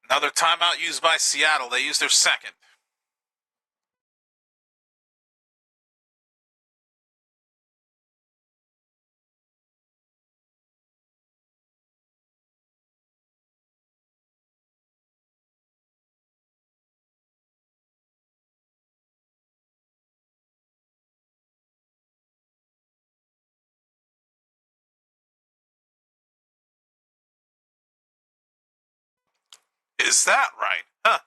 Another timeout used by Seattle. They used their 2nd. Is that right? Huh.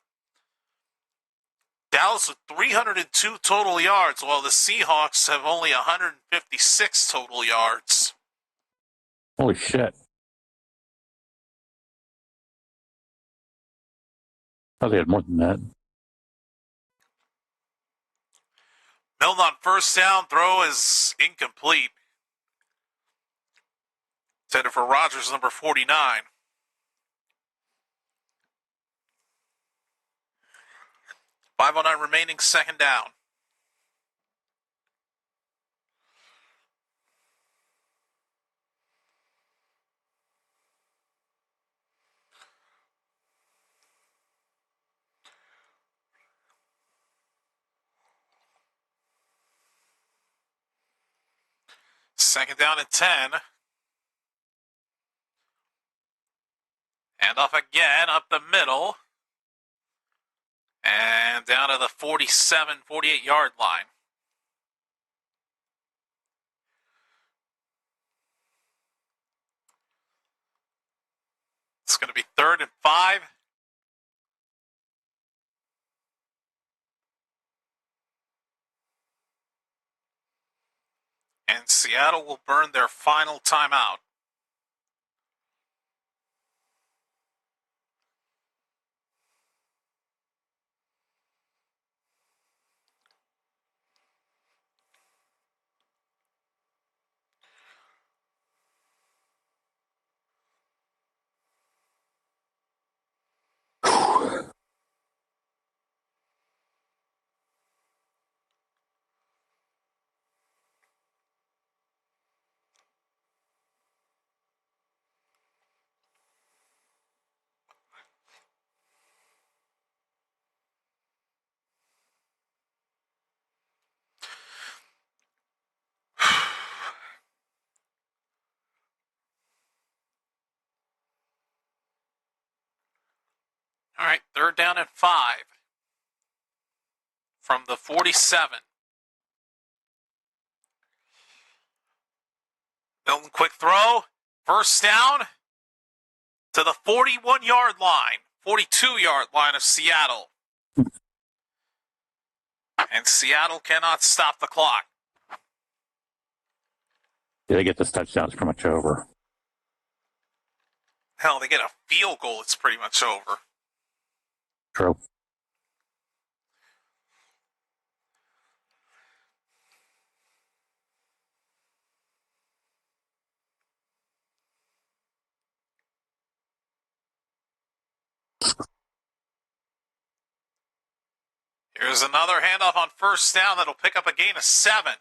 Dallas with 302 total yards, while the Seahawks have only 156 total yards. Holy shit. Oh, they had more than that. Milton on 1st down, throw is incomplete. Intended for Rodgers, number 49. .509 remaining, 2nd down. Second down and 10. Handoff again up the middle. And down to the 47, 48-yard line. It's going to be 3rd and 5. And Seattle will burn their final timeout. All right, 3rd down and 5 from the 47. Milton, quick throw. First down to the 41-yard line, 42-yard line of Seattle. And Seattle cannot stop the clock. Yeah, they get this touchdown, it's pretty much over. Hell, they get a field goal, it's pretty much over. True. Here's another handoff on first down that'll pick up a gain of 7.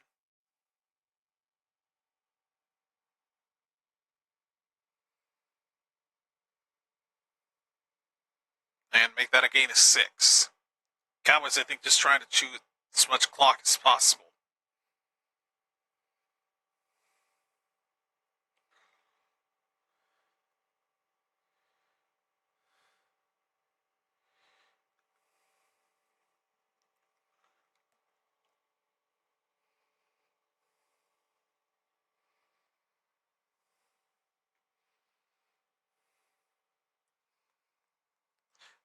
And make that a gain of 6. Cowboys, I think, just trying to chew as much clock as possible.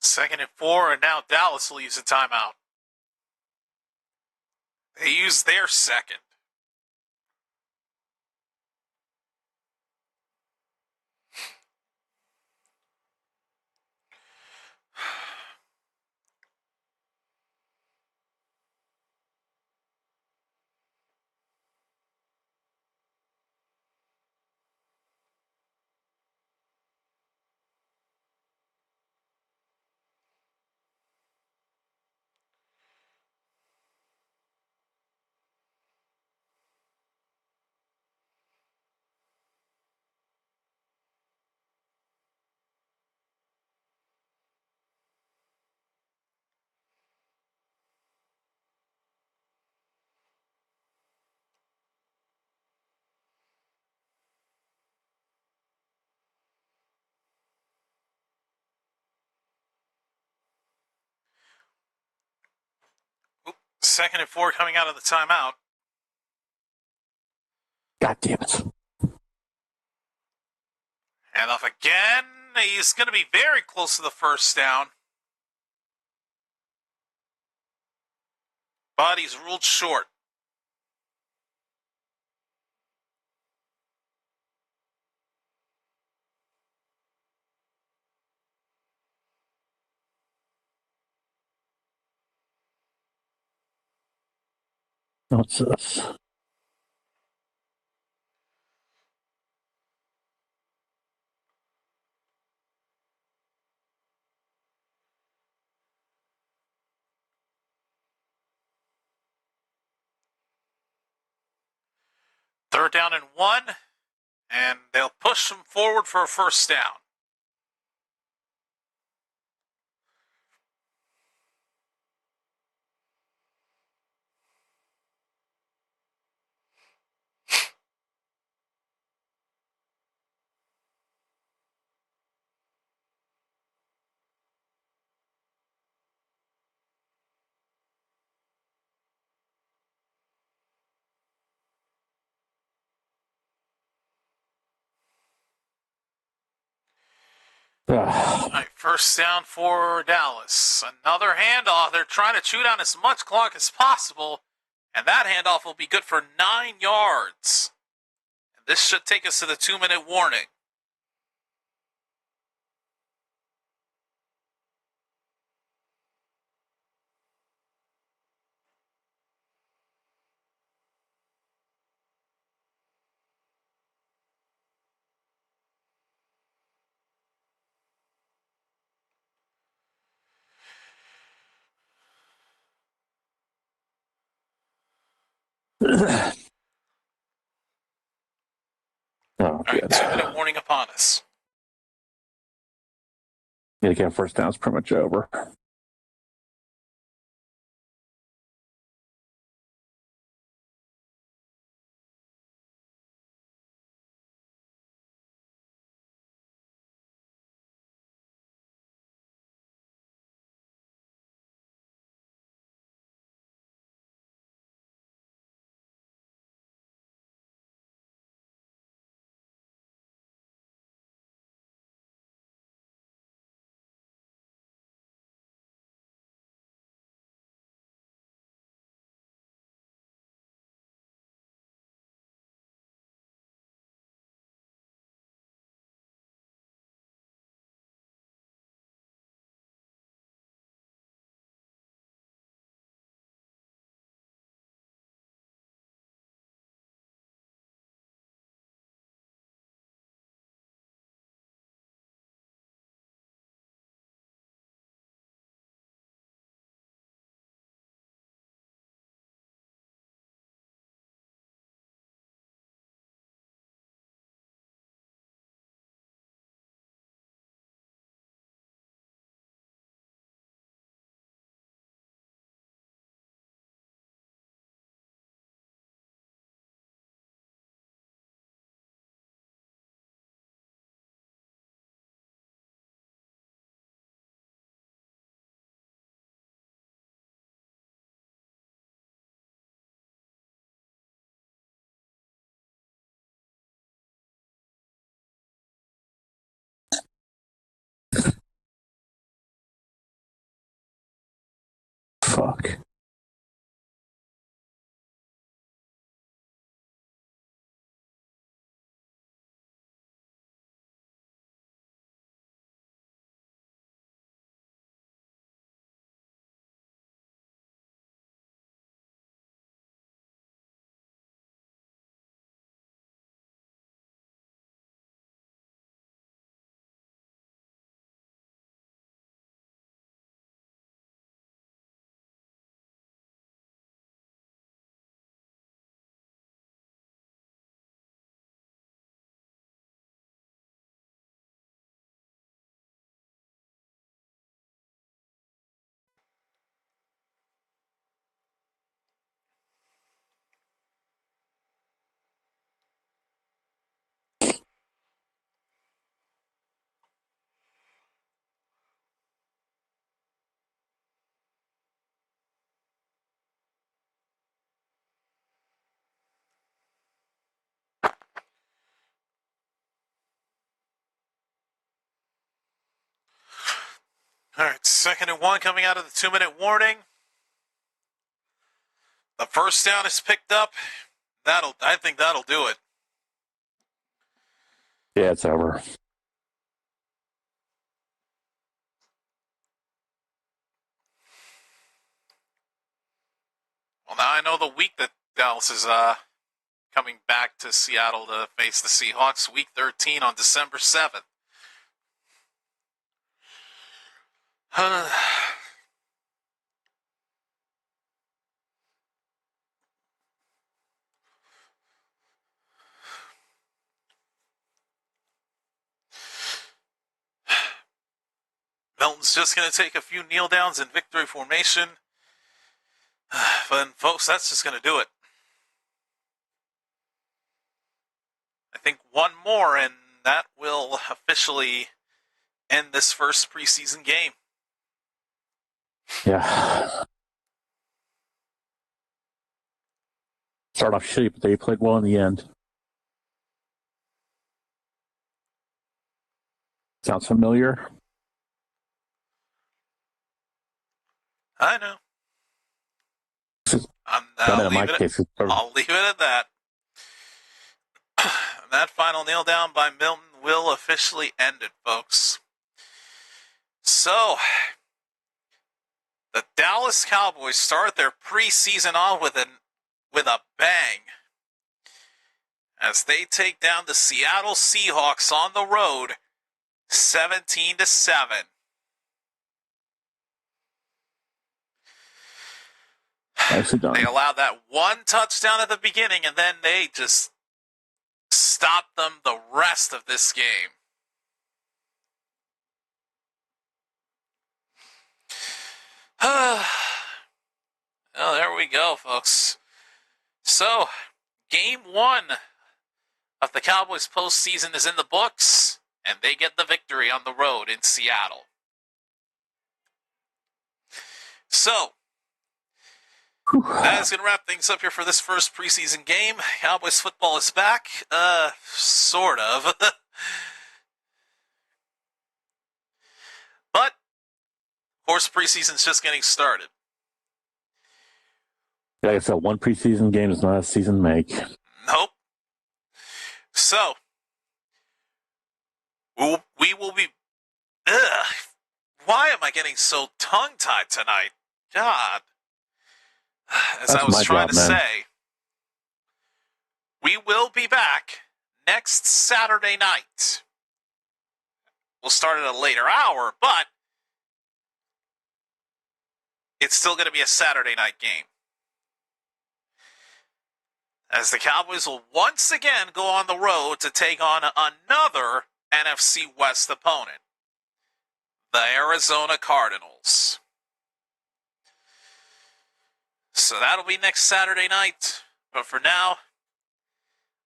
Second and 4, and now Dallas will use a timeout. They use their second. Second and 4 coming out of the timeout. God damn it. Handoff again. He's going to be very close to the first down. But he's ruled short. What's this? Third down and 1. And they'll push him forward for a first down. All right, first down for Dallas. Another handoff. They're trying to chew down as much clock as possible, and that handoff will be good for 9 yards. And this should take us to the 2-minute warning. All right, 2-minute warning upon us. Yeah, again, first down is pretty much over. Fuck. All right, 2nd and 1 coming out of the 2-minute warning. The first down is picked up. I think that'll do it. Yeah, it's over. Well, now I know the week that Dallas is coming back to Seattle to face the Seahawks, Week 13 on December 7th. Milton's just going to take a few kneel downs in victory formation. But, folks, that's just going to do it. I think one more, and that will officially end this first preseason game. Yeah. Start off shitty, but they played well in the end. Sounds familiar. I know. I'll leave it at that. That final nail down by Milton will officially end it, folks. So, the Dallas Cowboys start their preseason off with a bang as they take down the Seattle Seahawks on the road 17-7. Nicely done. They allowed that one touchdown at the beginning, and then they just stopped them the rest of this game. Well, there we go, folks. So, game 1 of the Cowboys postseason is in the books, and they get the victory on the road in Seattle. So, that is going to wrap things up here for this first preseason game. Cowboys football is back. Sort of. But, of course, preseason's just getting started. Like I said, one preseason game is not a season make. Nope. So, we will be... Why am I getting so tongue-tied tonight? God. As That's I was my trying job, to man. say, we will be back next Saturday night. We'll start at a later hour, but it's still going to be a Saturday night game. As the Cowboys will once again go on the road to take on another NFC West opponent, the Arizona Cardinals. So that'll be next Saturday night. But for now,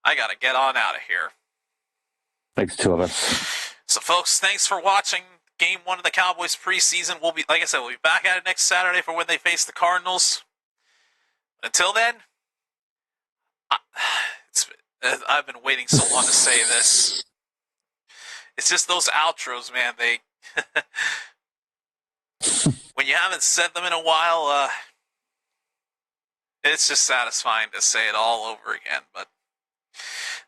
I got to get on out of here. Thanks, two of us. So, folks, thanks for watching Game 1 of the Cowboys preseason. We'll be, like I said, we'll be back at it next Saturday for when they face the Cardinals. Until then, I've been waiting so long to say this. It's just those outros, man. They, when you haven't said them in a while, it's just satisfying to say it all over again. But,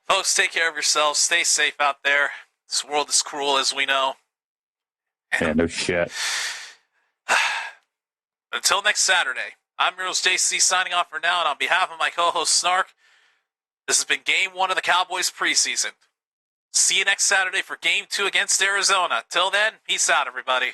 folks, take care of yourselves. Stay safe out there. This world is cruel, as we know. Yeah, no shit. Until next Saturday, I'm your host, JC, signing off for now. And on behalf of my co-host, Snark, this has been Game 1 of the Cowboys preseason. See you next Saturday for Game 2 against Arizona. Till then, peace out, everybody.